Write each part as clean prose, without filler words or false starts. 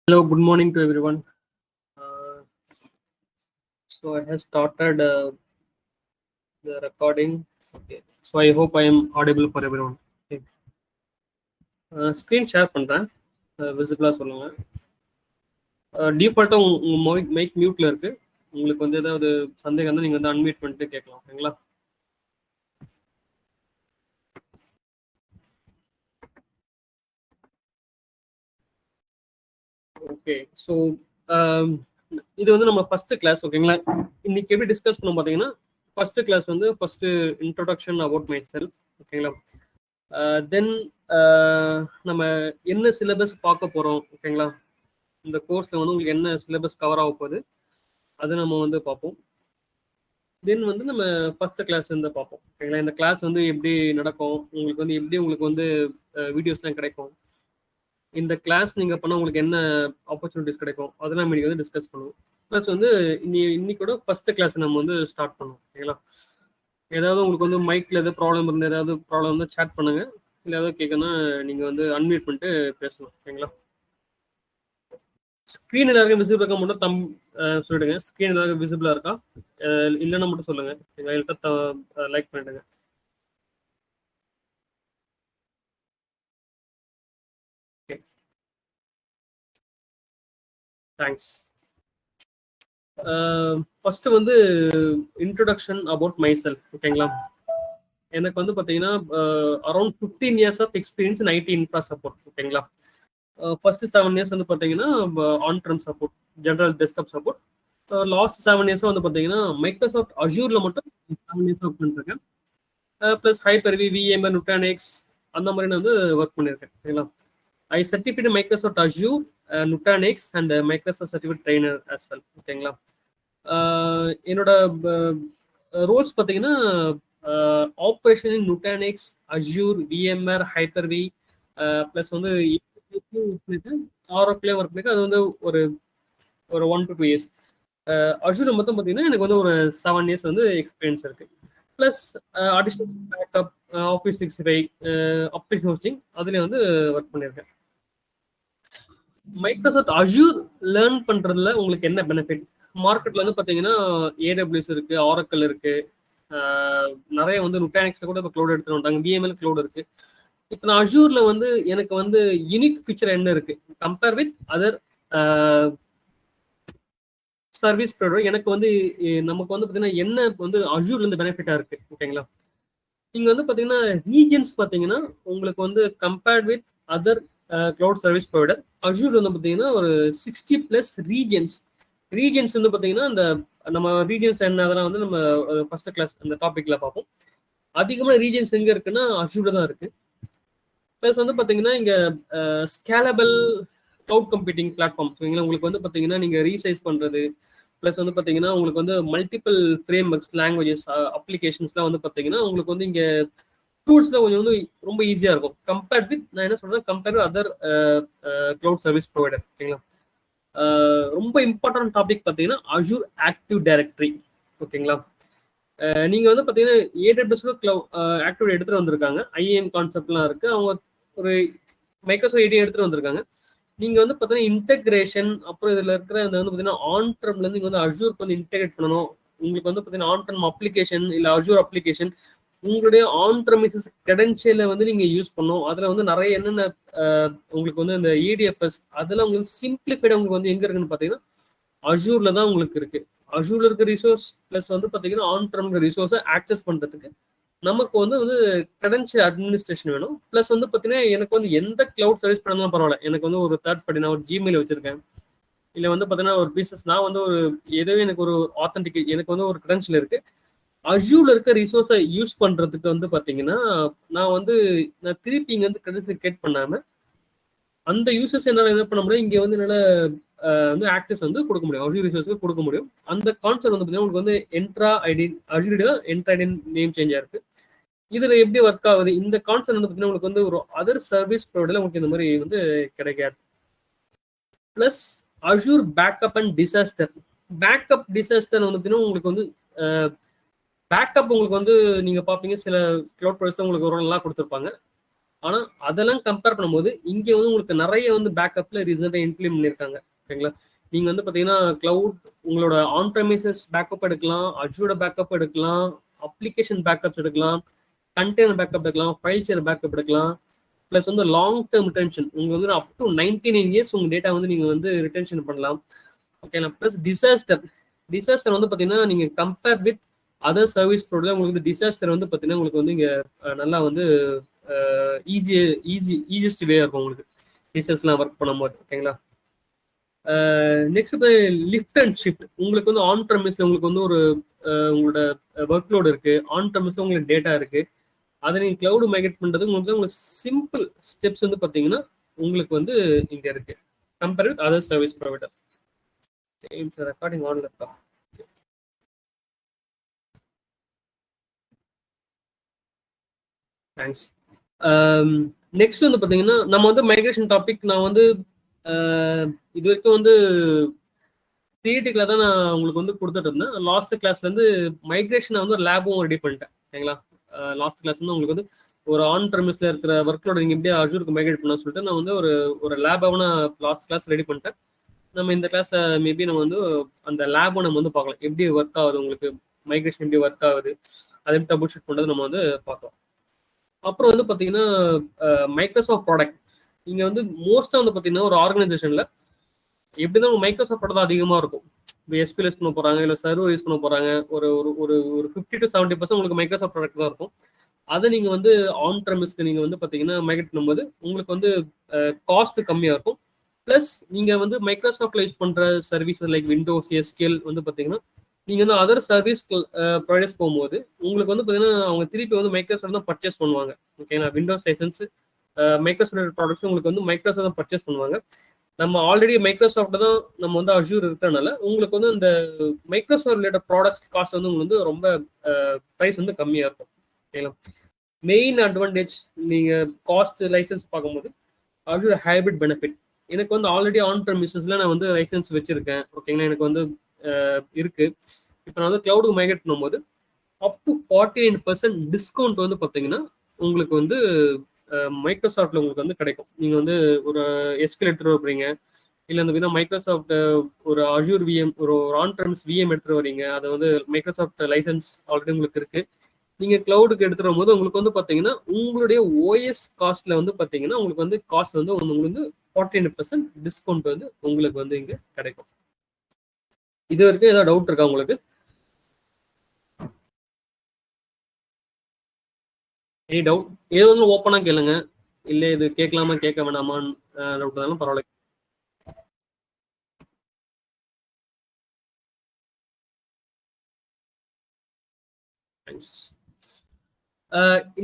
Hello, good morning to everyone. So I have started the recording. Okay. So I hope I am audible for everyone. Okay. Screen share பண்றேன். விசிபிளா சொல்லுங்க. டிஃபால்ட்டா உங்க mic மியூட்ல இருக்கு. உங்களுக்கு வந்து ஏதாவது சந்தேகம் இருந்தா நீங்க வந்து அன்மியூட் பண்ணிட்டு கேட்கலாம். ஓகேங்களா? ஓகே. ஸோ இது வந்து நம்ம ஃபர்ஸ்ட் கிளாஸ். ஓகேங்களா? இன்னைக்கு எப்படி டிஸ்கஸ் பண்ணோம் பார்த்தீங்கன்னா, ஃபர்ஸ்ட் கிளாஸ் வந்து first introduction about my self. ஓகேங்களா? தென் நம்ம என்ன சிலபஸ் பார்க்க போகிறோம். ஓகேங்களா? இந்த கோர்ஸில் வந்து உங்களுக்கு என்ன சிலபஸ் கவர் ஆக போகுது அது நம்ம வந்து பார்ப்போம். தென் வந்து நம்ம ஃபர்ஸ்ட் கிளாஸ் வந்து பார்ப்போம். ஓகேங்களா? இந்த கிளாஸ் வந்து எப்படி நடக்கும், உங்களுக்கு வந்து எப்படி உங்களுக்கு வந்து வீடியோஸ்லாம் கிடைக்கும், இந்த கிளாஸ் நீங்கள் பண்ணால் உங்களுக்கு என்ன ஆப்பர்ச்சுனிட்டிஸ் கிடைக்கும், அதெல்லாம் இன்னைக்கு வந்து டிஸ்கஸ் பண்ணுவோம். ப்ளஸ் வந்து இன்னைக்கூட ஃபர்ஸ்ட் கிளாஸ் நம்ம வந்து ஸ்டார்ட் பண்ணுவோம். ஓகேங்களா? ஏதாவது உங்களுக்கு வந்து மைக்கில் ஏதாவது ப்ராப்ளம் இருந்து ஏதாவது ப்ராப்ளம் இருந்தால் சேட் பண்ணுங்க. இல்லை ஏதாவது கேட்கணும்னா நீங்கள் வந்து அன்மியூட் பண்ணிட்டு பேசணும். ஓகேங்களா? ஸ்க்ரீன் எல்லாருக்கும் விசிபிள் இருக்கா மட்டும் சொல்லிடுங்க. ஸ்க்ரீன் எல்லாருக்கும் விசிபிளா இருக்கா இல்லைன்னா மட்டும் சொல்லுங்க. லைக் பண்ணிடுங்க. தேங்க்ஸ். ஃபர்ஸ்ட் வந்து இன்ட்ரோடக்ஷன் அபவுட் மை செல்ஃப். ஓகேங்களா? எனக்கு வந்து பார்த்தீங்கன்னா around 15 years of experience in IT infra support. ஓகேங்களா? ஃபர்ஸ்ட் 7 years வந்து பார்த்தீங்கன்னா on prem support, general desktop support. Last 7 years வந்து பார்த்தீங்கன்னா மைக்ரோசாஃப்ட் அஜூர்ல மட்டும் 7 years ஒர்க் பண்ணிருக்கேன். ப்ளஸ் ஹைப்பர்வி, விஎம்ஆர், நுட்டானிக்ஸ் அந்த மாதிரி நான் வந்து ஒர்க் பண்ணியிருக்கேன். ஓகேங்களா? I certificate Microsoft Azure, Nutanix and Microsoft certificate trainer as well. ஓகேங்களா? என்னோட ரோல்ஸ் பார்த்தீங்கன்னா operation in Nutanix, Azure, VMware, Hyper V plus வந்து ஆரோப்ளே ஒர்க் பண்ணிருக்கேன். அது வந்து ஒரு 1 to 2 years. அஜூர் மொத்தம் பார்த்தீங்கன்னா எனக்கு வந்து ஒரு 7 years வந்து எக்ஸ்பீரியன்ஸ் இருக்கு. Plus additional backup, office 365, application hosting அதுலேயே வந்து ஒர்க் பண்ணியிருக்கேன். மைக்ரோசாஃப்ட் அஜூர் லேர்ன் பண்ணுறதுல உங்களுக்கு என்ன பெனிஃபிட்? மார்க்கெட்டில் வந்து பார்த்தீங்கன்னா ஏடபிள்யூஎஸ் இருக்குது, ஆரக்கல் இருக்குது, நிறைய வந்து நுட்டானிக்ஸில் கூட இப்போ க்ளவுட் எடுத்துகிட்டு வந்துட்டாங்க, விஎம்எல் க்ளவுட் இருக்குது. இப்போ நான் அஜூரில் வந்து எனக்கு வந்து யூனிக் ஃபீச்சர் என்ன இருக்குது compare with other service provider? எனக்கு வந்து நமக்கு வந்து பார்த்தீங்கன்னா என்ன வந்து அஜூர்ல இருந்து பெனிஃபிட்டா இருக்கு. ஓகேங்களா? இங்க வந்து பார்த்தீங்கன்னா ரீஜன்ஸ் பார்த்தீங்கன்னா உங்களுக்கு வந்து compared with other cloud service provider Azure வந்து பார்த்தீங்கன்னா ஒரு 60+ ரீஜன்ஸ் வந்து பார்த்தீங்கன்னா அந்த நம்ம ரீஜன்ஸ் என்ன அதெல்லாம் வந்து நம்ம ஃபர்ஸ்ட் கிளாஸ் அந்த டாபிக்ல பார்ப்போம். அதிகமான ரீஜன்ஸ் எங்க இருக்குன்னா அஜூர்ல தான் இருக்கு. ப்ளஸ் வந்து பார்த்தீங்கன்னா இங்க ஸ்கேலபிள் கிளவுட் கம்ப்யூட்டிங் பிளாட்ஃபார்ம். உங்களுக்கு வந்து பார்த்தீங்கன்னா நீங்க ரீசைஸ் பண்றது, ப்ளஸ் வந்து பார்த்தீங்கன்னா உங்களுக்கு வந்து மல்டிபிள் ஃப்ரேம் ஒர்க்ஸ், லாங்குவேஜஸ், அப்ளிகேஷன்ஸ்லாம் வந்து பார்த்தீங்கன்னா உங்களுக்கு வந்து இங்கே டூல்ஸ்லாம் கொஞ்சம் வந்து ரொம்ப ஈஸியாக இருக்கும் கம்பேர்ட் வித் நான் என்ன சொல்றேன் compare with other cloud service provider. ஓகேங்களா? ரொம்ப இம்பார்ட்டன்ட் டாபிக் பார்த்தீங்கன்னா அஜூர் ஆக்டிவ் டைரக்டரி. ஓகேங்களா? நீங்கள் வந்து பார்த்தீங்கன்னா ஏடபிள்யூஎஸ்ல ஆக்டிவ் எடுத்துகிட்டு வந்திருக்காங்க, ஐஏஎம் கான்செப்ட்லாம் இருக்குது, அவங்க ஒரு மைக்ரோசாஃப்ட் ஐடி எடுத்துகிட்டு வந்திருக்காங்க. நீங்க வந்து பார்த்தீங்கன்னா இன்டெகிரேஷன் அப்புறம் இதுல இருக்கிற இந்த வந்து பார்த்தீங்கன்னா ஆன் ப்ரெம்ல இருந்து இங்க வந்து அஜூருக்கு வந்து இன்டெகிரேட் பண்ணணும். உங்களுக்கு வந்து பார்த்தீங்கன்னா ஆன் ப்ரெம் அப்ளிகேஷன் இல்லை அஜூர் அப்ளிகேஷன் உங்களுடைய ஆன் ப்ரெமிசஸ் கிரெடென்ஷியலை வந்து நீங்க யூஸ் பண்ணணும். அதுல வந்து நிறைய என்னென்ன உங்களுக்கு வந்து இந்த இடிஎஃப்எஸ் அதெல்லாம் உங்களுக்கு சிம்பிளிஃபைடு உங்களுக்கு வந்து எங்க இருக்குன்னு பார்த்தீங்கன்னா அஜூர்ல தான் உங்களுக்கு இருக்கு. அஜூர்ல இருக்க ரிசோர்ஸ் பிளஸ் வந்து பார்த்தீங்கன்னா ஆன் ப்ரெம் ரிசோர்ஸை ஆக்சஸ் பண்றதுக்கு நமக்கு வந்து கிரெடென்ஷியல் அட்மினிஸ்ட்ரேஷன் வேணும். ப்ளஸ் வந்து பார்த்தீங்கன்னா எனக்கு வந்து எந்த கிளவுட் சர்வீஸ் பண்ணாலும் பரவாயில்ல, எனக்கு வந்து ஒரு தேர்ட் பார்ட்டி நான் ஒரு ஜிமெயில் வச்சிருக்கேன், இல்லை வந்து பார்த்தீங்கன்னா ஒரு பிசினஸ் நான் வந்து ஒரு ஏதோ எனக்கு ஒரு ஆத்தென்டிக் எனக்கு வந்து ஒரு கிரெடென்ஷியல் இருக்கு. அஜூர்ல இருக்க ரிசோர்ஸை யூஸ் பண்றதுக்கு வந்து பார்த்தீங்கன்னா நான் திருப்பி இங்க வந்து கிரெடென்ஷியல் கிரியேட் பண்ணாம அந்த யூசர்ஸ் என்னால் என்ன பண்ண முடியும், இங்கே வந்து என்னால் வந்து ஆக்சஸ் வந்து கொடுக்க முடியும், அஜூர் ரிசோர்ஸ்க்கு கொடுக்க முடியும். அந்த கான்செப்ட் வந்து பார்த்தீங்கன்னா உங்களுக்கு வந்து என்ட்ரா ஐடி அஜூர் தான் என்ட்ரா ஐடி நேம் சேஞ்சாக இருக்கு. இதுல எப்படி ஒர்க் ஆகுது இந்த கான்செப்ட் வந்து பார்த்தீங்கன்னா உங்களுக்கு வந்து ஒரு அதர் சர்வீஸ் ப்ரொவைடர்ல உங்களுக்கு இந்த மாதிரி வந்து கிடைக்காது. Plus Azure backup and disaster. Backup disaster வந்து பார்த்தீங்கன்னா உங்களுக்கு வந்து பேக்கப் உங்களுக்கு வந்து நீங்க பார்ப்பீங்க சில கிளவுட் ப்ரொவைடர்ஸ் உங்களுக்கு ஒரு நல்லா கொடுத்துருப்பாங்க. ஆனா அதெல்லாம் கம்பேர் பண்ணும்போது இங்க வந்து உங்களுக்கு நிறைய வந்து பேக்கப்ல ரீசெண்டா இம்ப்ளிமெண்ட் பண்ணிருக்காங்க. ஓகேங்களா? நீங்க வந்து பாத்தீங்கன்னா கிளவுட் உங்களோட ஆன் ப்ரெமிசஸ் பேக்கப் எடுக்கலாம், அஜூரோட பேக்கப் எடுக்கலாம், அப்ளிகேஷன் பேக்கப்ஸ் எடுக்கலாம், கண்டெய்னர் பேக்கப் எடுக்கலாம், ஃபைல் ஷேர் பேக்கப் எடுக்கலாம். பிளஸ் வந்து லாங் டேர்ம் ரிட்டென்ஷன் உங்க வந்து அப் டு 99 இயர்ஸ் உங்க டேட்டா வந்து நீங்க வந்து ரிட்டென்ஷன் பண்ணலாம். ஓகேங்களா? பிளஸ் டிசாஸ்டர் வந்து பாத்தீங்கன்னா நீங்க compare with other service provider உங்களுக்கு டிசாஸ்டர் வந்து பாத்தீங்கன்னா உங்களுக்கு வந்து இங்க நல்லா வந்து ஈஸியஸ்ட் வே இருக்கும் உங்களுக்கு டிசஸ்லாம் ஒர்க் பண்ணும்போது. ஓகேங்களா? நெக்ஸ்ட் லிஃப்ட் அண்ட் ஷிஃப்ட் உங்களுக்கு வந்து ஆன் ப்ரெமிஸ்ல உங்களுக்கு வந்து ஒரு உங்களோட ஒர்க் லோடு இருக்கு, ஆன் ப்ரெமிஸ்ல உங்களுக்கு டேட்டா இருக்கு, அதை நீங்க கிளவுட் மைக்ரேட் பண்றது உங்களுக்கு சிம்பிள் ஸ்டெப்ஸ் வந்து பாத்தீங்கன்னா உங்களுக்கு வந்து இங்க இருக்கு compare with other service provider. Recording ஆன்ல இருக்கா? தேங்க்ஸ். நெக்ஸ்ட் வந்து பாத்தீங்கன்னா நம்ம வந்து மைக்ரேஷன் டாபிக் நான் வந்து இது வரைக்கும் வந்து தியேட்டிக்கலா தான் நான் உங்களுக்கு வந்து கொடுத்துட்டு இருந்தேன். லாஸ்ட் கிளாஸ்ல இருந்து மைக்ரேஷன் வந்து ஒரு லேபும் ரெடி பண்ணிட்டேன். ஓகேங்களா? லாஸ்ட் கிளாஸ் வந்து உங்களுக்கு வந்து ஒரு ஆன் ப்ரெமிஸ்ல இருக்கிற ஒர்க்லோட நீங்க எப்படியே அஜூருக்கு மைக்ரேட் பண்ண சொல்லிட்டு நான் வந்து ஒரு லேபாவும் நான் லாஸ்ட் கிளாஸ் ரெடி பண்ணிட்டேன். நம்ம இந்த கிளாஸ்ல மேபி நம்ம வந்து அந்த லேபை நம்ம வந்து பார்க்கலாம், எப்படி ஒர்க் ஆகுது உங்களுக்கு மைக்ரேஷன் எப்படி ஒர்க் ஆகுது, அதை எப்படி டபுள் ஷூட் பண்றது நம்ம வந்து பார்க்கலாம். அப்புறம் வந்து பாத்தீங்கன்னா மைக்ரோசாஃப்ட் ப்ராடக்ட் இங்க வந்து மோஸ்டா வந்து பாத்தீங்கன்னா ஒரு ஆர்கனைசேஷன்ல எப்படிதான் மைக்ரோசாஃப்ட் ப்ராடக்ட் தான் அதிகமா இருக்கும். இப்போ எஸ்கியூஎல் யூஸ் பண்ண போறாங்க, இல்லை சர்வர் யூஸ் பண்ண போறாங்க, ஒரு ஒரு ஒரு 50 to 70% உங்களுக்கு மைக்ரோசாஃப்ட் ப்ராடக்ட் தான் இருக்கும். அதை நீங்க வந்து ஆன் ப்ரெமிஸ்க்கு நீங்க வந்து பாத்தீங்கன்னா மைக்ரேட் பண்ணும்போது உங்களுக்கு வந்து காஸ்ட் கம்மியா இருக்கும். பிளஸ் நீங்க வந்து மைக்ரோசாஃப்ட்ல யூஸ் பண்ற சர்வீஸ் லைக் விண்டோஸ், எஸ்கியூஎல் வந்து பாத்தீங்கன்னா நீங்க வந்து அதர் சர்வீஸ் ப்ரொவைடர்ஸ் போகும்போது உங்களுக்கு வந்து பாத்தீங்கன்னா அவங்க திருப்பி வந்து மைக்ரோசாஃப்ட் தான் பர்ச்சேஸ் பண்ணுவாங்க. ஓகேங்களா? விண்டோஸ் லைசன்ஸ் மைக்ரோசாஃப்ட் ப்ராடக்ட்ஸ் உங்களுக்கு வந்து மைக்ரோசாஃப்ட் தான் பர்ச்சேஸ் பண்ணுவாங்க. நம்ம ஆல்ரெடி மைக்ரோசாஃப்ட் தான் நம்ம வந்து அஜூர் இருக்கிறனால உங்களுக்கு வந்து இந்த மைக்ரோசாஃப்ட் ரிலேட்டட் ப்ராடக்ட்ஸ் காஸ்ட் வந்து உங்களுக்கு வந்து ரொம்ப ப்ரைஸ் வந்து கம்மியா இருக்கும். ஓகேங்களா? மெயின் அட்வான்டேஜ் நீங்க காஸ்ட் லைசன்ஸ் பார்க்கும்போது அஜூர் ஹைபிரிட் பெனிஃபிட் எனக்கு வந்து ஆல்ரெடி ஆன் ப்ரெமிசஸ்ல நான் வந்து லைசன்ஸ் வச்சிருக்கேன். ஓகேங்களா? எனக்கு வந்து இருக்கு. இப்போ நான் வந்து கிளவுடுக்கு மைக்ரேட் பண்ணும்போது அப் டு 49% டிஸ்கவுண்ட் வந்து பார்த்தீங்கன்னா உங்களுக்கு வந்து மைக்ரோசாஃப்ட்ல உங்களுக்கு வந்து கிடைக்கும். நீங்க வந்து ஒரு எஸ்கியூஎல் எடுத்துட்டு வரீங்க, இல்லை அந்த விதம் மைக்ரோசாஃப்ட் ஒரு அஜூர் விஎம் ஒரு ஆன் ப்ரெமிஸ் விஎம் எடுத்துட்டு வரீங்க, அதை வந்து மைக்ரோசாஃப்ட் லைசன்ஸ் ஆல்ரெடி உங்களுக்கு இருக்கு. நீங்க கிளவுடுக்கு எடுத்துட்டு வரும்போது உங்களுக்கு வந்து பாத்தீங்கன்னா உங்களுடைய ஓஎஸ் காஸ்ட்ல வந்து பாத்தீங்கன்னா உங்களுக்கு வந்து காஸ்ட் வந்து உங்களுக்கு வந்து 49% டிஸ்கவுண்ட் வந்து உங்களுக்கு வந்து இங்க கிடைக்கும். இது வரைக்கும் ஏதாவது டவுட் இருக்கா உங்களுக்கு? Any doubt? ஏதோ ஒன்று ஓப்பனா கேளுங்க, இல்லை இது கேட்கலாமா கேட்க வேணாமான்னு டவுட் இருந்தாலும் பரவாயில்ல.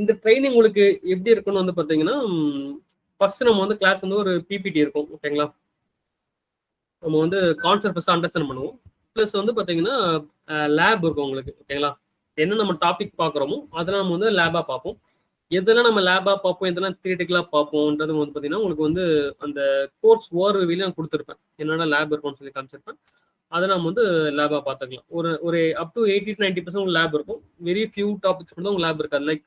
இந்த ட்ரைனிங் உங்களுக்கு எப்படி இருக்குன்னு வந்து பாத்தீங்கன்னா ஃபர்ஸ்ட் நம்ம வந்து கிளாஸ் வந்து ஒரு பிபிடி இருக்கும். ஓகேங்களா? நம்ம வந்து கான்செப்ட் ஃபர்ஸ்ட் அண்டர்ஸ்டாண்ட் பண்ணுவோம். ப்ளஸ் வந்து பாத்தீங்கன்னா லேப் இருக்கும் உங்களுக்கு. ஓகேங்களா? என்ன நம்ம டாபிக் பார்க்குறோமோ அதெல்லாம் நம்ம வந்து லேபா பார்ப்போம். எதெல்லாம் நம்ம லேபா பார்ப்போம், எதெல்லாம் தியரிட்டிக்கலா பார்ப்போம்ன்றது வந்து பாத்தீங்கன்னா உங்களுக்கு வந்து அந்த கோர்ஸ் ஓவர்வியூல நான் கொடுத்துருப்பேன். என்னென்ன லேப் இருக்கும்னு சொல்லி காமிச்சிருப்பேன். அதை நம்ம வந்து லேபா பார்த்துக்கலாம். ஒரு ஒரு அப் டு 80 to 90% லேப் இருக்கும். வெரி ஃபியூ டாபிக்ஸ் மட்டும் உங்க லேப் இருக்காது. Like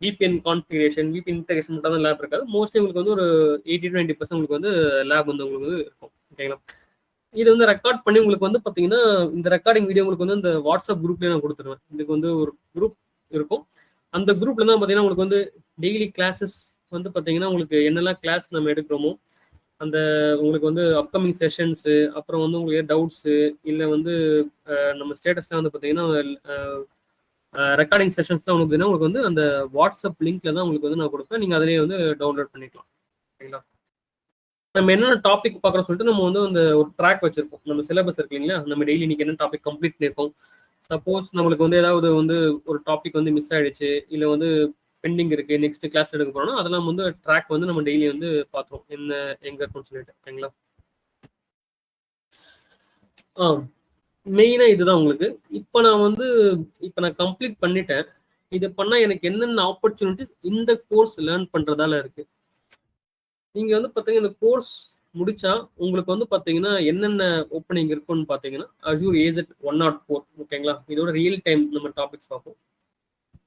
VPN configuration, VPN integration மட்டும் தான் லேப் இருக்காது. மோஸ்ட்லி உங்களுக்கு வந்து ஒரு 80 to 90% உங்களுக்கு வந்து லேப் வந்து உங்களுக்கு இருக்கும். ஓகேங்களா? இது வந்து ரெக்கார்ட் பண்ணி உங்களுக்கு வந்து பாத்தீங்கன்னா இந்த ரெக்கார்டிங் வீடியோ உங்களுக்கு வந்து இந்த வாட்ஸ்அப் குரூப்லயே நான் கொடுத்துருவேன். இதுக்கு வந்து ஒரு குரூப் இருக்கும். அந்த குரூப்ல தான் பாத்தீங்கன்னா உங்களுக்கு வந்து டெய்லி கிளாஸஸ் வந்து பாத்தீங்கன்னா உங்களுக்கு என்னெல்லாம் கிளாஸ் நம்ம எடுக்கிறோமோ அந்த உங்களுக்கு வந்து அப்கமிங் செஷன்ஸு, அப்புறம் வந்து உங்களுக்கு டவுட்ஸு, இல்லை வந்து நம்ம ஸ்டேட்டஸ்லாம் வந்து பார்த்தீங்கன்னா ரெக்கார்டிங் செஷன்ஸ்லாம் உங்களுக்கு வந்து அந்த வாட்ஸ்அப் லிங்க்ல தான் உங்களுக்கு வந்து நான் கொடுப்பேன். நீங்கள் அதிலேயே வந்து டவுன்லோட் பண்ணிக்கலாம். ஓகேங்களா? நம்ம என்னென்ன டாபிக் பார்க்குறோம் சொல்லிட்டு நம்ம வந்து அந்த ஒரு ட்ராக் வச்சிருக்கோம். நம்ம சிலபஸ் இருக்கு இல்லைங்களா? நம்ம டெய்லி இன்னைக்கு என்ன டாபிக் கம்ப்ளீட் பண்ணியிருக்கோம். சப்போஸ் நம்மளுக்கு வந்து ஏதாவது வந்து ஒரு டாபிக் வந்து மிஸ் ஆயிடுச்சு, இல்லை வந்து பெண்டிங் இருக்கு, நெக்ஸ்ட் கிளாஸ் எடுக்க போறோம்னா அதெல்லாம் வந்து ட்ராக் வந்து நம்ம டெய்லி வந்து பார்த்துருவோம் என்ன எங்க இருக்கும்னு சொல்லிட்டு. ஓகேங்களா? மெயினா இதுதான் உங்களுக்கு. இப்போ நான் வந்து நான் கம்ப்ளீட் பண்ணிட்டேன். இது பண்ணா எனக்கு என்னென்ன ஆப்பர்ச்சுனிட்டிஸ் இந்த கோர்ஸ் லேர்ன் பண்றதால இருக்கு. நீங்க வந்து பாத்தீங்கன்னா இந்த கோர்ஸ் முடிச்சா உங்களுக்கு வந்து பாத்தீங்கன்னா என்னென்ன ஓப்பனிங் இருக்குன்னு பாத்தீங்கன்னா அஜூர் AZ 104. ஓகேங்களா? இதோட ரியல் டைம் நம்ம டாபிக்ஸ் பார்ப்போம்.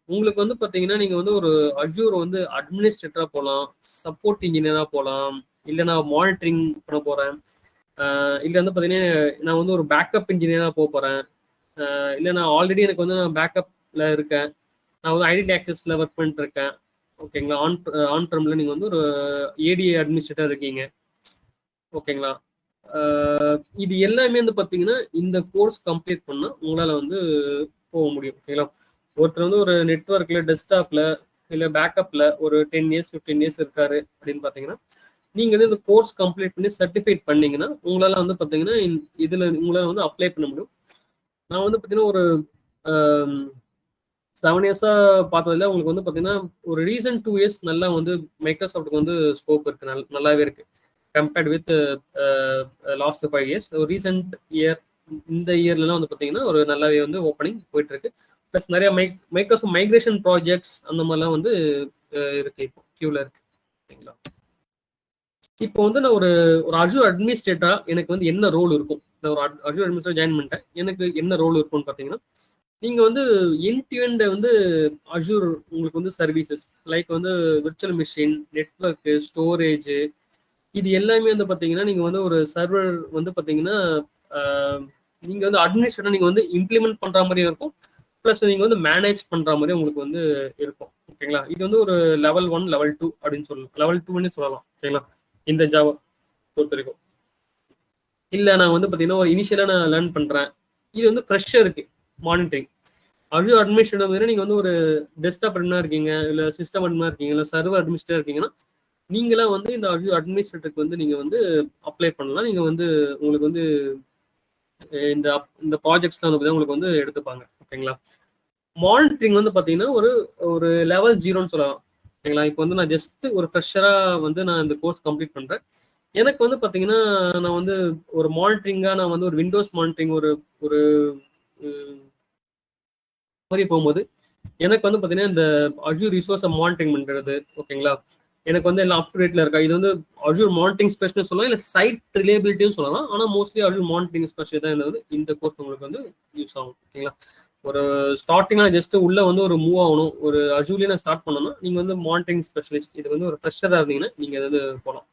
உங்களுக்கு வந்து பாத்தீங்கன்னா நீங்க வந்து ஒரு அஜூர் வந்து அட்மினிஸ்ட்ரேட்டரா போகலாம், சப்போர்ட் இன்ஜினியரா போகலாம், இல்ல நான் மானிட்டரிங் பண்ண போறேன், இல்ல வந்து பாத்தீங்கன்னா நான் வந்து ஒரு பேக்கப் இன்ஜினியரா போறேன், இல்ல நான் ஆல்ரெடி எனக்கு வந்து நான் பேக்கப்ல இருக்கேன், நான் வந்து ஐடென்டி ஆக்சஸ்ல ஒர்க் பண்ணிட்டு இருக்கேன். ஓகேங்களா, ஆன் டர்ம்ல நீங்க வந்து ஒரு ஏடிஏ அட்மினிஸ்ட்ரேட்டர் இருக்கீங்க. ஓகேங்களா, இது எல்லாமே வந்து பாத்தீங்கன்னா இந்த கோர்ஸ் கம்ப்ளீட் பண்ணா உங்களால வந்து போக முடியும். ஓகேங்களா, ஒருத்தர் வந்து ஒரு நெட்ஒர்க்ல டெஸ்க்டாப்ல இல்ல பேக்கப்ல ஒரு 10 இயர்ஸ் 15 இயர்ஸ் இருக்காரு அப்படின்னு பாத்தீங்கன்னா, நீங்க வந்து இந்த கோர்ஸ் கம்ப்ளீட் பண்ணி சர்டிஃபைட் பண்ணீங்கன்னா உங்களால வந்து பாத்தீங்கன்னா இதுல உங்களால வந்து அப்ளை பண்ண முடியும். நான் வந்து பாத்தீங்கன்னா ஒரு 7 இயர்ஸா பார்த்ததுல உங்களுக்கு வந்து பாத்தீங்கன்னா ஒரு ரீசன்ட் 2 இயர்ஸ் நல்லா வந்து மைக்ரோசாஃப்ட்டுக்கு வந்து ஸ்கோப் இருக்கு, நல்லாவே இருக்கு கம்பேர்ட் வித் லாஸ்ட் 5 இயர்ஸ். ஒரு ரீசெண்ட் இயர் இந்த இயர்லாம் வந்து பாத்தீங்கன்னா ஒரு நல்லாவே வந்து ஓப்பனிங் போயிட்டு இருக்கு. ப்ளஸ் நிறைய மைக்ரோசாஃப்ட் மைக்ரேஷன் ப்ராஜெக்ட்ஸ் அந்த மாதிரிலாம் வந்து இருக்கு, இப்போ கியூல இருக்கு. ஓகேங்களா, இப்போ வந்து நான் ஒரு ஒரு அஜூர் அட்மினிஸ்ட்ரேட்டரா எனக்கு வந்து என்ன ரோல் இருக்கும், நான் ஒரு அஜூர் அட்மினிஸ்ட்ரேட்டர் ஜாயின் பண்ணிட்டேன், எனக்கு என்ன ரோல் இருக்கும்னு பார்த்தீங்கன்னா, நீங்க வந்து எண்ட் டு எண்ட் வந்து அஜூர் உங்களுக்கு வந்து சர்வீசஸ் லைக் வந்து விர்ச்சுவல் மிஷின், நெட்வொர்க், ஸ்டோரேஜ், இது எல்லாமே வந்து பாத்தீங்கன்னா நீங்க வந்து ஒரு சர்வர் வந்து பாத்தீங்கன்னா நீங்க வந்து அட்மினிஸ்ட்ரேட்டர் நீங்க வந்து இம்ப்ளிமெண்ட் பண்ற மாதிரியும் இருக்கும், ப்ளஸ் நீங்க வந்து மேனேஜ் பண்ற மாதிரி உங்களுக்கு வந்து இருக்கும். ஓகேங்களா, இது வந்து ஒரு லெவல் 1 லெவல் 2 அப்படின்னு சொல்லலாம், லெவல் 2ன்னு சொல்லலாம். ஓகேங்களா, இந்த ஜாவா பொறுத்த வரைக்கும். இல்ல நான் வந்து பாத்தீங்கன்னா ஒரு இனிஷியலா நான் லேர்ன் பண்றேன், இது வந்து ஃப்ரெஷ்ஷா இருக்கு மானிட்டரிங். அஜூர் அட்மினிஸ்ட்ரேட்டர் நீங்க வந்து ஒரு டெஸ்க்டாப் அட்மினா இருக்கீங்க, இல்ல சிஸ்டம் அட்மினா இருக்கீங்க, இல்ல சர்வர் அட்மினிஸ்ட்ரேட்டர் இருக்கீங்கன்னா நீங்களாம் வந்து இந்த அஜூர் அட்மினிஸ்ட்ரேட்டருக்கு வந்து நீங்க வந்து அப்ளை பண்ணலாம். நீங்க வந்து உங்களுக்கு வந்து இந்த இந்த ப்ராஜெக்ட்ஸ்லாம் வந்து உங்களுக்கு வந்து எடுத்துப்பாங்க. ஓகேங்களா, மானிட்டரிங் வந்து பாத்தீங்கன்னா ஒரு ஒரு லெவல் 0ன்னு சொல்லலாம். ஓகேங்களா, இப்போ வந்து நான் ஜஸ்ட் ஒரு ஃப்ரெஷரா வந்து நான் இந்த கோர்ஸ் கம்ப்ளீட் பண்றேன். எனக்கு வந்து பாத்தீங்கன்னா நான் வந்து ஒரு மானிட்டரிங்கா நான் வந்து ஒரு விண்டோஸ் மானிட்டரிங் ஒரு ஒரு மாதிரி போகும்போது எனக்கு வந்து பாத்தீங்கன்னா இந்த அஜூர் ரிசோர்ஸை மானிட்டரிங் பண்றது. ஓகேங்களா, எனக்கு வந்து எல்லாம் அப் டு டேட்ல இருக்கா, இது வந்து அஜூர் மானிட்டரிங் ஸ்பெஷலிஸ்ட் சொல்லலாம், இல்ல சைட் ரிலேபிலிட்டியும் சொல்லலாம். ஆனா மோஸ்ட்லி அஜூர் மானிட்டரிங் ஸ்பெஷலிஸ்ட் தான் வந்து இந்த கோர்ஸ் உங்களுக்கு வந்து யூஸ் ஆகும். ஓகேங்களா, ஒரு ஸ்டார்டிங்கா ஜஸ்ட் உள்ள வந்து ஒரு மூவ் ஆகணும், ஒரு அஜூர்லயே நான் ஸ்டார்ட் பண்ணணும், நீங்க வந்து மானிட்டரிங் ஸ்பெஷலிஸ்ட் இது வந்து ஒரு ஃப்ரெஷரா இருந்தீங்கன்னா நீங்க வந்து போகலாம்.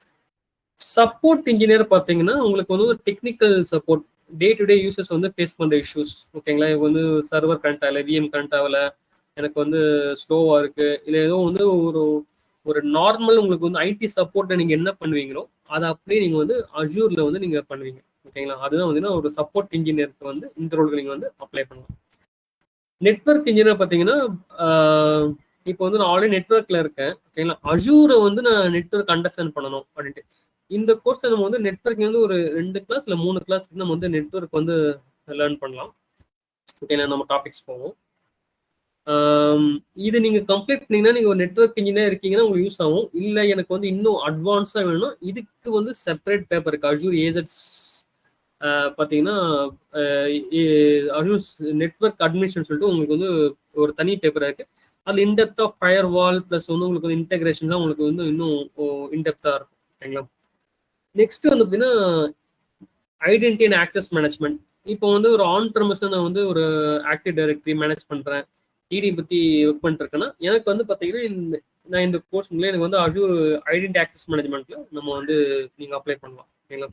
சப்போர்ட் இன்ஜினியர் பாத்தீங்கன்னா உங்களுக்கு வந்து ஒரு technical support, day to day users வந்து ஃபேஸ் பண்ற இஷ்யூஸ். ஓகேங்களா, இப்போ வந்து சர்வர் கனெக்ட் ஆகல, விஎம் கனெக்ட் ஆகல, எனக்கு வந்து ஸ்லோவா இருக்கு, இல்ல ஏதோ வந்து ஒரு ஒரு நார்மல் உங்களுக்கு வந்து ஐடி சப்போர்ட்டை நீங்க என்ன பண்ணுவீங்களோ அதை அப்படியே நீங்க வந்து அஜூர்ல வந்து நீங்க பண்ணுவீங்க. ஓகேங்களா, அதுதான் வந்து ஒரு சப்போர்ட் இன்ஜினியருக்கு வந்து இந்த ரோலுக்கு நீங்க வந்து அப்ளை பண்ணலாம். நெட்வொர்க் இன்ஜினியர் பாத்தீங்கன்னா இப்போ வந்து நான் ஆல்ரெடி நெட்வொர்க்ல இருக்கேன். ஓகேங்களா, அஜூரை வந்து நான் நெட்வொர்க் அண்டர்ஸ்டாண்ட் பண்ணணும் அப்படின்ட்டு இந்த கோர்ஸ்ல நம்ம வந்து நெட்வொர்க் வந்து ஒரு 2 கிளாஸ் இல்ல 3 கிளாஸ் நம்ம வந்து நெட்வொர்க் வந்து லேர்ன் பண்ணலாம். ஓகேங்களா, நம்ம டாபிக்ஸ் போவோம். இது நீங்க கம்ப்ளீட் பண்ணீங்கன்னா நீங்க ஒரு நெட்வொர்க் இன்ஜினியர் இருக்கீங்கன்னா உங்களுக்கு யூஸ் ஆகும். இல்ல எனக்கு வந்து இன்னும் அட்வான்ஸா வேணும், இதுக்கு வந்து செப்பரேட் பேப்பர் இருக்கு, அஜூர் ஏசட்ஸ் பாத்தீங்கன்னா அஜூர் நெட்வொர்க் அட்மினிஸ்ட்ரேஷன் சொல்லிட்டு உங்களுக்கு வந்து ஒரு தனி பேப்பர் இருக்கு. அதுல in depth of firewall plus வந்து உங்களுக்கு வந்து இன்டெகிரேஷன் தான் உங்களுக்கு வந்து இன்னும் இன்டெப்தா இருக்கும். ஓகேங்களா, நெக்ஸ்ட் வந்து பாத்தீங்கன்னா ஐடென்டிட்டி அண்ட் ஆக்சஸ் மேனேஜ்மெண்ட். இப்போ வந்து ஒரு ஆன் ப்ரெமிஸ் நான் வந்து ஒரு ஆக்டிவ் டைரக்டரி மேனேஜ் பண்றேன், இடி பத்தி ஒர்க் பண்ணிட்டு இருக்கேன்னா எனக்கு வந்து பாத்தீங்கன்னா நான் இந்த கோர்ஸ் எனக்கு வந்து அஜூர் ஐடென்டிட்டி ஆக்சஸ் மேனேஜ்மெண்ட்ல நம்ம வந்து நீங்க அப்ளை பண்ணலாம். ஓகேங்களா,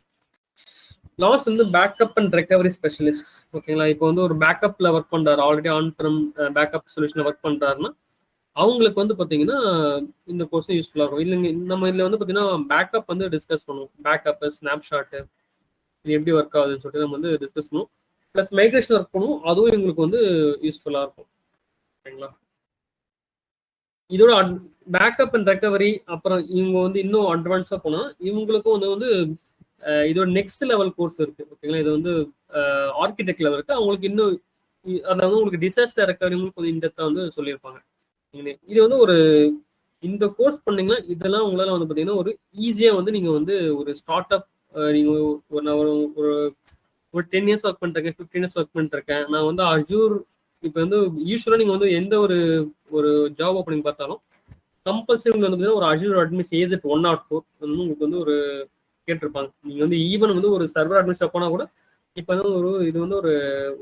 லாஸ்ட் வந்து பேக்கப் அண்ட் ரெக்கவரி ஸ்பெஷலிஸ்ட். ஓகேங்களா, இப்போ வந்து ஒரு பேக்கப்ல ஒர்க் பண்றாரு, ஆல்ரெடி ஆன் ப்ரெம் பேக்கப் சொல்யூஷன்ல ஒர்க் பண்றாருன்னா அவங்களுக்கு வந்து பாத்தீங்கன்னா இந்த கோர்ஸ் யூஸ்ஃபுல்லா இருக்கும். இல்லைங்க, நம்ம இதுல வந்து பாத்தீங்கன்னா பேக்கப் வந்து டிஸ்கஸ் பண்ணுவோம், பேக்கப் ஸ்னாப்ஷாட் இது எப்படி ஒர்க் ஆகுதுன்னு சொல்லிட்டு நம்ம வந்து டிஸ்கஸ் பண்ணுவோம். ப்ளஸ் மைக்ரேஷன் ஒர்க் பண்ணுவோம், அதுவும் எங்களுக்கு வந்து யூஸ்ஃபுல்லா இருக்கும். ஓகேங்களா, இதோட பேக்கப் அண்ட் ரெக்கவரி அப்புறம் இவங்க வந்து இன்னும் அட்வான்ஸா போனா இவங்களுக்கும் வந்து வந்து இதோட நெக்ஸ்ட் லெவல் கோர்ஸ் இருக்கு. ஓகேங்களா, இது வந்து ஆர்கிடெக்ட் லெவல் இருக்கு, அவங்களுக்கு இன்னும் அதாவது உங்களுக்கு டிசாஸ்டர் ரெக்கவரி கொஞ்சம் இந்த வந்து சொல்லியிருப்பாங்க. இது வந்து ஒரு இந்த கோர்ஸ் பண்ணீங்கன்னா இதெல்லாம் உங்களால வந்து பாத்தீங்கன்னா ஒரு ஈஸியா வந்து நீங்க வந்து ஒரு ஸ்டார்ட் அப் நீங்க ஒரு ஒரு 10 இயர்ஸ் ஒர்க் பண்ணிருக்கேன், 15 இயர்ஸ் ஒர்க் பண்ணிருக்கேன், நான் வந்து அஜூர் இப்போ வந்து யூஸ்வலா நீங்க வந்து எந்த ஒரு ஒரு ஜாப் ஓப்பனிங் பார்த்தாலும் கம்பல்சரி வந்து ஒரு அஜூர் அட்மிஸ் ஏஜெட் 104 வந்து உங்களுக்கு வந்து ஒரு கேட்டிருப்பாங்க. நீங்க வந்து ஈவன் வந்து ஒரு சர்வர் அட்மினிஸ்டர் போனா கூட இப்போ வந்து இது வந்து ஒரு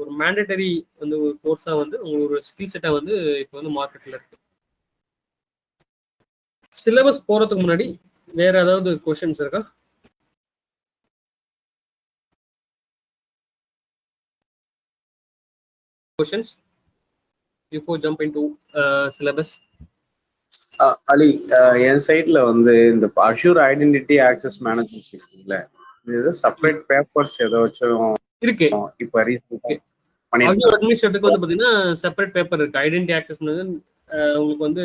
ஒரு மேண்டட்டரி வந்து ஒரு கோர்ஸா வந்து உங்களுக்கு ஒரு ஸ்கில் செட்டா வந்து இப்போ வந்து மார்க்கெட்ல இருக்கு. சிலபஸ் போறதுக்கு முன்னாடி வேற ஏதாவது கொஸ்டின்ஸ் இருக்கா? Questions before jump into syllabus? அலி, என் சைட்ல வந்து இந்த அஷ்யூர் ஐடென்டிட்டி ஆக்சஸ் மேனேஜ்மெண்ட் இருக்குல்ல, இது செப்பரேட் பேப்பர்ஸ் ஏதாச்சும் இருக்கு. இப்போ ரீசெண்டா அஷ்யூர் பண்ணிருக்காங்க. அட்மினிஸ்ட்ரேட்டருக்கு வந்து பாத்தீங்கன்னா செப்பரேட் பேப்பர் இருக்கு. ஐடென்டிட்டி ஆக்சஸ் உங்களுக்கு வந்து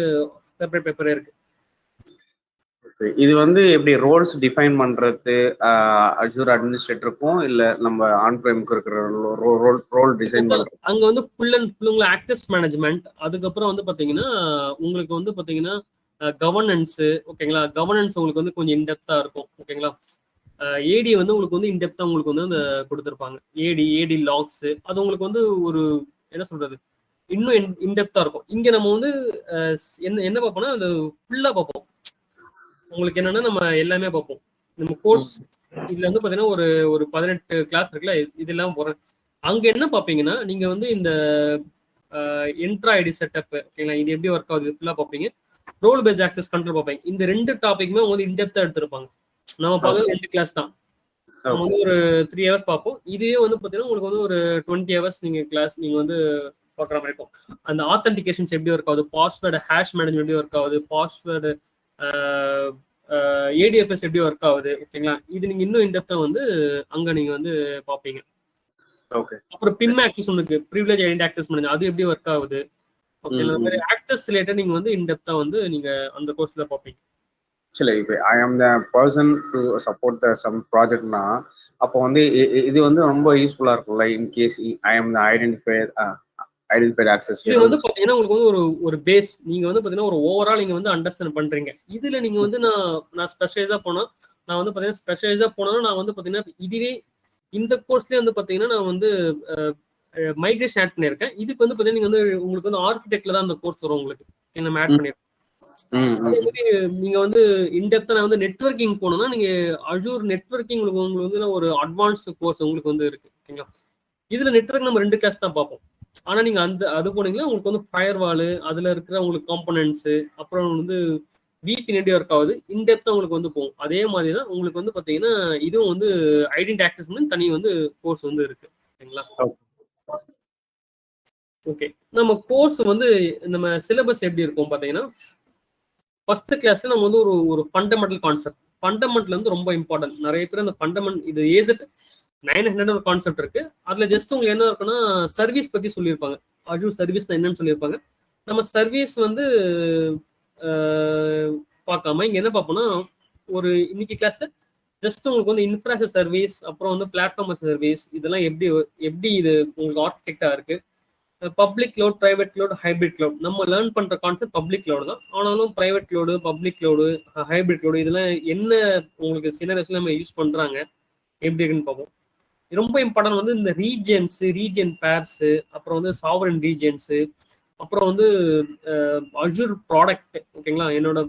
செப்பரேட் பேப்பரே இருக்கு. இது வந்து எப்படி ரோல்ஸ் டிஃபைன் பண்றது அஷ்யூர் அட்மினிஸ்ட்ரேட்டருக்கும் இல்ல நம்ம ஆன் பிரைமுக்கு இருக்கிற ரோல் டிசைன் பண்றது? அங்க வந்து ஃபுல் அண்ட் ஃபுல் உங்களுக்கு ஆக்சஸ் மேனேஜ்மெண்ட், அதுக்கப்புறம் வந்து பாத்தீங்கன்னா உங்களுக்கு வந்து பாத்தீங்கன்னா கவர்னன்ஸ், ஓகேங்களா? கவர்னன்ஸ் உங்களுக்கு வந்து கொஞ்சம் இன்டெப்தா இருக்கும், ஓகேங்களா? ஏடி வந்து உங்களுக்கு வந்து இன்டெப்தா உங்களுக்கு வந்து அந்த கொடுத்துருப்பாங்க. ஏடி லாக்ஸ், அது உங்களுக்கு வந்து ஒரு என்ன சொல்றது, இன்னும் இன்டெப்தா இருக்கும். இங்க நம்ம வந்து என்ன பார்ப்போம்னா அது ஃபுல்லா பார்ப்போம். உங்களுக்கு என்னன்னா நம்ம எல்லாமே பார்ப்போம். நம்ம கோர்ஸ் இதுல வந்து பாத்தீங்கன்னா ஒரு 18 கிளாஸ் இருக்குல்ல, இது எல்லாம் போறேன். அங்க என்ன பார்ப்பீங்கன்னா நீங்க வந்து இந்த இன்ட்ரா ஐடி செட்டப், ஓகேங்களா, இது எப்படி ஒர்க் ஆகுது ஃபுல்லா பார்ப்பீங்க. ரோல் பேஸ் ஆக்சஸ் கண்ட்ரோல் பார்ப்பீங்க. இந்த 2 டாபிக்குமே வந்து இன்டெப்தா எடுத்திருப்பாங்க. நம்ம பார்க்கறது 2 கிளாஸ் தான். நம்ம வந்து ஒரு 3 ஹவர்ஸ் பார்ப்போம். இதே வந்து பாத்தீங்கன்னா உங்களுக்கு வந்து ஒரு 20 ஹவர்ஸ் நீங்க கிளாஸ் நீங்க வந்து பார்க்குற மாதிரி இருக்கும். அந்த ஆத்தென்டிகேஷன்ஸ் எப்படி ஒர்க் ஆகுது, பாஸ்வேர்டு ஹேஷ் மேனேஜ்மெண்ட் எப்படி ஒர்க் ஆகுது, பாஸ்வேர்டு ஏடிஎஃப்எஸ் எப்படி ஒர்க் ஆகுது, ஓகேங்களா? இது நீங்க இன்னும் இன்டெப்தா வந்து அங்க நீங்க வந்து பார்ப்பீங்க. அப்புறம் பிம் ஆக்சஸ் ஒன்று இருக்கு, ப்ரிவிலேஜ் ஐடென்டி ஆக்சஸ் மேனேஜ், அது எப்படி ஒர்க் ஆகுது, ஓகேங்களா? அந்த மாதிரி ஆக்சஸ் ரிலேட்டட் நீங்க வந்து இன்டெப்தா வந்து நீங்க அந்த கோர்ஸ்ல பார்ப்பீங்க. சரி, இப்போ I am the person to support the some ப்ராஜெக்ட்னா அப்போ வந்து இது வந்து ரொம்ப யூஸ்ஃபுல்லா இருக்கும்ல, in case I am the identified access. இது வந்து பாத்தீங்கன்னா உங்களுக்கு வந்து ஒரு பேஸ், நீங்க வந்து பாத்தீங்கன்னா ஒரு ஓவரால் நீங்க வந்து அண்டர்ஸ்டாண்ட் பண்றீங்க. இதுல நீங்க வந்து நான் ஸ்பெஷலைஸா போனா, நான் வந்து பாத்தீங்கன்னா ஸ்பெஷலைஸா போனா நான் வந்து பாத்தீங்கன்னா இதுவே இந்த கோர்ஸ்லயே வந்து பாத்தீங்கன்னா நான் வந்து மைக்ரேஷன் ஆட் பண்ணியிருக்கேன். இதுக்கு வந்து பாத்தீங்கன்னா நீங்க வந்து உங்களுக்கு வந்து ஆர்கிடெக்ட்ல தான் அந்த கோர்ஸ் வரும் உங்களுக்கு, நம்ம ஆட் பண்ணிருக்கோம். அதே மாதிரி நீங்க வந்து இன்டெப்தா நான் வந்து நெட்வொர்க்கிங் போனோம்னா நீங்க அஜூர் நெட்வொர்க்கிங் உங்களுக்கு வந்து ஒரு அட்வான்ஸ் கோர்ஸ் உங்களுக்கு வந்து இருக்கு, ஓகேங்களா? இதுல நெட்வொர்க் நம்ம 2 கிளாஸ் தான் பார்ப்போம். ஆனா நீங்க அது போனீங்கன்னா உங்களுக்கு வந்து ஃபயர் வால், அதுல இருக்கிற உங்களுக்கு காம்பனன்ட்ஸ், அப்புறம் வந்து விபி எப்படி ஒர்க் ஆகுது, இன்டெப்தா உங்களுக்கு வந்து போகும். அதே மாதிரி தான் உங்களுக்கு வந்து பாத்தீங்கன்னா இதுவும் வந்து ஐடென்டி ஆக்சஸ் தனி வந்து கோர்ஸ் வந்து இருக்கு, ஓகேங்களா? ஓகே, நம்ம கோர்ஸ் வந்து நம்ம சிலபஸ் எப்படி இருக்கும் பாத்தீங்கன்னா, ஃபர்ஸ்ட் கிளாஸ்ல நம்ம வந்து ஒரு ஃபண்டமெண்டல் கான்செப்ட், ஃபண்டமெண்டல் வந்து ரொம்ப இம்பார்ட்டன்ட். நிறைய பேர் அந்த ஃபண்டமெண்ட் இது ஏசட் 900 ஒரு கான்செப்ட் இருக்கு. அதுல ஜஸ்ட் உங்களுக்கு என்ன இருக்குன்னா சர்வீஸ் பத்தி சொல்லியிருப்பாங்க. அஜூர் சர்வீஸ் என்னன்னு சொல்லியிருப்பாங்க. நம்ம சர்வீஸ் வந்து பார்க்காம இங்க என்ன பார்ப்போம்னா ஒரு இன்னைக்கு கிளாஸ்ல ஜஸ்ட் உங்களுக்கு வந்து இன்ஃப்ராஸ்ட்ரக்சர் சர்வீஸ், அப்புறம் வந்து பிளாட்ஃபார்ம் சர்வீஸ், இதெல்லாம் எப்படி இது உங்களுக்கு ஆர்கிடெக்டா இருக்கு, public cloud, private cloud, hybrid cloud. நம்ம லேர்ன் பண்ற கான்செப்ட் பப்ளிக் கிளவுட் தான். ஆனாலும் private cloud, public cloud, hybrid cloud, இதெல்லாம் என்ன உங்களுக்கு சினரியோஸ்ல நம்ம யூஸ் பண்றாங்க எப்படி இருக்குன்னு பார்ப்போம். ரொம்ப இம்பார்ட்டன்ட் வந்து இந்த ரீஜன் பேர்ஸ், அப்புறம் வந்து சாவரன் ரீஜன்ஸ், அப்புறம் வந்து அஜூர் ப்ராடக்ட், ஓகேங்களா? என்னோட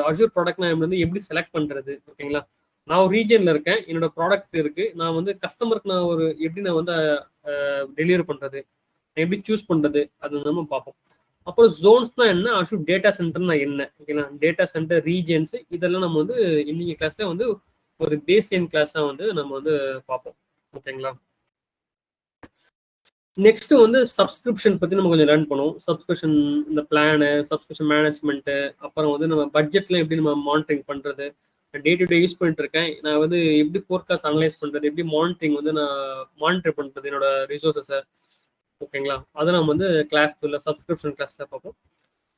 அஜூர் ப்ராடக்ட் நான் வந்து எப்படி செலக்ட் பண்றது, ஓகேங்களா? நான் ஒரு ரீஜன்ல இருக்கேன், என்னோட ப்ராடக்ட் இருக்கு, நான் வந்து கஸ்டமருக்கு நான் எப்படி நான் வந்து டெலிவரி பண்றது, எப்படி சூஸ் பண்றது, அது நம்ம பார்ப்போம். அப்புறம் ஜோன்ஸ்னா என்ன, அஷூர் டேட்டா சென்டர்னா என்ன, ஓகேங்களா? டேட்டா சென்டர், ரீஜன்ஸ், இதெல்லாம் நம்ம வந்து இன்னைக்கு கிளாஸ்ல வந்து ஒரு பேஸ் லைன் கிளாஸா வந்து நம்ம வந்து பார்ப்போம், ஓகேங்களா? நெக்ஸ்ட் வந்து சப்ஸ்கிரிப்ஷன் பத்தி நம்ம கொஞ்சம் லேர்ன் பண்ணுவோம். சப்ஸ்கிரிப்ஷன், இந்த பிளானு, சப்ஸ்கிரிப்ஷன் மேனேஜ்மெண்ட், அப்புறம் வந்து நம்ம பட்ஜெட்ல எப்படி நம்ம மானிட்டரிங் பண்றது, டே டு டே யூஸ் பண்ணிட்டு இருக்கேன், நான் வந்து எப்படி ஃபோர்காஸ்ட் அனலைஸ் பண்றது, எப்படி மானிட்டரிங் வந்து நான் மானிட்டர் பண்றது என்னோட ரிசோர்ஸஸை, ஓகேங்களா? அதை நம்ம வந்து கிளாஸ் 2ல சப்ஸ்கிரிப்ஷன் கிளாஸ்ல பார்ப்போம்.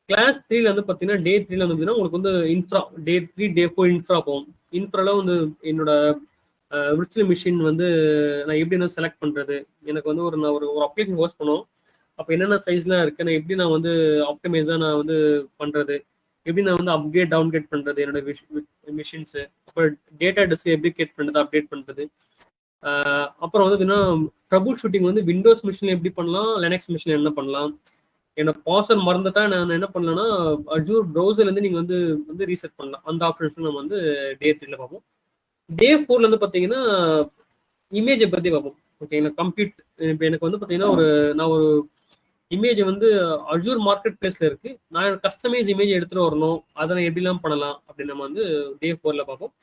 கிளாஸ் 3ல வந்து பார்த்தீங்கன்னா டே 3ல வந்து பார்த்தீங்கன்னா உங்களுக்கு வந்து இன்ஃப்ரா, டே 3 டே 4 இன்ஃப்ரா போகும். இன்ஃப்ரால வந்து என்னோட விர்ச்சுவல் மிஷின் வந்து நான் எப்படி நான் செலக்ட் பண்றது, எனக்கு வந்து நான் ஒரு அப்ளிகேஷன் ஹோஸ்ட் பண்ணுவோம். அப்போ என்னென்ன சைஸ்லாம் இருக்கு, நான் எப்படி நான் வந்து ஆப்டிமைஸா நான் வந்து பண்றது, எப்படி நான் வந்து அப்கிரேட் டவுன்கிரேட் பண்றது என்னோட மிஷின்ஸ், அப்புறம் டேட்டா டிஸ்க் எப்படி கிரியேட் பண்றது, அப்டேட் பண்றது, அப்புறம் வந்து ட்ரபுள் ஷூட்டிங் வந்து விண்டோஸ் மிஷின்ல எப்படி பண்ணலாம், லினக்ஸ் மிஷின்ல என்ன பண்ணலாம், என்னோட பாஸ்வேர்ட் மறந்துட்டா நான் என்ன பண்ணலாம்னா அஜூர் ப்ரௌசர்ல இருந்து நீங்க வந்து ரீசெட் பண்ணலாம். அந்த ஆப்ஷன்ஸ் நம்ம வந்து டே 3ல பார்ப்போம். டே 4ல வந்து பாத்தீங்கன்னா இமேஜை பத்தி பார்ப்போம். ஓகேங்களா. கம்ப்யூட் இப்போ எனக்கு வந்து பார்த்தீங்கன்னா நான் ஒரு இமேஜ் வந்து அஜூர் மார்க்கெட் பிளேஸ்ல இருக்கு. நான் கஸ்டமைஸ் இமேஜ் எடுத்துட்டு வரணும், அதை நான் எப்படிலாம் பண்ணலாம் அப்படின்னு நம்ம வந்து டே 4ல பார்ப்போம்.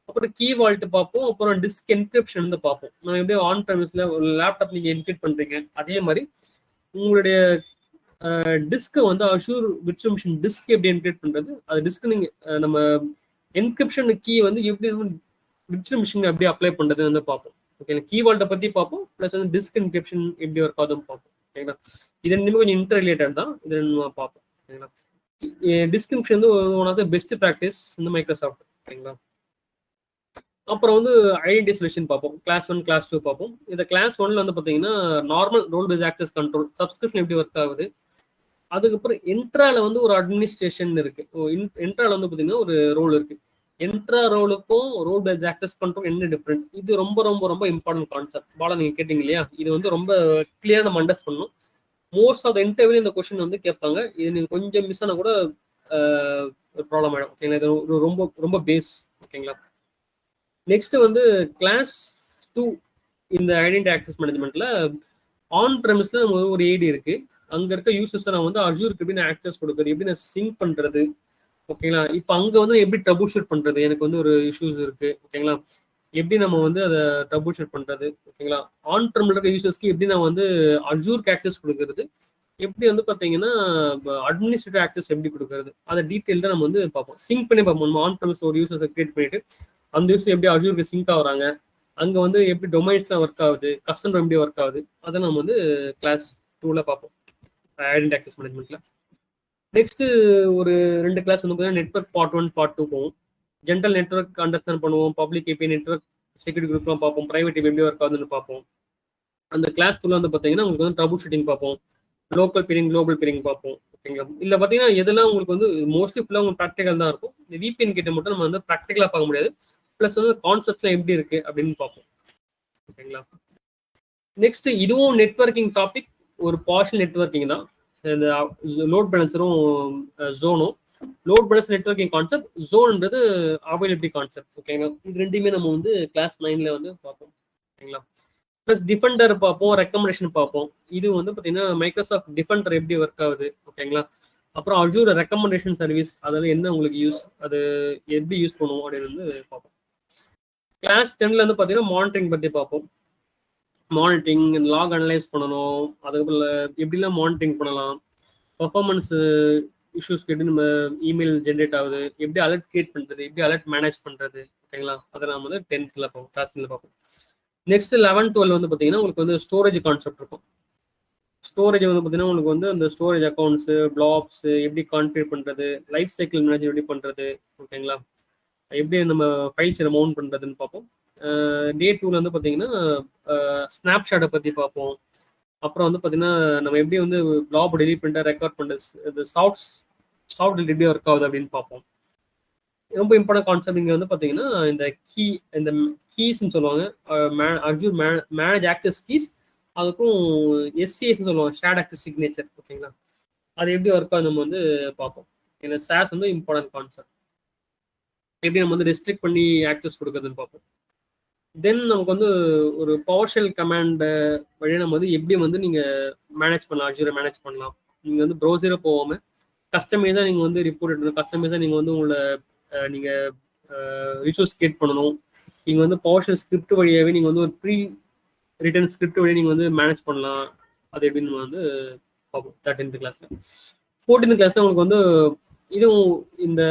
அப்புறம் கீ வால்ட் பார்ப்போம். அப்புறம் டிஸ்க் என்கிரிப்ஷன் வந்து பார்ப்போம். நம்ம எப்படி ஆன் ப்ரெமிஸ்ல ஒரு லேப்டாப் நீங்க என்கிரிப்ட் பண்றீங்க, அதே மாதிரி உங்களுடைய டிஸ்கை வந்து அஷூர் விர்ச்சுவல் மிஷின் டிஸ்க் எப்படி என்கிரிப்ட் பண்றது, அது டிஸ்க் நீங்க நம்ம என்கிரிப்ஷன் கீ வந்து எப்படி விர்ச்சுவல் மிஷின் எப்படி அப்ளை பண்றது வந்து பார்ப்போம். ஓகே, கீ வால்ட்டை பத்தி பார்ப்போம். பிளஸ் வந்து டிஸ்க் என்கிரிப்ஷன் எப்படி ஒர்க் ஆகுதுன்னு பார்ப்போம். ஓகேங்களா. இது ரெண்டுமே கொஞ்சம் இன்டர் ரிலேட்டட் தான். இது ரெண்டு பார்ப்போம். ஓகேங்களா. டிஸ்கிரிப்ஷன் வந்து one of the best practice இந்த மைக்ரோசாஃப்ட். ஓகேங்களா. அப்புறம் வந்து ஐடென்டி சொல்யூஷன் பார்ப்போம். கிளாஸ் 1 கிளாஸ் 2 பார்ப்போம். இந்த கிளாஸ் 1ல வந்து பார்த்தீங்கன்னா normal role base access control subscription எப்படி ஒர்க் ஆகுது. அதுக்கப்புறம் என்ட்ரால வந்து ஒரு அட்மினிஸ்ட்ரேஷன் இருக்கு. என்ட்ரால வந்து பார்த்தீங்கன்னா ஒரு ரோல் இருக்கு. என்ட்ரா ரோலுக்கும் ரோல் பேஸ் ஆக்சஸ் கண்ட்ரோல் என்ன டிஃப்ரெண்ட், இது ரொம்ப ரொம்ப ரொம்ப இம்பார்ட்டன்ட் கான்செப்ட். பாலா நீங்க கேட்டீங்க இல்லையா, இது வந்து ரொம்ப கிளியரா நம்ம அண்டர்ஸ்ட் பண்ணணும். மோஸ்ட் ஆஃப் த இன்டர்வியூ இந்த கொஸ்டின் வந்து கேட்பாங்க. இது நீங்க கொஞ்சம் மிஸ் ஆனா கூட ப்ராப்ளம் ஆயிடும். ஓகேங்களா. இது ரொம்ப ரொம்ப பேஸ். ஓகேங்களா. நெக்ஸ்ட் வந்து கிளாஸ் 2 இந்த ஐடென்டி ஆக்சஸ் மேனேஜ்மெண்ட்ல ஆன் ப்ரெமிஸ்ல நம்ம ஒரு ஏடி இருக்கு. அங்க இருக்க யூசர்ஸ் நான் வந்து அஜூருக்கு எப்படி நான் ஆக்சஸ் கொடுக்குறது, எப்படி நான் சிங்க் பண்றது. ஓகேங்களா. இப்போ அங்க வந்து எப்படி ட்ரபுள் ஷூட் பண்றது, எனக்கு வந்து ஒரு இஷ்யூஸ் இருக்கு. ஓகேங்களா. எப்படி நம்ம வந்து அதை ட்ரபுள் ஷூட் பண்றது. ஓகேங்களா. ஆன் ப்ரெமில் இருக்க யூசர்ஸ்க்கு எப்படி நான் வந்து அஜூருக்கு ஆக்சஸ் கொடுக்கறது, எப்படி வந்து பார்த்தீங்கன்னா அட்மினிஸ்ட்ரேட்டிவ் ஆக்சஸ் எப்படி கொடுக்கறது, அதை டீட்டெயில் தான் நம்ம வந்து பார்ப்போம். சிங்க் பண்ணி பார்ப்போம். நம்ம ஆன் ப்ரெமிஸ் ஒரு யூசர்ஸை கிரியேட் பண்ணிட்டு அந்த யூசர் எப்படி அஜூருக்கு சிங்க் ஆகுறாங்க, அங்க வந்து எப்படி டொமைன்ஸ்லாம் ஒர்க் ஆகுது, கஸ்டமர் எப்படி ஒர்க் ஆகுது, அதை நம்ம வந்து கிளாஸ் 2ல பார்ப்போம் ஐடென்டி ஆக்சஸ் மேனேஜ்மெண்ட்ல. நெக்ஸ்ட் ஒரு 2 கிளாஸ் வந்து நெட்வொர்க் பார்ட் 1 பார்ட் 2 போவோம். ஜென்ரல் நெட்வொர்க் அண்டர்ஸ்டாண்ட் பண்ணுவோம். பப்ளிக் ஏபி நெட்வொர்க் செக்யூரிட்டி குரூப்லாம் பார்ப்போம். பிரைவேட் எப்படி ஒர்க் ஆகுதுன்னு பார்ப்போம். அந்த கிளாஸ் 2ல வந்து பார்த்தீங்கன்னா உங்களுக்கு வந்து ட்ரபுள் ஷூட்டிங் பார்ப்போம். லோக்கல் பிரிங் குளோபல் பிரிங் பார்ப்போம். ஓகேங்களா. இல்லை பார்த்தீங்கன்னா எதெல்லாம் உங்களுக்கு வந்து மோஸ்ட்லி ஃபுல்லாக உங்களுக்கு ப்ராக்டிக்கல் தான் இருக்கும். இந்த விபிஎன் கிட்ட மட்டும் நம்ம வந்து ப்ராக்டிக்கலாக பார்க்க முடியாது. பிளஸ் வந்து கான்செப்ட்லாம் எப்படி இருக்கு அப்படின்னு பார்ப்போம். ஓகேங்களா. நெக்ஸ்ட் இதுவும் நெட்வொர்க்கிங் டாபிக், ஒரு பார்ஷல் நெட்வொர்க்கிங் தான். இந்த லோட் பேலன்சரும் ஜோனும். லோட் பேலன்ஸ் நெட்வொர்க்கிங் கான்செப்ட், ஜோன்ன்றது அவைலபிலிட்டி கான்செப்ட். ஓகேங்களா. இது ரெண்டுமே நம்ம வந்து கிளாஸ் 9ல வந்து பார்ப்போம். ஓகேங்களா. ப்ளஸ் டிஃபெண்டர் பார்ப்போம், ரெக்கமெண்டேஷன் பார்ப்போம். இது வந்து பார்த்தீங்கன்னா மைக்ரோசாஃப்ட் டிஃபெண்டர் எப்படி ஒர்க் ஆகுது. ஓகேங்களா. அப்புறம் அஜூர் ரெக்கமெண்டேஷன் சர்வீஸ், அதெல்லாம் என்ன உங்களுக்கு யூஸ், அது எப்படி யூஸ் பண்ணுவோம் அப்படின்னு வந்து பார்ப்போம். கிளாஸ் 10ல வந்து பார்த்தீங்கன்னா மானிட்டரிங் பற்றி பார்ப்போம். மானிட்டரிங், லாக் அனலைஸ் பண்ணணும், அதுக்கப்புறம் எப்படிலாம் மானிட்டரிங் பண்ணலாம், பர்ஃபார்மன்ஸ் இஷ்யூஸ்க்கு எப்படி நம்ம இமெயில் ஜென்ரேட் ஆகுது, எப்படி அலர்ட் கிரியேட் பண்ணுறது, எப்படி அலர்ட் மேனேஜ் பண்ணுறது. ஓகேங்களா. அதை நம்ம வந்து 10th பார்ப்போம், கிளாஸ் 10ல பார்ப்போம். நெக்ஸ்ட் 11, 12 வந்து பார்த்தீங்கன்னா உங்களுக்கு வந்து ஸ்டோரேஜ் கான்செப்ட் இருக்கும். ஸ்டோரேஜ் வந்து பார்த்தீங்கன்னா உங்களுக்கு வந்து அந்த ஸ்டோரேஜ் அக்கௌண்ட்ஸ், பிளாக்ஸ் எப்படி கான்ஃபிகர் பண்ணுறது, லைஃப் சைக்கிள் மேனேஜ் எப்படி பண்ணுறது. ஓகேங்களா. எப்படி நம்ம ஃபைல்ஸை மவுண்ட் பண்ணுறதுன்னு பார்ப்போம். டே 2ல வந்து பார்த்தீங்கன்னா ஸ்னாப்ஷாட்டை பற்றி பார்ப்போம். அப்புறம் வந்து பார்த்தீங்கன்னா நம்ம எப்படி வந்து பிளாப் டெலிட் பண்ணிட்டு ரெக்கார்ட் பண்ணுறது, சாஃப்ட் எப்படி ஒர்க் ஆகுது அப்படின்னு பார்ப்போம். ரொம்ப இம்பார்ட்டன்ட் கான்செப்ட் இங்கே வந்து பார்த்தீங்கன்னா இந்த கீஸ்ன்னு சொல்லுவாங்க. அஜூர் மேனேஜ் ஆக்சஸ் கீஸ், அதுக்கும் எஸ்சிஎஸ்ன்னு சொல்லுவாங்க, ஷேர்ட் ஆக்சஸ் சிக்னேச்சர். ஓகேங்களா. அது எப்படி ஒர்க் ஆகுது நம்ம வந்து பார்ப்போம். ஏன்னா சாஸ் வந்து இம்பார்ட்டன்ட் கான்செப்ட், எப்படி நம்ம வந்து ரெஸ்ட்ரிக்ட் பண்ணி ஆக்சஸ் கொடுக்குறதுன்னு பார்ப்போம். தென் நமக்கு வந்து ஒரு பவர்ஷெல் கமாண்ட் வழியாக நம்ம வந்து எப்படி வந்து நீங்கள் மேனேஜ் பண்ணலாம், அஜூரை மேனேஜ் பண்ணலாம். நீங்கள் வந்து ப்ரௌசரை போகாமல் கஸ்டமைஸாக நீங்கள் வந்து ரிப்போர்ட் எடுக்கணும், கஸ்டமைஸாக நீங்கள் வந்து உங்களை நீங்கள் ரிசோர்ஸ் கிரியேட் பண்ணணும். நீங்கள் வந்து பவர்ஷெல் ஸ்கிரிப்ட் வழியாகவே நீங்கள் வந்து ஒரு ப்ரீ ரிட்டன் ஸ்கிரிப்ட் வழியாக நீங்கள் வந்து மேனேஜ் பண்ணலாம். அது எப்படின்னு நம்ம வந்து பார்ப்போம் 13th கிளாஸில். 14th கிளாஸில் உங்களுக்கு வந்து இதுவும் இந்த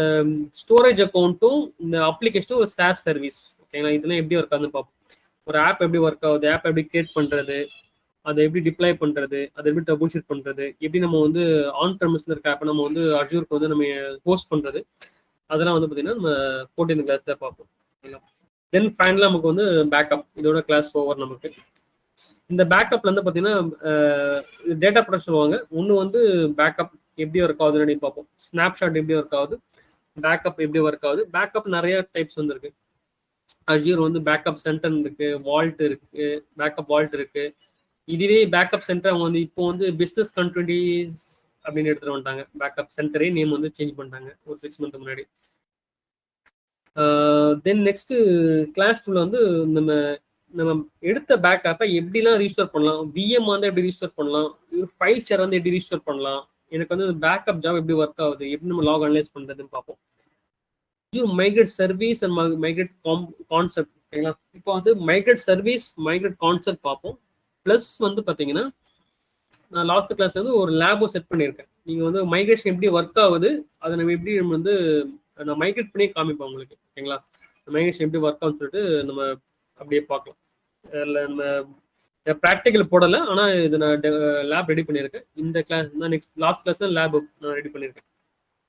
ஸ்டோரேஜ் அக்கௌண்ட்டும் இந்த அப்ளிகேஷனும் ஒரு சாஸ் சர்வீஸ். ஓகேங்களா. இதெல்லாம் எப்படி ஒர்க் ஆகுதுன்னு பார்ப்போம். ஒரு ஆப் எப்படி ஒர்க் ஆகுது, ஆப் எப்படி கிரியேட் பண்ணுறது, அதை எப்படி டிப்ளாய் பண்ணுறது, அதை எப்படி ட்ரபுள் ஷூட் பண்ணுறது, எப்படி நம்ம வந்து ஆன் ப்ரெமிஸ்ல இருக்க ஆப்பை நம்ம வந்து அஜூருக்கு வந்து நம்ம ஹோஸ்ட் பண்ணுறது, அதெல்லாம் வந்து பார்த்தீங்கன்னா நம்ம 14th கிளாஸில் பார்ப்போம். ஓகேங்களா. தென் ஃபைனலாக நமக்கு வந்து பேக்கப், இதோட கிளாஸ் ஓவர். நமக்கு இந்த பேக்கப்ல வந்து பார்த்தீங்கன்னா டேட்டா ப்ரொடக்ஷன் சொல்லுவாங்க. ஒன்று வந்து பேக்கப் எப்படி ஒர்க் ஆகுதுன்னு அப்படின்னு பார்ப்போம். ஸ்னாப்ஷாட் எப்படி ஒர்க் ஆகுது, பேக்கப் எப்படி ஒர்க் ஆகுது. பேக்கப் நிறைய டைப்ஸ் வந்து இருக்கு. அஜூர் வந்து பேக்கப் சென்டர் இருக்கு, வால்ட் இருக்கு, பேக்கப் வால்ட் இருக்கு. இதுவே பேக்கப் சென்டர் அவங்க வந்து இப்போ வந்து பிஸ்னஸ் கண்டினியூஸ் அப்படின்னு எடுத்துட்டு வந்துட்டாங்க. பேக்கப் சென்டரே நேம் வந்து சேஞ்ச் பண்ணிட்டாங்க ஒரு 6 month முன்னாடி. தென் நெக்ஸ்ட் கிளாஸ் 2ல வந்து நம்ம நம்ம எடுத்த பேக்கப்பை எப்படிலாம் ரீஸ்டோர் பண்ணலாம், விஎம் வந்து எப்படி ரீஸ்டோர் பண்ணலாம், ஃபைல் ஷேர் வந்து எப்படி ரீஸ்டோர் பண்ணலாம், எனக்கு வந்து பேக்கப் ஜாப் எப்படி ஒர்க் ஆகுது, எப்படி நம்ம லாக் அனலைஸ் பண்றதுன்னு பார்ப்போம். Migrate service and migrate concept. ஓகேங்களா, இப்போ வந்து மைக்ரேட் சர்வீஸ் மைக்ரேட் கான்செப்ட் பார்ப்போம். ப்ளஸ் வந்து பார்த்தீங்கன்னா நான் லாஸ்ட் கிளாஸ்ல வந்து ஒரு லேபும் செட் பண்ணியிருக்கேன். நீங்க வந்து மைக்ரேஷன் எப்படி ஒர்க் ஆகுது, அதை நம்ம எப்படி நம்ம வந்து நான் மைக்ரேட் பண்ணி காமிப்பேன் உங்களுக்கு. ஓகேங்களா, மைக்ரேஷன் எப்படி ஒர்க் ஆகுன்னு சொல்லிட்டு நம்ம அப்படியே பார்க்கலாம். அதில் நம்ம ப்ராக்டிக்கல் போடலை, ஆனால் இது நான் லேப் ரெடி பண்ணியிருக்கேன். இந்த கிளாஸ் தான் நெக்ஸ்ட் லாஸ்ட் கிளாஸ் தான் லேப் நான் ரெடி பண்ணியிருக்கேன்.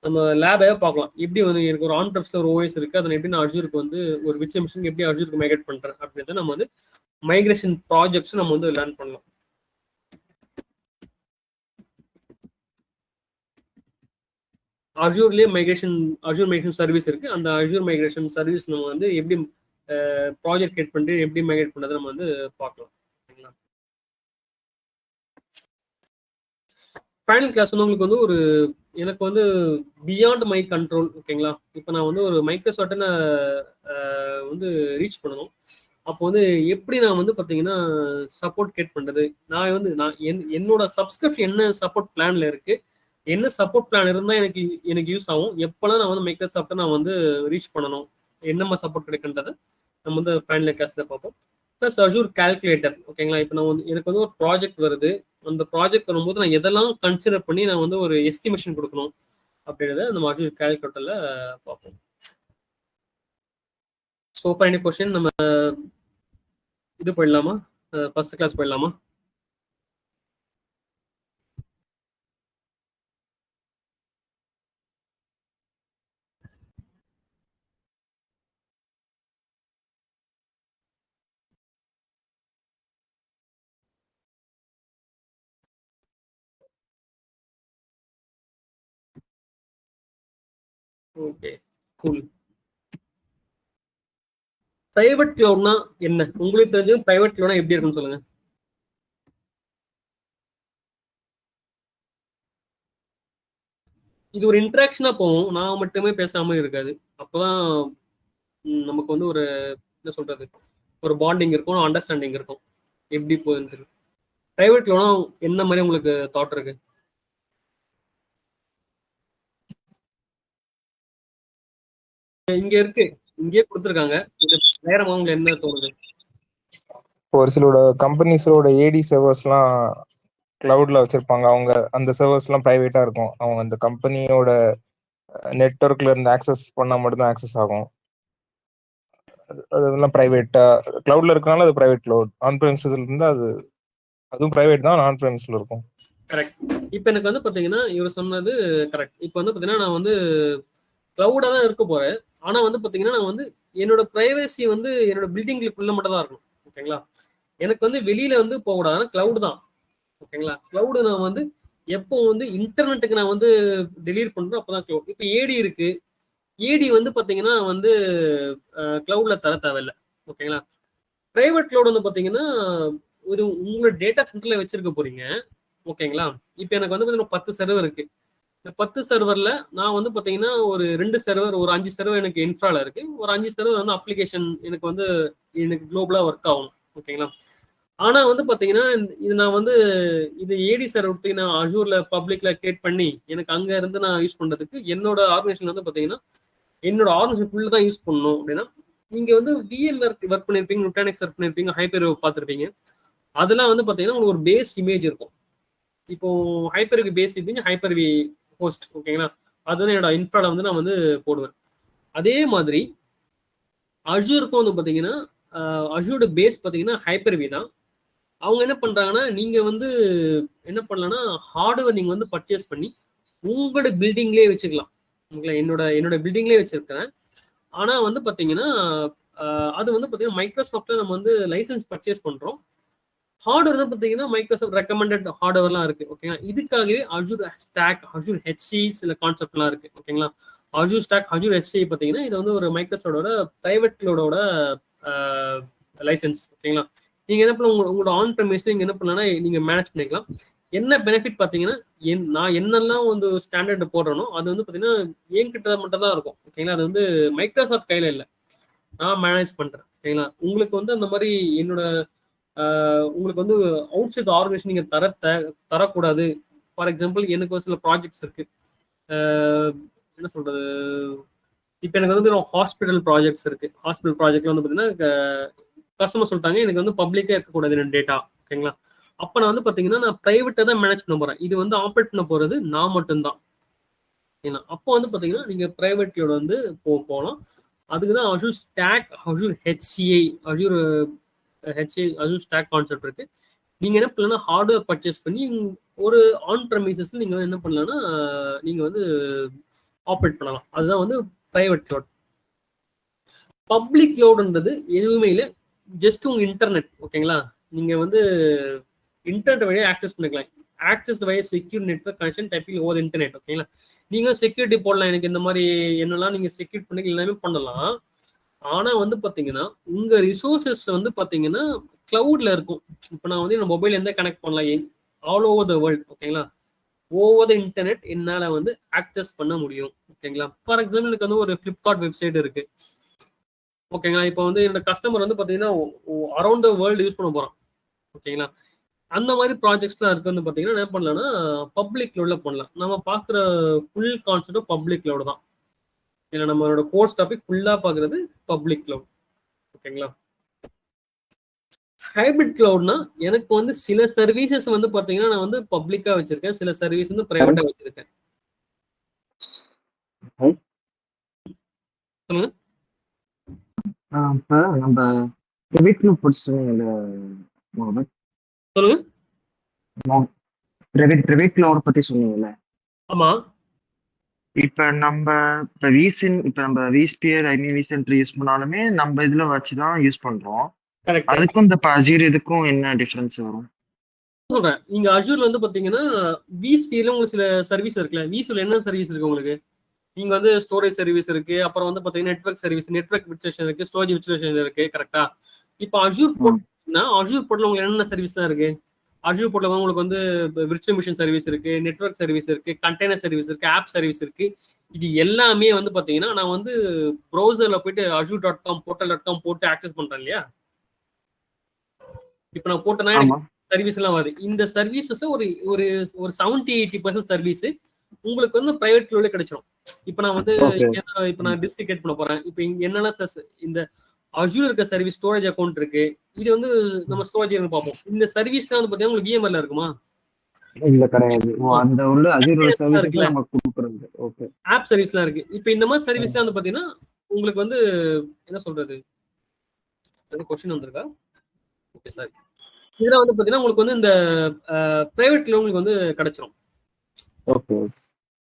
நம்ம லேபே பார்க்கலாம். எப்படி வந்து எனக்கு ஒரு ஆன்ட்ரப்ஸ்ல ஒரு ஓஎஸ் இருக்கு, அதை எப்படி நான் அஜூருக்கு வந்து ஒரு விச் மிஷின் எப்படி அஜூருக்கு மைக்ரேட் பண்றேன் அப்படின்றத நம்ம வந்து மைக்ரேஷன் ப்ராஜெக்ட்ஸ் நம்ம வந்து லேர்ன் பண்ணலாம். அஜூர்லேயே அஜூர் மைக்ரேஷன் சர்வீஸ் இருக்கு. அந்த அஜூர் மைக்ரேஷன் சர்வீஸ் நம்ம வந்து எப்படி ப்ராஜெக்ட் கிரியேட் பண்ணி எப்படி மைக்ரேட் பண்ணதை நம்ம வந்து பார்க்கலாம். ஃபைனல் கிளாஸ் வந்து உங்களுக்கு வந்து ஒரு எனக்கு வந்து பியாண்ட் மை கண்ட்ரோல். ஓகேங்களா, இப்போ நான் வந்து ஒரு மைக்ரோசாஃப்ட்டை நான் வந்து ரீச் பண்ணணும். அப்போ வந்து எப்படி நான் வந்து பார்த்தீங்கன்னா சப்போர்ட் கிரியேட் பண்ணுறது, நான் வந்து என்னோட சப்ஸ்கிரிப்ஷன் என்ன சப்போர்ட் பிளான்ல இருக்கு, என்ன சப்போர்ட் பிளான் இருந்தால் எனக்கு யூஸ் ஆகும், எப்போல்லாம் நான் வந்து மைக்ரோசாஃப்ட்டை நான் வந்து ரீச் பண்ணணும், என்னம்மா சப்போர்ட் கிடைக்கின்றதை நம்ம வந்து ஃபைனல் கிளாஸில் பார்ப்போம். Plus Azure calculator. ஓகேங்களா, இப்போ நான் வந்து எனக்கு வந்து ஒரு ப்ராஜெக்ட் வருது, அந்த ப்ராஜெக்ட் வரும்போது நான் எதெல்லாம் கன்சிடர் பண்ணி நான் வந்து ஒரு எஸ்டிமேஷன் கொடுக்கணும் அப்படின்றத நம்ம அஜூர் கால்குலேட்டர்ல பார்ப்போம். ஸோ ஃபைனல் கொஸ்டின் நம்ம இது போயிடலாமா, ஃபர்ஸ்ட் கிளாஸ் போயிடலாமா? Okay, cool. பிரைவேட் கிளவுட்னா என்ன, உங்களுக்கு தெரிஞ்சு பிரைவேட் கிளவுட்னா எப்படி இருக்குன்னு சொல்லுங்க. இது ஒரு இன்ட்ராக்ஷனா போகும், நான் மட்டுமே பேசாம இருக்காது. அப்போதான் நமக்கு வந்து ஒரு என்ன சொல்றது, ஒரு பாண்டிங் இருக்கும், அண்டர்ஸ்டாண்டிங் இருக்கும். எப்படி போகுதுன்னு தெரியும். பிரைவேட் கிளவுட்னா என்ன மாதிரி உங்களுக்கு தாட் இருக்கு? இங்க இருக்கு, இங்கே கொடுத்துருக்காங்க. இது நேரமா உங்களுக்கு என்ன தோணுது? ஒரு சிலோட கம்பெனிஸோட ஏடி சர்வர்ஸ்லாம் கிளவுட்ல வச்சிருப்பாங்க. அவங்க அந்த சர்வர்ஸ்லாம் பிரைவேட்டா இருக்கும். அவங்க அந்த கம்பெனியோட நெட்வொர்க்ல இருந்து ஆக்சஸ் பண்ணா மட்டும்தான் ஆக்சஸ் ஆகும். அதெல்லாம் பிரைவேட்டா கிளவுட்ல இருக்கனால அது பிரைவேட் கிளவுட். ஆன் பிரெமிசஸ்ல இருந்தா அதுவும் பிரைவேட் தான், ஆன் பிரெமிஸ்ல இருக்கும். கரெக்ட். இப்போ எனக்கு வந்து பாத்தீங்கன்னா இவர் சொன்னது கரெக்ட். இப்போ வந்து பாத்தீங்கன்னா நான் வந்து கிளவுடா தான் இருக்க போறேன். ஆனா வந்து பாத்தீங்கன்னா நான் வந்து என்னோட பிரைவசி வந்து என்னோட பில்டிங்குள்ள மட்டும் தான் இருக்கும். ஓகேங்களா, எனக்கு வந்து வெளியில வந்து போகக்கூடாது, கிளவுட் தான். ஓகேங்களா, கிளவுடு நான் வந்து எப்போ வந்து இன்டர்நெட்டுக்கு நான் வந்து டெலிவரி பண்றோம் அப்பதான் கிளவுட். இப்போ ஏடி இருக்கு, ஏடி வந்து பாத்தீங்கன்னா வந்து கிளவுட்ல தர தேவையில்லை. ஓகேங்களா, பிரைவேட் கிளவுட் வந்து பாத்தீங்கன்னா ஒரு உங்களோட டேட்டா சென்டர்ல வச்சிருக்க போறீங்க. ஓகேங்களா, இப்போ எனக்கு வந்து 10 சர்வர் இருக்கு. இந்த 10 சர்வர்ல நான் வந்து பாத்தீங்கன்னா ஒரு 2 சர்வர் ஒரு 5 சர்வர் எனக்கு இன்ஃப்ரால இருக்கு, ஒரு 5 சர்வர் வந்து அப்ளிகேஷன் எனக்கு குளோபலா ஒர்க் ஆகணும். ஓகேங்களா, ஆனா வந்து பாத்தீங்கன்னா இது நான் வந்து இது ஏடி சர்வர் நான் அஜூர்ல பப்ளிக்ல கிரியேட் பண்ணி எனக்கு அங்க இருந்து நான் யூஸ் பண்றதுக்கு என்னோட ஆர்கனைசேஷன் வந்து பாத்தீங்கன்னா என்னோட ஆர்கனைசேஷனுக்குள்ள தான் யூஸ் பண்ணணும். அப்படின்னா நீங்க வந்து விஎம் ஒர்க் பண்ணிருப்பீங்க, நுட்டானிக்ஸ் ஒர்க் பண்ணிருப்பீங்க, ஹைப்பர் பார்த்துருப்பீங்க. அதெல்லாம் வந்து பாத்தீங்கன்னா உங்களுக்கு ஒரு பேஸ் இமேஜ் இருக்கும். இப்போ ஹைப்பர்வி பேஸ் இருப்பீங்க, ஹைப்பர்வி ஹோஸ்ட். ஓகேங்களா, அதுதான் என்னோட இன்ஃப்ரால வந்து நான் வந்து போடுவேன். அதே மாதிரி அஜூருக்கும் வந்து பாத்தீங்கன்னா அஜூரோட பேஸ் பாத்தீங்கன்னா ஹைப்பர்வி தான். அவங்க என்ன பண்றாங்கன்னா நீங்க வந்து என்ன பண்ணலாம்னா ஹார்ட்வேர் நீங்க வந்து பர்ச்சேஸ் பண்ணி உங்களோட பில்டிங்லேயே வச்சுக்கலாம். ஓகேங்களா, என்னோட பில்டிங்லேயே வச்சிருக்கேன். ஆனா வந்து பாத்தீங்கன்னா அது வந்து பாத்தீங்கன்னா மைக்ரோசாஃப்ட்ல நம்ம வந்து லைசன்ஸ் பர்ச்சேஸ் பண்றோம். ஹார்ட்வேர் வந்து பாத்தீங்கன்னா மைக்ரோசாஃப்ட் ரெக்கமெண்டட் ஹார்ட்வேர்லாம் இருக்கு. ஓகேங்களா, இதுக்காகவே அஜூர் ஸ்டாக், அஜூர் ஹெச்சி சில கான்செப்ட்லாம் இருக்கு. ஓகேங்களா, அஜூர் ஸ்டாக், அஜூர் ஹெச்சி பாத்தீங்கன்னா இது வந்து ஒரு மைக்ரோசாஃப்டோட பிரைவேட் கிளவுடோட லைசன்ஸ். ஓகேங்களா, நீங்க என்ன பண்ண உங்களோட ஆன் ப்ரெமிஸ் நீங்க என்ன பண்ணலாம், நீங்க மேனேஜ் பண்ணிக்கலாம். என்ன பெனிஃபிட் பாத்தீங்கன்னா நான் என்னெல்லாம் வந்து ஸ்டாண்டர்ட் போடுறேனோ அது வந்து பாத்தீங்கன்னா என்கிட்ட மட்டும் தான் இருக்கும். ஓகேங்களா, அது வந்து மைக்ரோசாஃப்ட் கையில இல்லை. நான் மேனேஜ் பண்றேன். ஓகேங்களா? உங்களுக்கு வந்து அந்த மாதிரி என்னோட உங்களுக்கு வந்து அவுட் சைட் ஆர்கனைசேஷன் நீங்க தரக்கூடாது. ஃபார் எக்ஸாம்பிள் எனக்கு ஒரு சில ப்ராஜெக்ட்ஸ் இருக்கு. என்ன சொல்றது, இப்போ எனக்கு வந்து ஹாஸ்பிட்டல் ப்ராஜெக்ட்ஸ் இருக்கு. ஹாஸ்பிட்டல் ப்ராஜெக்ட்ல வந்து பார்த்தீங்கன்னா கஸ்டமர் சொல்லிட்டாங்க எனக்கு வந்து பப்ளிக்கா இருக்கக்கூடாது என்ன டேட்டா. ஓகேங்களா? அப்ப நான் வந்து பாத்தீங்கன்னா நான் பிரைவேட்டா தான் மேனேஜ் பண்ண போறேன். இது வந்து ஆப்ரேட் பண்ண போறது நான் மட்டும்தான். ஏன்னா அப்போ வந்து பாத்தீங்கன்னா நீங்க பிரைவேட் கிளவுட் வந்து போகலாம். அதுக்கு தான் Azure stack, Azure HCI, Azure stack concept இருக்கு. நீங்க என்ன பண்ணலாம், ஹார்ட்வேர் பர்ச்சேஸ் பண்ணி ஒரு ஆன் ப்ரெமிசஸ் நீங்க என்ன பண்ணலாம்னா நீங்க வந்து ஆப்ரேட் பண்ணலாம். அதுதான் வந்து பிரைவேட் கிளவுட். பப்ளிக் கிளவுட்ன்றது எதுவுமே இல்லை, ஜஸ்ட் உங்க இன்டர்நெட். ஓகேங்களா? நீங்க வந்து இன்டர்நெட் வழியா ஆக்சஸ் பண்ணிக்கலாம். ஆக்சஸ் வழியா secure network connection typing over internet. ஓகேங்களா? நீங்க செக்யூரிட்டி போடலாம், எனக்கு இந்த மாதிரி என்னெல்லாம் நீங்க செக்யூர் பண்ணி எல்லாமே பண்ணலாம். ஆனா வந்து பாத்தீங்கன்னா உங்க ரிசோர்சஸ் வந்து பாத்தீங்கன்னா கிளவுட்ல இருக்கும். இப்போ நான் வந்து மொபைல் எந்த கனெக்ட் பண்ணலாம் ஆல் ஓவர் த வேர்ல்ட். ஓகேங்களா? ஓவர் த இன்டர்நெட் என்னால வந்து ஆக்சஸ் பண்ண முடியும். ஓகேங்களா? ஃபார் எக்ஸாம்பிள் எனக்கு வந்து ஒரு பிளிப்கார்ட் வெப்சைட் இருக்கு. ஓகேங்களா? இப்போ வந்து என்னோட கஸ்டமர் வந்து பாத்தீங்கன்னா அரௌண்ட் த வேர்ல்டு யூஸ் பண்ண போறான். ஓகேங்களா? அந்த மாதிரி ப்ராஜெக்ட்ஸ்லாம் இருக்கு வந்து பாத்தீங்கன்னா என்ன பண்ணலாம்னா பப்ளிக் கிளவுட்ல பண்ணலாம். நம்ம பாக்குற ஃபுல் கான்செப்ட் பப்ளிக் கிளவுட் தான். ஏன்னா நம்மளோட கோர்ஸ் டாபிக் ஃபுல்லா பாக்குறது பப்ளிக் கிளவுட். ஓகேங்களா? ஹைபிரிட் கிளவுட்னா எனக்கு வந்து சில சர்வீசஸ் வந்து பாத்தீங்கன்னா நான் வந்து பப்ளிக்கா வச்சிருக்கேன், சில சர்வீஸ் வந்து பிரைவேட்டா வச்சிருக்கேன். சொல்லுங்க. இப்போ நம்ம பிரைவேட் சொல்லுங்க. பிரைவேட் கிளவுட் பத்தி சொன்னீங்கல்ல. ஆமா. இப்ப நம்ம விஸ்பியர் விசென்ட்ரி யூஸ் பண்ணாலுமே நம்ம இதுல வச்சுதான் யூஸ் பண்றோம். கரெக்ட். அதுக்கும் இந்த அஜூர் இதுக்கும் என்ன டிஃபரன்ஸ் வரும்? சொல்றேன். நீங்க அஜூர்ல வந்து பாத்தீங்கன்னா விஸ்பியர்ல உங்களுக்கு சில சர்வீஸ் இருக்குல்ல. விஸ்பியர்ல என்ன சர்வீஸ் இருக்கு உங்களுக்கு? நீங்க வந்து ஸ்டோரேஜ் சர்வீஸ் இருக்கு, அப்புறம் வந்து பாத்தீங்கன்னா நெட்வொர்க் சர்வீஸ், நெட்வொர்க் விர்ச்சுவலைசேஷன் இருக்கு, ஸ்டோரேஜ் விர்ச்சுவலைசேஷன் இருக்கு. கரெக்டா? இப்போ அஜூர் போட்டீங்கன்னா அஜூர் போர்ட்ல உங்களுக்கு என்னென்ன சர்வீஸ்லாம் இருக்கு? அஜூர் போர்ட்ல உங்களுக்கு வந்து விர்ச்சுவல் மிஷின் சர்வீஸ் இருக்கு, நெட்வொர்க் சர்வீஸ் இருக்கு, கண்டெய்னர் சர்வீஸ் இருக்கு, ஆப் சர்வீஸ் இருக்கு. இது எல்லாமே வந்து பாத்தீங்கன்னா நான் வந்து ப்ரௌசர்ல போயிட்டு azure.com portal.com போட்டு ஆக்சஸ் பண்றேன் இல்லையா? இப்போ நான் போட்டேன்னா எனக்கு சர்வீஸ் எல்லாம் வருது. இந்த சர்வீசஸ்ல ஒரு ஒரு ஒரு 70-80% சர்வீஸ் உங்களுக்கு வந்து பிரைவேட் கிளவுட்ல கிடைச்சிடும். இப்போ நான் வந்து இப்போ நான் டிஸ்க் கிரியேட் பண்ண போறேன். இப்போ என்னெல்லாம் இந்த அஜூர் இருக்க சர்வீஸ் ஸ்டோரேஜ் அக்கௌண்ட் இருக்கு. இது வந்து நம்ம ஸ்டோரேஜ் பார்ப்போம். இந்த சர்வீஸ்லாம் வந்து பாத்தீங்கன்னா உங்களுக்கு VMware இருக்குமா? இல்ல, கிடையாது. அந்த உள்ள அஜூரோட சர்வீஸ் நம்ம கொடுக்குறது. ஓகே. ஆப் சர்வீஸ்லாம் இருக்கு. இப்போ இந்த மாதிரி சர்வீஸ்லாம் வந்து பாத்தீங்கன்னா உங்களுக்கு வந்து என்ன சொல்றது, क्वेश्चन வந்திருக்கா? Okay sir. இதெல்லாம் வந்து பாத்தீங்கன்னா உங்களுக்கு வந்து இந்த பிரைவேட்ல உங்களுக்கு வந்து கிடைச்சிரும். ஓகே.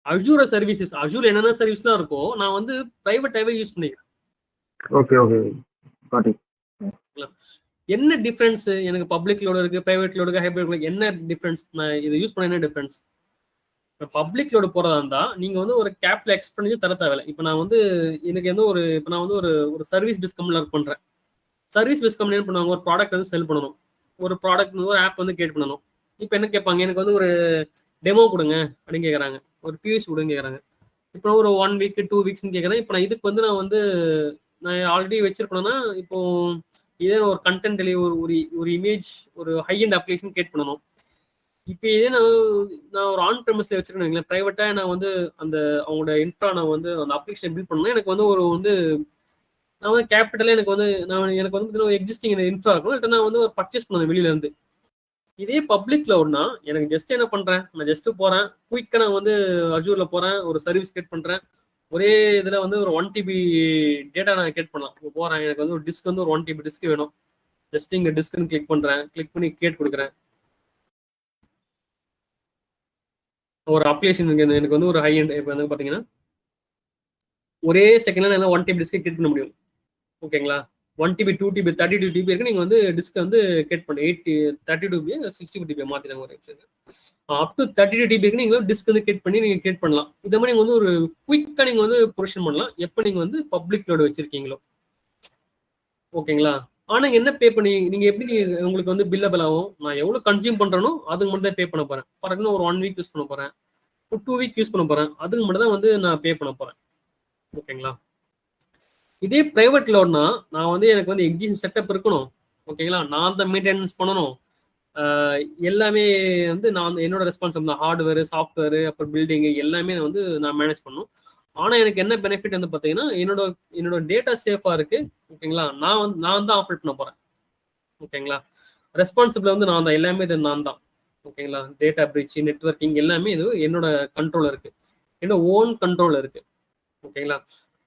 அஜூர் சர்வீசஸ், அஜூர் என்னென்ன சர்வீஸ்லாம் இருக்கோ நான் வந்து பிரைவேட்டாவே யூஸ் பண்ணிக்கிறேன். Okay okay. Got it. என்ன டிஃபரன்ஸ் எனக்கு பப்ளிக் கிளவுட் இருக்கு, பிரைவேட் கிளவுட் இருக்கு, ஹைபிரிட் கிளவுட், என்ன டிஃபரன்ஸ்? நான் இதை யூஸ் பண்ண என்ன டிஃபரன்ஸ்? இப்போ பப்ளிக் கிளவுட் போறதா இருந்தா நீங்க வந்து ஒரு கேபிட்டல் எக்ஸ்பெண்டிச்சர் தர தேவையில்லை. இப்போ நான் வந்து எனக்கு வந்து இப்போ நான் வந்து ஒரு சர்வீஸ் பிஸ் கம்பெனில ஒர்க் பண்றேன். சர்வீஸ் பிஸ் கம்பெனி என்ன பண்ணுவாங்க, ஒரு ப்ராடக்ட் வந்து செல் பண்ணணும், ஒரு ப்ராடக்ட் ஒரு ஆப் வந்து கிரியேட் பண்ணணும். இப்போ என்ன கேட்பாங்க, எனக்கு வந்து ஒரு டெமோ கொடுங்க அப்படின்னு கேட்குறாங்க, ஒரு பியூஸ் கொடுங்க கேட்குறாங்க. இப்போ ஒரு 1 வீக் 2 வீக்ஸ்ன்னு கேட்குறேன். இப்போ நான் இதுக்கு வந்து நான் ஆல்ரெடி வச்சிருக்கணும்னா இப்போ இதே ஒரு கண்டென்ட் டெலிவரி, ஒரு இமேஜ், ஒரு ஹை அண்ட் அப்ளிகேஷன் கிரியேட் பண்ணணும். இப்போ இதே நான் ஒரு ஆன் ப்ரெமிஸ்ல வச்சிருக்கேன், பிரைவேட்டா நான் வந்து அந்த அவங்களோட இன்ஃப்ரா நான் வந்து அந்த அப்ளிகேஷன் பில்ட் பண்ணணும். எனக்கு வந்து நான் வந்து கேபிட்டலே எனக்கு வந்து எக்ஸிஸ்டிங் இன்ஃப்ரா இருக்கும், நான் வந்து ஒரு பர்ச்சேஸ் பண்ணுவேன் வெளியில இருந்து. இதே பப்ளிக் கிளவுட்னா எனக்கு ஜஸ்ட் என்ன பண்றேன், நான் ஜஸ்ட் போறேன், குயிக்கா நான் வந்து அஜூர்ல போறேன், ஒரு சர்வீஸ் கிரியேட் பண்றேன். ஒரே இதுல வந்து ஒரு 1 TB டேட்டா நான் கிரியேட் பண்ணலாம். போறேன், எனக்கு வந்து ஒரு டிஸ்க் வந்து ஒரு 1 TB டிஸ்க் வேணும். ஜஸ்ட் இங்க டிஸ்க்னு கிளிக் பண்றேன், கிளிக் பண்ணி கிரியேட் கொடுக்குறேன். ஒரு அப்ளிகேஷன் எனக்கு வந்து ஒரு ஹை எண்ட் இப்போ வந்து பாத்தீங்கன்னா ஒரே செகண்ட்ல நான் 1 TB டிஸ்க் கிரியேட் பண்ண முடியும். ஓகேங்களா? 1 TB 2 TB 32 TB இருக்கு. நீங்க வந்து டிஸ்க் வந்து கிரியேட் பண்ணி 32 TB 64 TB மாத்திட்டாங்க ஒரு வெப்சைட். அப் டு 32 TB இருக்கு. நீங்க டிஸ்க் வந்து கிரியேட் பண்ணி நீங்க கிரியேட் பண்ணலாம். இத மாதிரி நீங்க வந்து ஒரு குயிக்கா நீங்க வந்து ப்ரொவிஷன் பண்ணலாம் எப்ப நீங்க வந்து பப்ளிக் கிளவுட் வச்சிருக்கீங்களோ. ஓகேங்களா? ஆனா என்ன பே பண்ணி நீங்க எப்படி உங்களுக்கு வந்து பில்லபிள் ஆகும், நான் எவ்வளவு கன்சியூம் பண்றேனோ அதுக்கு மட்டும் தான் பே பண்ண போறேன். ஃபார் எக்ஸாம்பிள் ஒரு 1 வீக் யூஸ் பண்ண போறேன், ஒரு 2 வீக் யூஸ் பண்ண போறேன், அதுக்கு மட்டும் தான் வந்து நான் பே பண்ண போறேன். ஓகேங்களா? இதே பிரைவேட் கிளவுட்னா நான் வந்து எனக்கு வந்து எக்ஸிஸ்டிங் செட்டப் இருக்கணும், ஓகேங்களா, நான் தான் மெயின்டெனன்ஸ் பண்ணணும், எல்லாமே வந்து நான் என்னோட ரெஸ்பான்சிபிள் தான், ஹார்ட்வேர் சாஃப்ட்வேர் அப்புறம் பில்டிங் எல்லாமே வந்து நான் மேனேஜ் பண்ணணும். ஆனா எனக்கு என்ன பெனிஃபிட் வந்து பாத்தீங்கன்னா என்னோட டேட்டா சேஃபா இருக்கு, ஓகேங்களா, நான் தான் ஆப்ரேட் பண்ண போறேன், ஓகேங்களா, ரெஸ்பான்சிபிள் வந்து நான் தான், எல்லாமே இது நான் தான், ஓகேங்களா, டேட்டா பிரீச் நெட்வொர்க்கிங் எல்லாமே இது என்னோட கண்ட்ரோல் இருக்கு, என்னோட ஓன் கண்ட்ரோல் இருக்கு, ஓகேங்களா.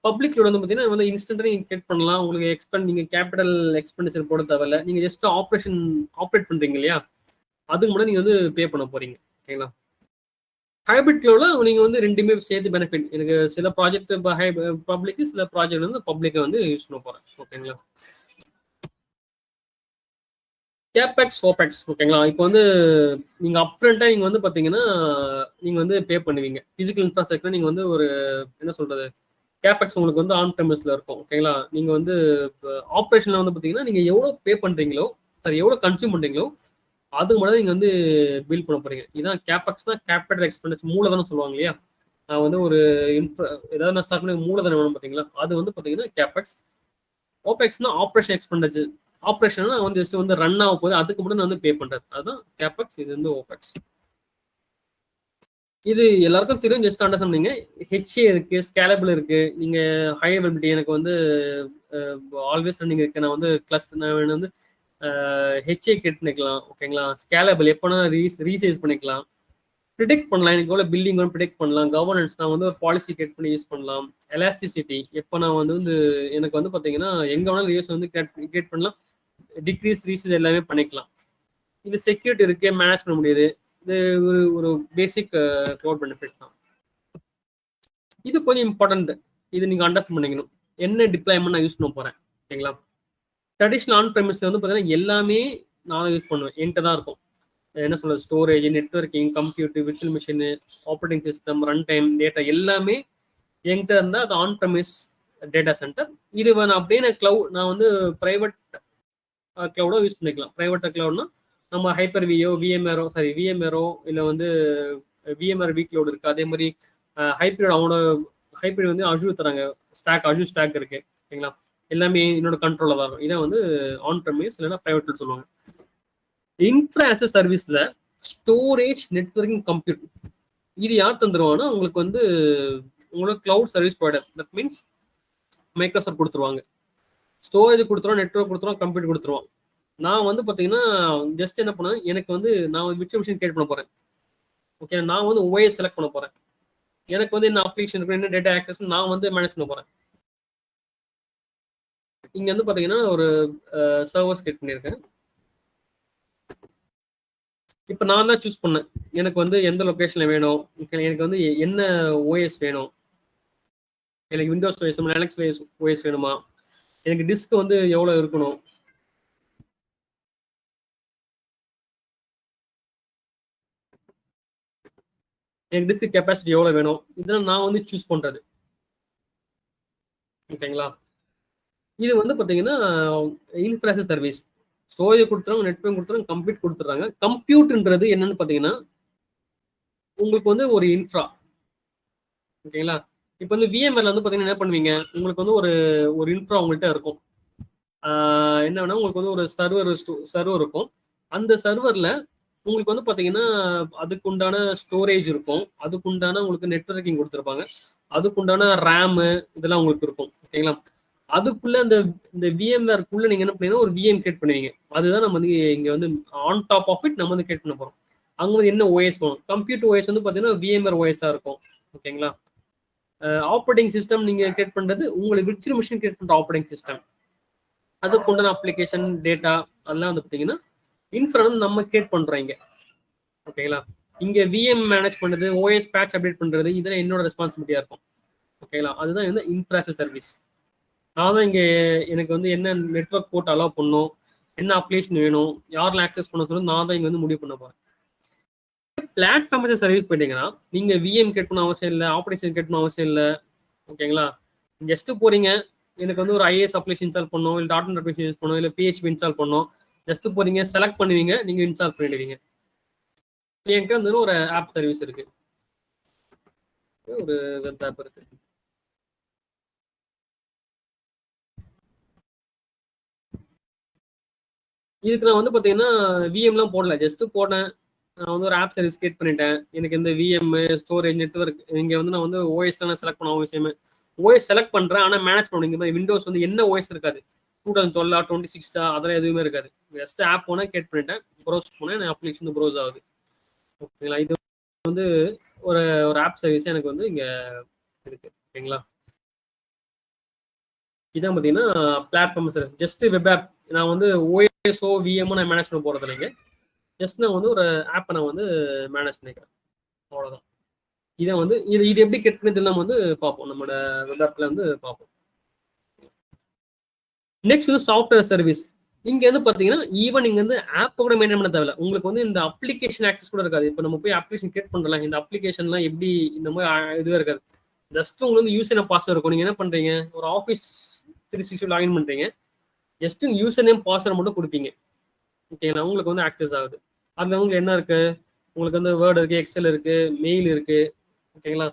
பப்ளிக் வந்து பார்த்தீங்கன்னா வந்து இன்ஸ்டன்டா நீங்க கிரியேட் பண்ணலாம், உங்களுக்கு நீங்க கேபிட்டல் எக்ஸ்பெண்டிச்சர் போட தேவையில்ல, நீங்க ஜஸ்ட் ஆப்ரேட் பண்றீங்க இல்லையா, அதுக்கு மட்டும் நீங்க வந்து பே பண்ண போறீங்க, ஓகேங்களா. ஹைபிரிட் கிளவுட்ல நீங்க வந்து ரெண்டுமே சேர்த்து பெனிஃபிட், எனக்கு சில ப்ராஜெக்ட் பப்ளிக், சில ப்ராஜெக்ட் வந்து பப்ளிக்கை வந்து யூஸ் பண்ண போறேன், ஓகேங்களா. கேபெக்ஸ் ஓபெக்ஸ், ஓகேங்களா. இப்போ வந்து நீங்க அப்ஃப்ரண்டா நீங்க வந்து பாத்தீங்கன்னா நீங்க வந்து பே பண்ணுவீங்க, பிசிக்கல் இன்ஃப்ராஸ்ட்ரக்சர் நீங்க வந்து ஒரு என்ன சொல்றது கேபெக்ஸ் உங்களுக்கு வந்து ஆன் பிரமிஸ்ல இருக்கும், ஓகேங்களா. நீங்க வந்து ஆப்ரேஷன்ல வந்து பாத்தீங்கன்னா நீங்க எவ்வளவு பே பண்றீங்களோ, சரி எவ்வளவு கன்சியூம் பண்றீங்களோ அதுக்கு மட்டும் நீங்க வந்து பில் பண்ண போறீங்க. இதான் கேபெக்ஸ் தான், கேபிட்டல் எக்ஸ்பெண்டிச்சர், மூலதனம் சொல்லுவாங்க இல்லையா. நான் வந்து ஒரு ஏதாவது நான் ஸ்டார்ட் பண்ணி மூலதனம் வேணும் பாத்தீங்களா, அது வந்து பாத்தீங்கன்னா கேபெக்ஸ். ஓபெக்ஸ்னா ஆப்ரேஷன் எக்ஸ்பெண்டிச்சர், ஆப்ரேஷன் வந்து ஜஸ்ட் வந்து ரன் ஆக போகுது, அதுக்கு மட்டும் நான் வந்து பே பண்றது, அதுதான் கேபெக்ஸ். இது வந்து ஓபெக்ஸ். இது எல்லாருக்கும் தெரியும், ஜஸ்ட் அண்டர்ஸ்டாண்ட் பண்ணீங்க. ஹெச்ஏ இருக்கு, ஸ்கேலபிள் இருக்கு, நீங்க ஹை அவைலபிலிட்டி எனக்கு வந்து ஆல்வேஸ் ரன்னிங் இருக்கு, நான் வந்து நான் வந்து ஹெச்ஏ கிரியேட் பண்ணிக்கலாம், ஓகேங்களா. ஸ்கேலபிள் எப்போனா ரீசைஸ் பண்ணிக்கலாம், ப்ரிடிக்ட் பண்ணலாம், எனக்கு எவ்வளோ பில்டிங் வந்து ப்ரிடிக்ட் பண்ணலாம், கவர்னன்ஸ் நான் வந்து ஒரு பாலிசி கிரியேட் பண்ணி யூஸ் பண்ணலாம், எலாஸ்டிசிட்டி எப்போ நான் வந்து எனக்கு வந்து பார்த்தீங்கன்னா எங்கே வேணாலும் யூஸ் வந்து கிரியேட் பண்ணலாம், டிக்ரீஸ் ரீசைஸ் எல்லாமே பண்ணிக்கலாம். இது செக்யூரிட்டி இருக்கு, மேனேஜ் பண்ண முடியுது. இது ஒரு பேசிக் க்ளவுட் பெனிஃபிட் தான். இது கொஞ்சம் இம்பார்ட்டன்ட், இது நீங்க அண்டர்ஸ்டாண்ட் பண்ணிக்கணும், என்ன டிப்ளாய்மெண்ட் நான் யூஸ் பண்ண போறேன், ஓகேங்களா. ட்ரெடிஷனல் ஆன் பிரெமிஸ்ல வந்து பார்த்தீங்கன்னா எல்லாமே நான் யூஸ் பண்ணுவேன், என்கிட்ட தான் இருக்கும். என்ன சொல்றது, storage, networking, computer, virtual machine, operating system, run time, data எல்லாமே என்கிட்ட இருந்தா அது ஆன் பிரமிஸ் டேட்டா சென்டர். இது நான் அப்படியே நான் வந்து பிரைவேட் கிளவுடோ யூஸ் பண்ணிக்கலாம். பிரைவேட் கிளவுட்னா நம்ம ஹைப்பர் வியோ, விஎம்ஆரோ இல்லை வந்து விஎம்ஆர் வி கிளவுட் இருக்கு, அதே மாதிரி ஹைப்ரிட், அவனோட ஹைப்ரிட் வந்து அஜூர் தராங்க, அஜூர் ஸ்டாக் இருக்கு, ஓகேங்களா. எல்லாமே என்னோட கண்ட்ரோல்ல தான் இருக்கும். இதை வந்து ஆன் பிரமிஸ் இல்லைன்னா பிரைவேட்ல சொல்லுவாங்க. இன்ஃப்ரா ஆஸ் எ சர்வீஸ்ல ஸ்டோரேஜ், நெட்வொர்க்கிங், கம்ப்யூட் இது யார் தந்துருவாங்கன்னா உங்களுக்கு வந்து உங்களோட cloud service provider, that means Microsoft கொடுத்துருவாங்க. ஸ்டோரேஜ் கொடுத்துருவோம், நெட்வொர்க் கொடுத்துருவோம், கம்ப்யூட்டர் கொடுத்துருவோம். நான் வந்து பார்த்தீங்கன்னா ஜஸ்ட் என்ன பண்ணேன், எனக்கு வந்து நான் விர்ச்சுவல் மிஷின் கிரியேட் பண்ண போறேன், ஓகே, நான் வந்து ஓஎஸ் செலக்ட் பண்ண போறேன், எனக்கு வந்து என்ன அப்ளிகேஷன் இருக்கு, என்ன டேட்டா ஆக்சஸ் நான் வந்து மேனேஜ் பண்ண போறேன். இங்க வந்து பாத்தீங்கன்னா ஒரு சர்வர்ஸ் கிரியேட் பண்ணியிருக்கேன். இப்போ நான் தான் சூஸ் பண்ணேன், எனக்கு வந்து எந்த லொகேஷன்ல வேணும், எனக்கு வந்து என்ன ஓஎஸ் வேணும், எனக்கு விண்டோஸ் ஓஎஸ், லினக்ஸ் ஓஎஸ் வேணுமா, எனக்கு டிஸ்க் வந்து எவ்வளவு இருக்கணும், எனக்கு டிஸ்க் கெப்பாசிட்டி எவ்வளவு வேணும், இதெல்லாம் நான் வந்து சூஸ் பண்றது, ஓகேங்களா. இது வந்து பாத்தீங்கன்னா இன்ஃப்ராஸ்ட்ரக்சர் சர்வீஸ், ஸ்டோரேஜ் கொடுத்துறாங்க, நெட்வொர்க் கொடுத்துறாங்க, கம்ப்யூட் கொடுத்துறாங்க. கம்ப்யூட்ன்றது என்னன்னு பாத்தீங்கன்னா உங்களுக்கு வந்து ஒரு இன்ஃப்ரா, ஓகேங்களா. இப்போ வந்து விஎம்ஆர்ல வந்து பாத்தீங்கன்னா என்ன பண்ணுவீங்க, உங்களுக்கு வந்து ஒரு இன்ஃப்ரா உங்கள்கிட்ட இருக்கும். என்ன வேணா உங்களுக்கு வந்து ஒரு சர்வர் இருக்கும், அந்த சர்வர்ல உங்களுக்கு வந்து பாத்தீங்கன்னா அதுக்கு உண்டான ஸ்டோரேஜ் இருக்கும், அதுக்கு உண்டான உங்களுக்கு நெட்வொர்க்கிங் கொடுத்துருப்பாங்க, அதுக்கு உண்டான ரேமு இதெல்லாம் உங்களுக்கு இருக்கும், ஓகேங்களா. அதுக்குள்ள இந்த விஎம்ஆர்க்குள்ள நீங்க என்ன பண்ணீங்கன்னா ஒரு விஎம் கிரியேட் பண்ணுவீங்க, அதுதான் நம்ம வந்து இங்க வந்து ஆன் டாப் ஆஃப் இட் நம்ம வந்து கிரியேட் பண்ண போறோம். அங்க வந்து என்ன ஓஎஸ் போகணும், கம்ப்யூட்டர் ஓஎஸ் வந்து பாத்தீங்கன்னா விஎம்ஆர் ஓஎஸ்ஸா இருக்கும், ஓகேங்களா. ஆப்ரேட்டிங் சிஸ்டம் நீங்க கிரியேட் பண்றது உங்களுக்கு விர்ச்சுவல் மிஷின் கிரியேட் பண்ற ஆப்ரேட்டிங் சிஸ்டம், அதுக்கு உண்டான அப்ளிகேஷன் டேட்டா அதெல்லாம் வந்து பாத்தீங்கன்னா இன்ஃப்ரா வந்து நம்ம கிரியேட் பண்றோம் இங்க, ஓகேங்களா. இங்க விஎம் மேனேஜ் பண்றது, ஓஎஸ் பேட்ச் அப்டேட் பண்றது இதெல்லாம் என்னோட ரெஸ்பான்சிபிலிட்டியா இருக்கும், ஓகேங்களா. அதுதான் வந்து இன்ஃப்ராஸ்ட்ரக்சர் சர்வீஸ். நான் தான் இங்க எனக்கு வந்து என்ன நெட்வொர்க் போட்டு அலோவ் பண்ணும், என்ன அப்ளிகேஷன் வேணும், யாரெல்லாம் ஆக்சஸ் பண்ண சொல்லணும், நான் தான் இங்க வந்து முடிவு பண்ண போறேன். பிளாட்ஃபார்ம் சர்வீஸ் போயிட்டீங்கன்னா நீங்க விஎம் கிரியேட் பண்ண அவசியம் இல்லை, ஆப்ரேஷன் கிரியேட் பண்ண அவசியம் இல்லை, ஓகேங்களா. ஜஸ்ட் போறீங்க, எனக்கு வந்து ஒரு ஐஏஎஸ் அப்ளிகேஷன் இன்ஸ்டால் பண்ணணும், இல்லை டாட் நெட் அப்ளிகேஷன் யூஸ் பண்ணணும், இல்லை பிஹெச்பி இன்ஸ்டால் பண்ணணும், ஜஸ்ட் போறீங்க, செலக்ட் பண்ணுவீங்க, நீங்க இன்ஸ்டால் பண்ணிடுவீங்க. என்கிட்ட வந்து ஒரு ஆப் சர்வீஸ் இருக்கு, ஒரு வெப் ஆப் இருக்கு. இதுக்கு நான் வந்து பார்த்தீங்கன்னா விஎம்லாம் போடல, ஜஸ்ட் போட்டேன். நான் வந்து ஒரு ஆப் சர்வீஸ் கிரியேட் பண்ணிட்டேன். எனக்கு இந்த விஎம், ஸ்டோரேஜ், நெட்வொர்க் இங்கே வந்து நான் வந்து ஓஎஸ் தான் செலக்ட் பண்ண அவசியமே. ஓஎஸ் செலக்ட் பண்ணுறேன், ஆனால் மேனேஜ் பண்ணணும். இங்கே மாதிரி விண்டோஸ் வந்து என்ன ஓஎஸ் இருக்காது, 2012 26 அதெல்லாம் எதுவுமே இருக்காது. ஜஸ்ட் ஆப் போனால் கிரியேட் பண்ணிட்டேன், ப்ரௌஸ் போனேன், அப்ளிகேஷன் ப்ரௌஸ் ஆகுது. ஓகேங்களா, இது வந்து ஒரு ஒரு ஆப் சர்வீஸ் எனக்கு வந்து இங்கே இருக்கு. ஓகேங்களா, இதான் பார்த்தீங்கன்னா platform service. Just web app நான் வந்து ஓஎஸ்ஓ விஎம்ஓ நான் மேனேஜ் பண்ண போகிறது இல்லைங்க. ஜஸ்ட் நான் வந்து ஒரு ஆப்பை நான் வந்து மேனேஜ் பண்ணிக்கிறேன், அவ்வளோதான். இதை வந்து இது எப்படி கிரியேட் பண்ணது நம்ம வந்து பார்ப்போம், நம்மளோட வெப் ஆப்ல வந்து பார்ப்போம். நெக்ஸ்ட் வந்து சாஃப்ட்வேர் சர்வீஸ். இங்க வந்து பாத்தீங்கன்னா ஈவன் இங்க வந்து ஆப் கூட மெயின்டைன் பண்ண தேவையில்ல, உங்களுக்கு வந்து இந்த அப்ளிகேஷன் ஆக்சஸ் கூட இருக்காது. இப்போ நம்ம போய் அப்ளிகேஷன் கிரியேட் பண்ணலாம், இந்த அப்ளிகேஷன்லாம் எப்படி இந்த மாதிரி இதுவே இருக்காது. ஜஸ்ட் உங்களுக்கு வந்து யூசர் நேம் பாஸ்வேர்ட் இருக்கும். நீங்க என்ன பண்றீங்க, ஒரு ஆஃபீஸ் 360 லாகின் பண்றீங்க, ஜஸ்ட் யூசர் நேம் பாஸ்வேர்ட் மட்டும் கொடுப்பீங்க. ஓகேங்களா, உங்களுக்கு வந்து ஆக்சஸ் ஆகுது. அதுல உங்களுக்கு என்ன இருக்கு, உங்களுக்கு வந்து வேர்டு இருக்கு, எக்ஸல் இருக்கு, மெயில் இருக்கு. ஓகேங்களா,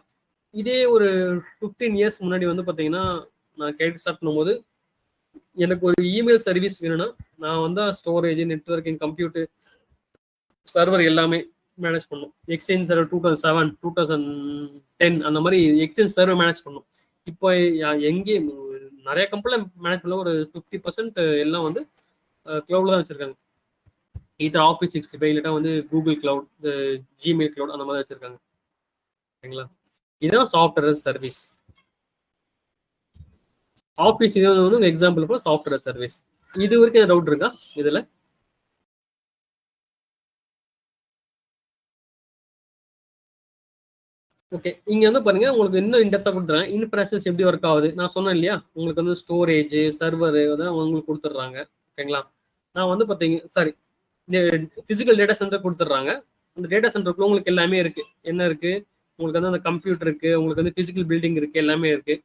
இதே ஒரு 15 இயர்ஸ் முன்னாடி வந்து பாத்தீங்கன்னா நான் கேட்டு ஸ்டார்ட் பண்ணும்போது எனக்கு ஒரு இமெயில் சர்வீஸ் வேணும்னா நான் வந்து ஸ்டோரேஜ், நெட்வொர்க்கிங், கம்ப்யூட்டர், சர்வர் எல்லாமே மேனேஜ் பண்ணும். எக்ஸ்சேஞ்ச் சர்வர் 2007 2010 அந்த மாதிரி எக்ஸ்சேஞ்ச் சர்வர் மேனேஜ் பண்ணும். இப்போ எங்கே நிறைய கம்பெனில மேனேஜ் பண்ணல, ஒரு 50% எல்லாம் வந்து கிளவுட்ல தான் வச்சிருக்காங்க. இது ஆஃபீஸ் 65 இல்லட்டா வந்து கூகுள் கிளவுட், ஜிமெயில் கிளவுட் அந்த மாதிரி வச்சிருக்காங்க. சரிங்களா, இதுதான் சாஃப்ட்வேர் சர்வீஸ். ஆஃபீஸ் இது வந்து எக்ஸாம்பிள் கூட சாஃப்ட்வேர் சர்வீஸ். இது வரைக்கும் டவுட் இருக்கா இதுல? ஓகே, இங்க வந்து பாருங்க, உங்களுக்கு இன்னும் இன்டெப்தா கொடுத்துறாங்க. இன்ஃப்ராஸ்ட்ரக்சர் எப்படி ஒர்க் ஆகுது நான் சொன்னேன் இல்லையா, உங்களுக்கு வந்து ஸ்டோரேஜ், சர்வர் அதெல்லாம் உங்களுக்கு கொடுத்துட்றாங்க. ஓகேங்களா, நான் வந்து பார்த்தீங்க சாரி பிசிக்கல் டேட்டா சென்டர் கொடுத்துட்றாங்க. அந்த டேட்டா சென்டருக்குள்ள உங்களுக்கு எல்லாமே இருக்கு. என்ன இருக்கு, உங்களுக்கு வந்து அந்த கம்ப்யூட்டர் இருக்கு, உங்களுக்கு வந்து பிசிக்கல் பில்டிங் இருக்கு, எல்லாமே இருக்கு.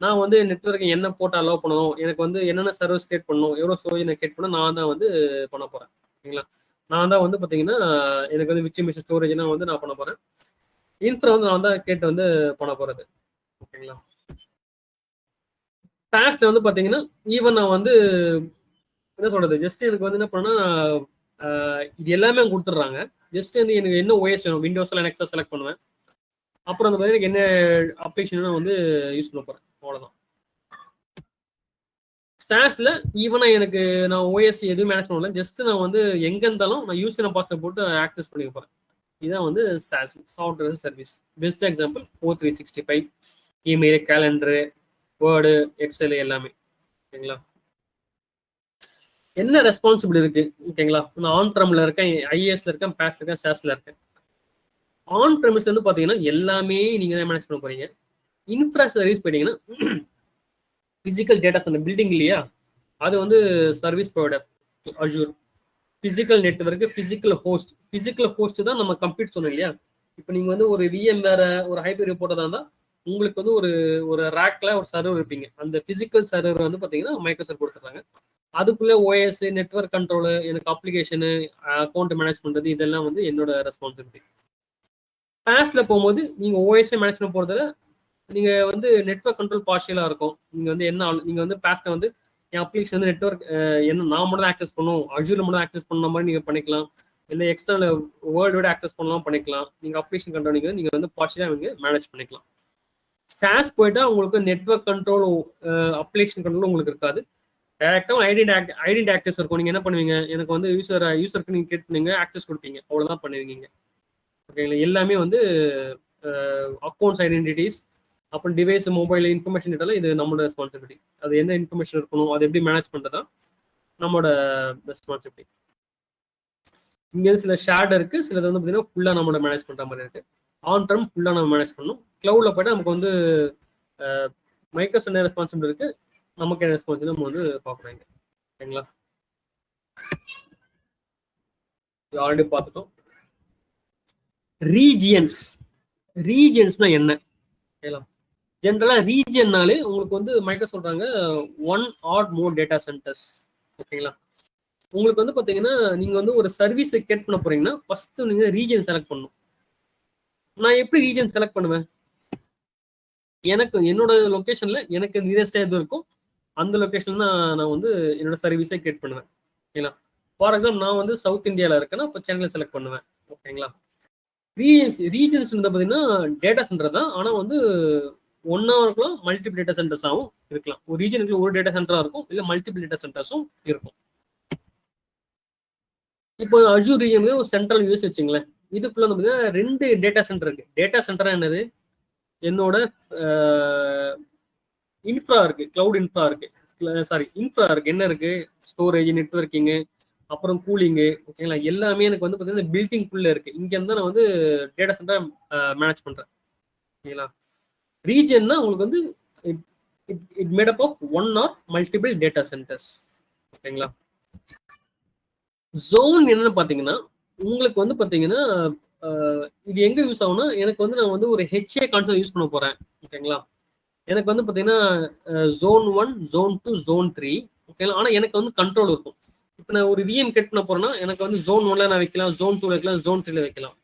நான் வந்து நெட்வொர்க் என்ன போட்டு அலோவ் பண்ணணும், எனக்கு வந்து என்னென்ன சர்வீஸ் கிரியேட் பண்ணணும், எவ்வளோ ஸ்டோரேஜ் நான் கிரியேட் பண்ணணும், நான் தான் வந்து பண்ண போறேன். ஓகேங்களா, நான் தான் வந்து பார்த்தீங்கன்னா எனக்கு வந்து விச் மிஷன் ஸ்டோரேஜ்னா வந்து நான் பண்ண போறேன். இன்ஃப்ரா வந்து நான் தான் கேட்டு வந்து பண்ண போறது. ஓகேங்களா, பாஸ்ட்ல வந்து பார்த்தீங்கன்னா ஈவன் நான் வந்து என்ன சொல்றது, ஜஸ்ட் எனக்கு வந்து என்ன பண்ணா இது எல்லாமே கொடுத்துட்றாங்க. ஜஸ்ட் வந்து எனக்கு என்ன ஓஎஸ் வேணும், விண்டோஸ்ல நெக்ஸ்ட் செலக்ட் பண்ணுவேன். அப்புறம் அந்த மாதிரி எனக்கு என்ன அப்ளிகேஷன் நான் வந்து யூஸ் பண்ண போறேன், அவ்வளவுதான். சாஸ்ல ஈவனா எனக்கு நான் ஓஎஸ் எதுவும் மேனேஜ் பண்ணல, ஜஸ்ட் நான் வந்து எங்க இருந்தாலும் நான் யூஸ் பண்ண பாஸ்வேர்ட் போட்டு ஆக்சஸ் பண்ணிக்க போறேன். இதான் வந்து SaaS, software service. Best example O365, email, calendar, Word, Excel எல்லாமே. ஓகேங்களா, என்ன ரெஸ்பான்சிபிலிட்டி இருக்கு? ஓகேங்களா, நான் ஆன் ப்ரெம்ல இருக்கேன், ஐஏஎஸ்ல இருக்கேன், பாஸ்ல இருக்கேன், சாஸ்ல இருக்கேன். ஆன் ப்ரெமிஸ்ல வந்து பாத்தீங்கன்னா எல்லாமே நீங்க தான் மேனேஜ் பண்ண போறீங்க. இன்ஃப்ரா சர்வீஸ் போயிட்டீங்கன்னா பிசிக்கல் டேட்டா சென்டர் பில்டிங் இல்லையா, அது வந்து service provider Azure. Physical network, physical host தான் நம்ம கம்ப்யூட் சொன்னோம் இல்லையா. இப்போ நீங்க வந்து ஒரு விஎம் வேற ஒரு ஹைப்பர் போட்டதா இருந்தா உங்களுக்கு வந்து ஒரு ரேக்ல ஒரு சர்வர் இருப்பீங்க. அந்த பிசிக்கல் சர்வர் வந்து பாத்தீங்கன்னா மைக்ரோசாஃப்ட் கொடுத்துறாங்க. அதுக்குள்ள ஓஎஸ், நெட்வொர்க் கண்ட்ரோல், எனக்கு அப்ளிகேஷனு, அக்கௌண்ட் மேனேஜ் பண்றது, இதெல்லாம் வந்து என்னோட ரெஸ்பான்சிபிலிட்டி. பாஸ்ட்ல போகும்போது நீங்க ஓஎஸ் மேனேஜ் பண்ண போறதுல நீங்க வந்து நெட்வொர்க் கண்ட்ரோல் பார்ஷியலா இருக்கும். நீங்க வந்து என்ன நீங்க வந்து பாஸ்ட்ல வந்து என் அப்ளிகேஷன் வந்து நெட்வொர்க் என்ன நான் மட்டும் தான் ஆக்சஸ் பண்ணும், அஜூர்ல மட்டும் ஆக்சஸ் பண்ண மாதிரி நீங்க பண்ணிக்கலாம். இல்லை எக்ஸ்டர்னல் வேர்ல்டோட ஆக்சஸ் பண்ணலாம் பண்ணிக்கலாம். நீங்க அப்ளிகேஷன் கண்ட்ரோல் நீங்க வந்து பார்ஷியலா நீங்க மேனேஜ் பண்ணிக்கலாம். சாஸ் போயிட்டா உங்களுக்கு நெட்வொர்க் கண்ட்ரோல், அப்ளிகேஷன் கண்ட்ரோல் உங்களுக்கு இருக்காது. டைரக்டா ஐடென்டி ஆக்சஸ் இருக்கும். நீங்க என்ன பண்ணுவீங்க, எனக்கு வந்து யூசருக்கு நீங்க கிரியேட் பண்ணீங்க, ஆக்சஸ் கொடுப்பீங்க, அவ்வளவுதான் பண்ணுவீங்க. ஓகேங்களா, எல்லாமே வந்து அக்கௌண்ட்ஸ் ஐடென்டிட்டிஸ், அப்புறம் டிவைஸ், மொபைல் இன்ஃபர்மேஷன் டேட்டால இது நம்மளோட ரெஸ்பான்சிபிலிட்டி. அது என்ன இன்ஃபர்மேஷன் இருக்கணும், அது எப்படி மேனேஜ் பண்றதா நம்மளோட ரெஸ்பான்சிபிலிட்டி. இங்க சில ஷேர்ட் இருக்கு, சிலது வந்து பார்த்தீங்கன்னா ஃபுல்லா நம்மளோட மேனேஜ் பண்ற மாதிரி இருக்கு. ஆன் டர்ம் ஃபுல்லா நம்ம மேனேஜ் பண்ணணும். கிளவுட்ல போயிட்டா நமக்கு வந்து மைக்ரோசாஃப்ட் ரெஸ்பான்சிபிலிட்டி இருக்கு, நமக்கு என்ன ரெஸ்பான்சிபிலிட்டி நம்ம வந்து பார்க்குறாங்க. சரிங்களா, ஆல்ரெடி பார்த்துட்டோம். ரீஜியன்ஸ்னா என்ன? ஜென்ரலா ரீஜியன்னாலே உங்களுக்கு வந்து மைக்ரோ சொல்றாங்க 1 or more டேட்டா சென்டர்ஸ். ஓகேங்களா, உங்களுக்கு வந்து பாத்தீங்கன்னா நீங்க வந்து ஒரு சர்வீஸ் கிரியேட் பண்ண போறீங்கன்னா ஃபர்ஸ்ட் நீங்க ரீஜியன் செலக்ட் பண்ணணும். நான் எப்படி ரீஜியன் செலக்ட் பண்ணுவேன், எனக்கு என்னோட லொகேஷன்ல எனக்கு நியரஸ்டா எது இருக்கும் அந்த லொகேஷன்ல நான் வந்து என்னோட சர்வீஸை கிரியேட் பண்ணுவேன். ஓகேங்களா, ஃபார் எக்ஸாம்பிள் நான் வந்து சவுத் இந்தியாவில் இருக்கேன்னா இப்போ சென்னையில் செலக்ட் பண்ணுவேன். ஓகேங்களா. ரீஜன்ஸ் வந்து பார்த்தீங்கன்னா டேட்டா சென்டர் தான், ஆனால் வந்து ஒன்னா இருக்கலாம், மல்டிபிள் டேட்டா சென்டர்ஸாகவும் இருக்கலாம். ஒரு ரீஜனுக்கு ஒரு டேட்டா சென்டரா இருக்கும், இல்லை மல்டிபிள் டேட்டா சென்டர்ஸும் இருக்கும். இப்போ அஜூர் ரீஜன் ஒரு சென்ட்ரல் யூஎஸ் வச்சுங்களேன். இதுக்குள்ள வந்து பார்த்தீங்கன்னா 2 டேட்டா சென்டர் இருக்கு. டேட்டா சென்டரா என்னது, என்னோட இன்ஃப்ரா இருக்கு, கிளவுட் இன்ஃப்ரா இருக்கு, சாரி இன்ஃப்ரா இருக்கு. என்ன இருக்கு, ஸ்டோரேஜ், நெட்வொர்க்கிங்கு, அப்புறம் கூலிங்கு. ஓகேங்களா, எல்லாமே எனக்கு வந்து பார்த்தீங்கன்னா பில்டிங்குள்ள இருக்கு. இங்க இருந்து நான் வந்து டேட்டா சென்டர் மேனேஜ் பண்றேன். ஓகேங்களா. ரீஜன்னா உங்களுக்கு வந்து it made up of one or multiple data centres. ஓகேங்களா. ஜோன் என்னன்னு பாத்தீங்கன்னா உங்களுக்கு வந்து பாத்தீங்கன்னா இது எங்க யூஸ் ஆகும்னா, எனக்கு வந்து நான் வந்து ஒரு ஹெச்ஏ கான்செப்ட் யூஸ் பண்ண போறேன். ஓகேங்களா. எனக்கு வந்து பாத்தீங்கன்னா zone 1, zone 2, zone 3. ஓகேங்களா. ஆனா எனக்கு வந்து கண்ட்ரோல் இருக்கும். இப்போ நான் ஒரு விஎம் கட் பண்ண போறேன்னா எனக்கு வந்து zone 1ல நான் வைக்கலாம், zone 2ல வைக்கலாம், zone 3ல வைக்கலாம்.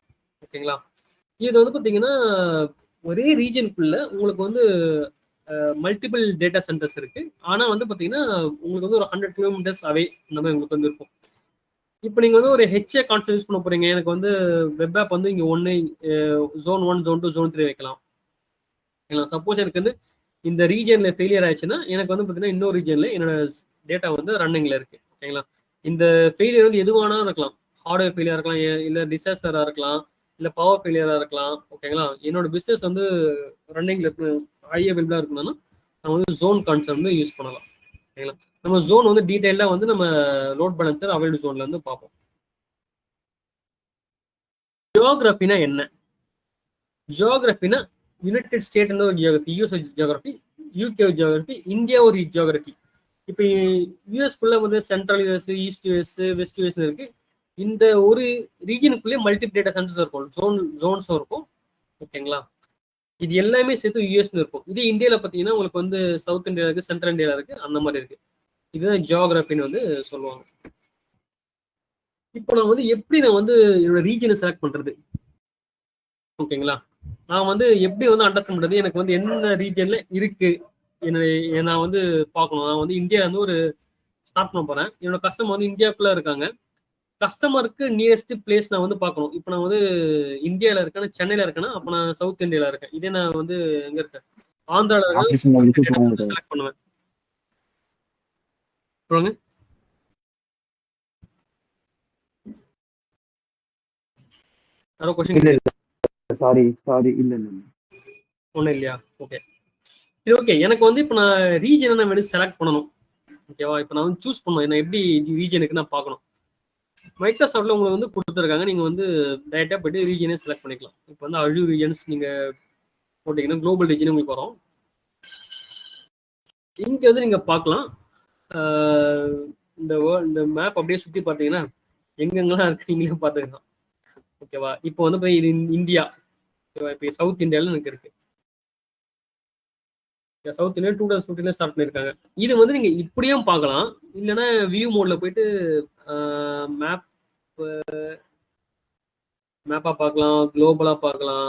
ஓகேங்களா. இது வந்து பாத்தீங்கன்னா ஒரே ரீஜனுக்குள்ள உங்களுக்கு வந்து மல்டிபிள் டேட்டா சென்டர்ஸ் இருக்கு. ஆனா வந்து பாத்தீங்கன்னா உங்களுக்கு வந்து ஒரு 100 கிலோமீட்டர்ஸ் அவே இந்த மாதிரி உங்களுக்கு வந்து இருக்கும். இப்போ நீங்க வந்து ஒரு ஹெச்ஏ கான்செப்ட் யூஸ் பண்ண போறீங்க, எனக்கு வந்து வெப் ஆப் வந்து இங்க ஒன்னு zone 1, zone 2, zone 3 வைக்கலாம். சப்போஸ் எனக்கு வந்து இந்த ரீஜன்ல ஃபெயிலியர் ஆயிடுச்சுன்னா எனக்கு வந்து பாத்தீங்கன்னா இன்னொரு ரீஜன்ல என்னோட டேட்டா வந்து ரன்னிங்ல இருக்கு. ஓகேங்களா. இந்த ஃபெயிலியர் வந்து எதுவானா இருக்கலாம், ஹார்ட்வேர் ஃபெயிலியர் இருக்கலாம், இல்ல டிசாஸ்டரா இருக்கலாம், இல்ல பவர் ஃபெயிலியரா இருக்கலாம். ஓகேங்களா. என்னோட பிசினஸ் வந்து ரன்னிங்ல இருக்கு, ஹை அவைலபிளா இருக்கணும்னா நம்ம வந்து ஜோன் கான்செப்ட் வந்து யூஸ் பண்ணலாம். ஓகேங்களா. நம்ம ஜோன் வந்து டீடைலா வந்து நம்ம லோட் பேலன்சர் அவைலபிள் ஜோன்ல இருந்து பார்ப்போம். ஜியோகிராஃபினா என்ன? ஜியோகிராஃபினா யுனைடெட் ஸ்டேட் ஒரு geography, US geography, UK geography, India ஒரு ஜியோகிராஃபி. இப்போ யூஎஸ்குள்ள வந்து central US, east US, west US இருக்கு. இந்த ஒரு ரீஜனுக்குள்ளே மல்டிபிள் டேட்டா சென்டர்ஸ் இருக்கும், ஜோன்ஸும் இருக்கும். ஓகேங்களா. இது எல்லாமே சேர்த்து யூஎஸ்ல இருக்கும். இதே இந்தியாவில் பார்த்தீங்கன்னா உங்களுக்கு வந்து சவுத் இந்தியா இருக்கு, சென்ட்ரல் இந்தியா இருக்கு, அந்த மாதிரி இருக்கு. இதுதான் ஜியோகிராஃபின்னு வந்து சொல்லுவாங்க. இப்போ நான் வந்து எப்படி நான் வந்து என்னோட ரீஜனை செலக்ட் பண்றது? ஓகேங்களா. நான் வந்து எப்படி வந்து அண்டர்ஸ்டாண்ட் பண்றது, எனக்கு வந்து என்ன ரீஜன்ல இருக்கு நான் வந்து பார்க்கணும். நான் வந்து இந்தியா வந்து ஒரு ஸ்டார்ட் பண்ண போறேன். என்னோட கஸ்டமர் வந்து இந்தியாவுக்குள்ள இருக்காங்க. கஸ்டமருக்கு நியரஸ்ட் பிளேஸ் நான் வந்து பார்க்கணும். இப்போ நான் வந்து இந்தியாவில் இருக்கேன்னா, சென்னையில இருக்கேன்னா, அப்போ நான் சவுத் இந்தியாவில் இருக்கேன். இதே நான் வந்து எங்க இருக்கேன், ஆந்திராவில் இருக்கேன், செலக்ட் பண்ணுவேன். சொல்லுங்க. சாரி இல்ல ஒன்றும் இல்லையா? ஓகே சரி. ஓகே, எனக்கு வந்து இப்போ நான் ரீஜனை நான் வந்து செலக்ட் பண்ணணும். ஓகேவா. இப்போ நான் வந்து சூஸ் பண்ணணும், என்ன எப்படி ரீஜனுக்கு நான் பார்க்கணும். மைக்ரோசாஃப்ட்ல உங்களுக்கு வந்து கொடுத்துருக்காங்க, நீங்க வந்து டைரக்டா போயிட்டு ரீஜனே செலக்ட் பண்ணிக்கலாம். இப்போ வந்து அஜூர் ரீஜன்ஸ் நீங்க போட்டீங்கன்னா குளோபல் ரீஜன் உங்களுக்கு வரும். இங்க வந்து நீங்க பார்க்கலாம், இந்த மேப் அப்படியே சுற்றி பார்த்தீங்கன்னா எங்கெங்கெல்லாம் இருக்கு நீங்களே பார்த்துக்கலாம். ஓகேவா. இப்போ வந்து இது இந்தியா. ஓகேவா. இப்போ சவுத் இந்தியாவில் எனக்கு இருக்கு. சவுத் இந்தியா 2015 ஸ்டார்ட் பண்ணியிருக்காங்க. இது வந்து நீங்க இப்படியும் பார்க்கலாம், இல்லைன்னா வியூ மோட்ல போயிட்டு மேப்பா பார்க்கலாம், குளோபலா பார்க்கலாம்,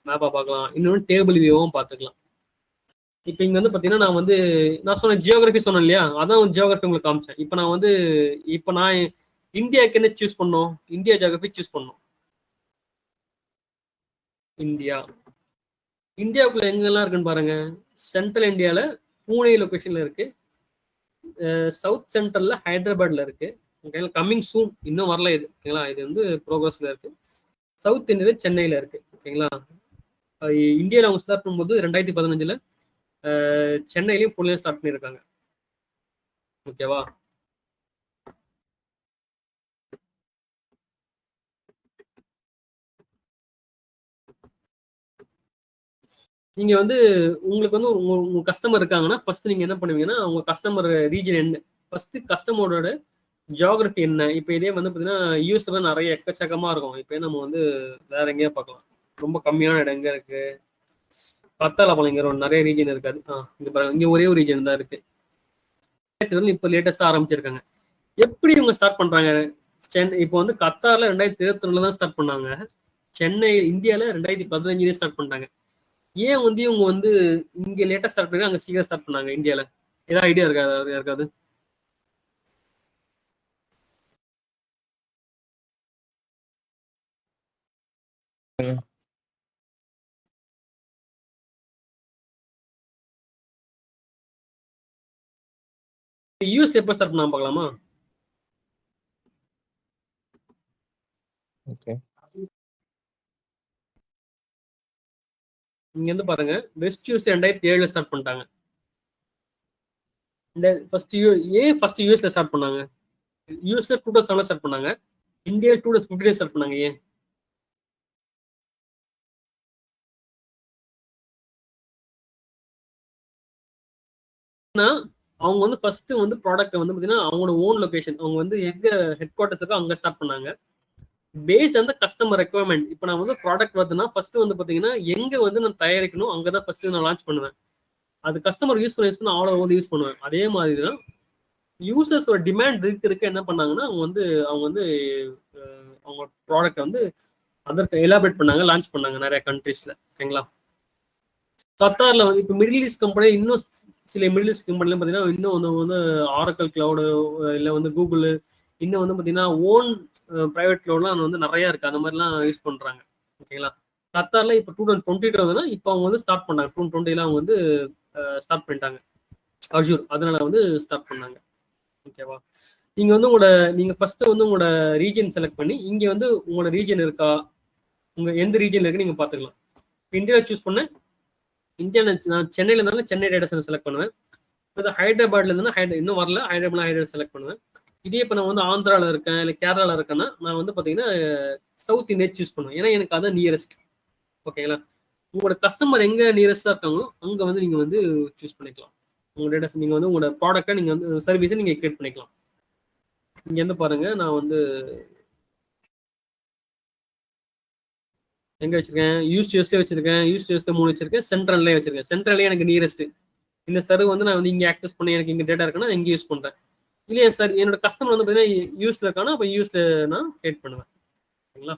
மேப்பா பார்க்கலாம், இன்னொன்று டேபிள் வியூவும் பார்த்துக்கலாம். இப்போ இங்க வந்து பார்த்தீங்கன்னா நான் சொன்ன ஜியோகிராஃபி சொன்னேன் இல்லையா, அதான் ஜியோகிராஃபி உங்களுக்கு காமிச்சேன். இப்போ நான் இந்தியாவுக்கு என்ன சூஸ் பண்ணோம், இந்தியா ஜியோகிராஃபி சூஸ் பண்ணோம். இந்தியாவுக்குள்ள எங்கெல்லாம் இருக்குன்னு பாருங்க. சென்ட்ரல் இந்தியாவில் பூனே லொகேஷன்ல இருக்கு, சவுத் சென்ட்ரல்ல ஹைதராபாத்ல இருக்கு. ஓகேங்களா. கம்மிங் சூன், இன்னும் வரல இது. ஓகேங்களா. இது வந்து ப்ரோக்ரஸ்ல இருக்கு. சவுத் இந்தியாவில் சென்னையில இருக்கு. ஓகேங்களா. இந்தியாவில் அவங்க ஸ்டார்ட் பண்ணும்போது 2015 சென்னையிலையும் புனேலையும் ஸ்டார்ட் பண்ணியிருக்காங்க. ஓகேவா. நீங்க வந்து உங்களுக்கு வந்து உங்க கஸ்டமர் இருக்காங்கன்னா ஃபர்ஸ்ட் நீங்க என்ன பண்ணுவீங்கன்னா, உங்க கஸ்டமர் ரீஜன் என்ன, ஃபர்ஸ்ட் கஸ்டமரோட ஜியோகிராஃபி என்ன. இப்போ இதே வந்து பார்த்தீங்கன்னா யூஎஸ்ல தான் நிறைய எக்கச்சக்கமா இருக்கும். இப்போ நம்ம வந்து வேற எங்கேயா பார்க்கலாம், ரொம்ப கம்மியான இடம் எங்க இருக்கு, கத்தால போல இங்க நிறைய ரீஜன் இருக்காது. இங்க பாருங்க, இங்க ஒரே ஒரு ரீஜன் தான் இருக்கு. இப்போ லேட்டஸ்டா ஆரம்பிச்சிருக்காங்க. எப்படி இவங்க ஸ்டார்ட் பண்றாங்க? இப்போ வந்து கத்தார்ல 2021 தான் ஸ்டார்ட் பண்ணாங்க. சென்னை இந்தியால 2015 ஸ்டார்ட் பண்ணாங்க. ஏன் வந்து இவங்க வந்து இங்க லேட்டா ஸ்டார்ட் பண்ணாங்க, அங்க சீக்கிரம் ஸ்டார்ட் பண்ணாங்க இந்தியால? ஏதாவது ஐடியா இருக்காது? யூஎஸ்ல எப்போ ஸ்டார்ட் பண்ணாம பார்க்கலாமா? ஓகே. இங்க இருந்து பாருங்க, வெஸ்ட் யூஎஸ்ல 2007 ஸ்டார்ட் பண்ணிட்டாங்க. இந்த ஃபர்ஸ்ட் ஃபர்ஸ்ட் யூஎஸ்ல ஸ்டார்ட் பண்ணாங்க. யூஎஸ்ல 2007 ஸ்டார்ட் பண்ணாங்க. இந்தியா 2015 ஸ்டார்ட் பண்ணாங்க. ஏன்? அவங்க வந்து ஃபர்ஸ்ட் வந்து ப்ராடக்ட் வந்து பாத்தீங்கன்னா அவங்களோட ஓன் லொகேஷன், அவங்க வந்து எங்க ஹெட் குவார்டர்ஸ் இருக்கோ அங்க ஸ்டார்ட் பண்ணாங்க. பேஸ்ட் அந்த கஸ்டமர் ரெக்குவயர்மெண்ட். இப்போ நான் வந்து ப்ராடக்ட் வருதுன்னா ஃபர்ஸ்ட் வந்து பாத்தீங்கன்னா எங்க வந்து நான் தயாரிக்கணும் அங்கதான் ஃபர்ஸ்ட் நான் லான்ச் பண்ணுவேன். அது கஸ்டமர் யூஸ் பண்ணி ஆல் ஓவர் யூஸ் பண்ணுவேன். அதே மாதிரி தான் யூசர்ஸோட டிமாண்ட் இருக்கு என்ன பண்ணாங்கன்னா அவங்க வந்து அவங்க ப்ராடக்ட் வந்து அதற்கு எலாபரேட் பண்ணாங்க, லான்ச் பண்ணாங்க நிறைய கண்ட்ரீஸ்ல. ஓகேங்களா? கத்தார்ல வந்து இப்போ மிடில் ஈஸ்ட் கம்பெனி, இன்னும் சில மிடில் ஈஸ்ட் கம்பெனிலாம் பார்த்தீங்கன்னா இன்னும் வந்து ஆரக்கல் கிளவுடு இல்லை வந்து கூகுள், இன்னும் வந்து பார்த்தீங்கன்னா ஓன் ப்ரைவேட் கிளவுட்லாம் வந்து நிறைய இருக்கு. அந்த மாதிரிலாம் யூஸ் பண்றாங்க. ஓகேங்களா? கத்தார்ல இப்போ 2022 வந்துன்னா இப்போ அவங்க வந்து ஸ்டார்ட் பண்ணாங்க. 2020 அவங்க வந்து ஸ்டார்ட் பண்ணிட்டாங்க அஜூர். அதனால வந்து ஸ்டார்ட் பண்ணாங்க. ஓகேவா? நீங்க வந்து நீங்க ஃபர்ஸ்ட் வந்து உங்களோட ரீஜன் செலக்ட் பண்ணி இங்க வந்து உங்களோட ரீஜன் இருக்கா, உங்க எந்த ரீஜன்ல இருக்கு நீங்க பாத்துக்கலாம். இந்தியா சூஸ் பண்ணேன். இந்தியா நான் சென்னையில இருந்தாலும் சென்னை டேட்டா சென்டர் செலக்ட் பண்ணுவேன். இப்போ ஹைதராபாத்ல இருந்தா இன்னும் வரல, ஹைதராபாத் செலக்ட் பண்ணுவேன். இதே இப்போ நான் வந்து ஆந்திரால இருக்கேன் இல்லை கேரளால இருக்கேன்னா நான் வந்து பாத்தீங்கன்னா சவுத் இந்தியா சூஸ் பண்ணுவேன். ஏன்னா எனக்கு அதான் நியரஸ்ட். ஓகேங்களா? உங்களோட கஸ்டமர் எங்க நியரஸ்டா இருக்காங்களோ அங்க வந்து நீங்க வந்து சூஸ் பண்ணிக்கலாம். உங்க டேட்டா நீங்க வந்து உங்களோட ப்ராடக்டை நீங்க வந்து சர்வீஸை நீங்க கிரியேட் பண்ணிக்கலாம். இங்க இருந்து பாருங்க, நான் வந்து எங்க வச்சிருக்கேன், யூஎஸ்ல வச்சிருக்கேன், யூஎஸ்ல 3 வச்சிருக்கேன், சென்ட்ரல்லே வச்சிருக்கேன். சென்ட்ரல்லே எனக்கு நியரஸ்ட். இந்த சர்வ் வந்து நான் வந்து இங்க ஆக்சஸ் பண்ணி எனக்கு இங்க டேட்டா இருக்குன்னா இங்க யூஸ் பண்றேன். இல்லையா சார் என்னோட கஸ்டமர் வந்து பாத்தீங்கன்னா யூஎஸ்ல இருக்கானா அப்ப யூஎஸ்ல நான் கிரியேட் பண்ணுவேன். ஓகேங்களா?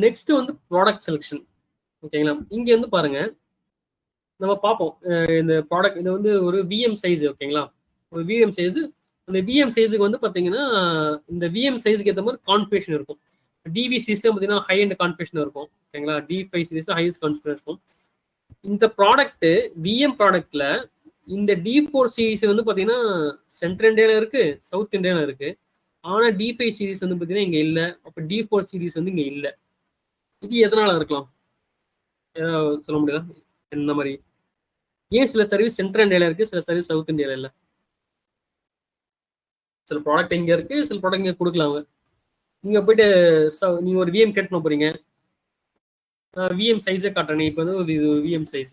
நெக்ஸ்ட் வந்து ப்ராடக்ட் செலெக்ஷன். ஓகேங்களா? இங்க வந்து பாருங்க, நம்ம பார்ப்போம் இந்த ப்ராடக்ட். இது வந்து ஒரு விஎம் சைஸ். ஓகேங்களா? ஒரு விஎம் சைஸ். அந்த விஎம் சைஸுக்கு வந்து பாத்தீங்கன்னா இந்த விஎம் சைஸுக்கு ஏற்ற மாதிரி கான்ஃபிகரேஷன் இருக்கும். டிவி சீரிஸ்ல பார்த்தீங்கன்னா ஹை அண்ட் கான்ஃபிகரேஷன் இருக்கும். ஓகேங்களா? D5 சீரிஸ்ல ஹையஸ்ட் கான்ஃபிகரேஷன் இருக்கும். இந்த ப்ராடக்ட் விஎம் ப்ராடக்ட்ல இந்த D4 சீரிஸ் வந்து பாத்தீங்கன்னா சென்ட்ரல் இந்தியால இருக்கு, சவுத் இந்தியால இருக்கு. ஆனா D5 சீரிஸ் வந்து பாத்தீங்கன்னா இங்க இல்ல. அப்ப D4 சீரிஸ் வந்து இங்க இல்ல. இது எதனால இருக்கலாம்? சொல்ல முடியுதா என்ன மாதிரி? ஏன் சில சர்வீஸ் சென்ட்ரல் இந்தியால இருக்கு, சில சர்வீஸ் சவுத் இந்தியால இல்ல? சில ப்ராடக்ட் இங்க இருக்கு, சில ப்ராடக்ட் இங்க கொடுக்கலாம். நீங்க போயிட்டு நீங்க ஒரு விஎம் கிரியேட் பண்ண போறீங்க, விஎம் சைஸே காட்டுறேன். இப்போ வந்து இது விஎம் சைஸ்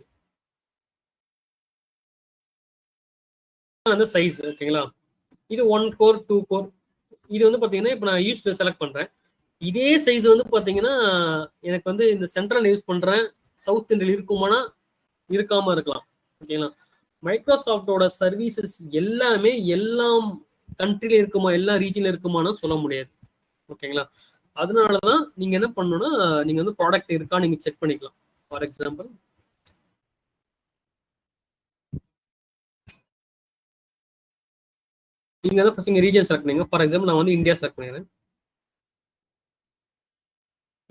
அந்த சைஸ். ஓகேங்களா? இது 1 கோர் 2 கோர். இது வந்து பாத்தீங்கன்னா இப்போ நான் யூஸ்ல செலக்ட் பண்றேன். இதே சைஸ் வந்து பாத்தீங்கன்னா எனக்கு வந்து இந்த சென்ட்ரல் யூஸ் பண்றேன், சவுத் இந்தியாவில் இருக்குமானா இருக்காம இருக்கலாம். ஓகேங்களா? மைக்ரோசாஃப்டோட சர்வீசஸ் எல்லாமே எல்லாம் கண்ட்ரில இருக்குமா, எல்லா ரீஜன்ல இருக்குமான்னு சொல்ல முடியாது. ஓகேங்களா? அதனாலதான் நீங்க என்ன பண்ணணும்னா நீங்க வந்து ப்ராடக்ட் இருக்கா நீங்க செக் பண்ணிக்கலாம். ஃபார் எக்ஸாம்பிள் நீங்க தான் ஃபர்ஸ்ட் ரீஜன் செலக்ட் பண்ணுங்க. ஃபார் எக்ஸாம்பிள் நான் வந்து இந்தியா செலக்ட் பண்ணிக்கிறேன்.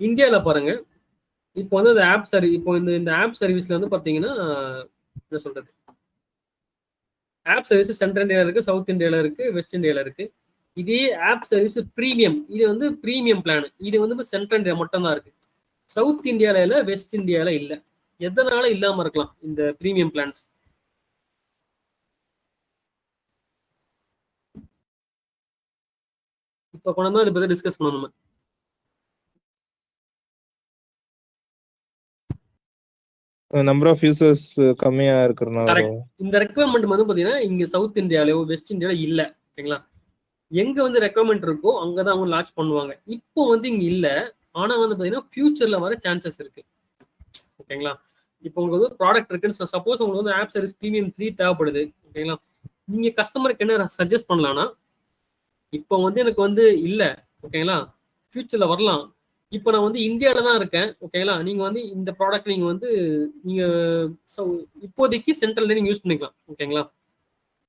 இந்தியால பாருங்க, இப்போ வந்து இந்த ஆப் இப்போ இந்த ஆப் சர்வீஸ்ல வந்து பாத்தீங்கன்னா என்ன சொல்றது, ஆப் சர்வீஸ் சென்ட்ரல் இந்தியால இருக்கு, சவுத் இந்தியால இருக்கு, வெஸ்ட் இந்தியால இருக்கு. இதே ஆப் சர்வீஸ் பிரீமியம், இது வந்து பிரீமியம் பிளான். இது வந்து சென்ட்ரல் இந்தியா மட்டும் தான் இருக்கு, சவுத் இந்தியால இல்ல, வெஸ்ட் இந்தியால இல்ல. எதனால இல்லாம இருக்கலாம் இந்த பிரீமியம் பிளான்ஸ்? இப்ப கொண்டு இதை பத்தி டிஸ்கஸ் பண்ணணும். நம்பர் ஆஃப் யூசர்ஸ் கம்மியா இருக்கிறதுனால இந்த ரெக்குவயர்மெண்ட் வந்து பாத்தீங்கன்னா இங்க சவுத் இந்தியாலயோ வெஸ்ட் இந்தியால இல்ல. ஓகேங்களா? எங்க வந்து ரெக்குவயர்மெண்ட் இருக்கோ அங்கதான் அவங்க லான்ச் பண்ணுவாங்க. இப்போ வந்து இங்க இல்ல, ஆனா வந்து பாத்தீங்கன்னா ஃபியூச்சர்ல வர சான்சஸ் இருக்கு. ஓகேங்களா? இப்போ உங்களுக்கு வந்து ப்ராடக்ட் இருக்குன்னு சப்போஸ் உங்களுக்கு வந்து ஆப் சர்வீஸ் பிரீமியம் 3 தேவைப்படுது. ஓகேங்களா? நீங்க கஸ்டமருக்கு என்ன சஜஸ்ட் பண்ணலாம்னா, இப்போ வந்து எனக்கு வந்து இல்ல, ஓகேங்களா, ஃபியூச்சர்ல வரலாம். இப்போ நான் வந்து இந்தியாவில தான் இருக்கேன். ஓகேங்களா? நீங்க வந்து இந்த ப்ராடக்ட் நீங்க வந்து நீங்க இப்போதைக்கு சென்ட்ரல்ல நீங்க யூஸ் பண்ணிக்கலாம். ஓகேங்களா?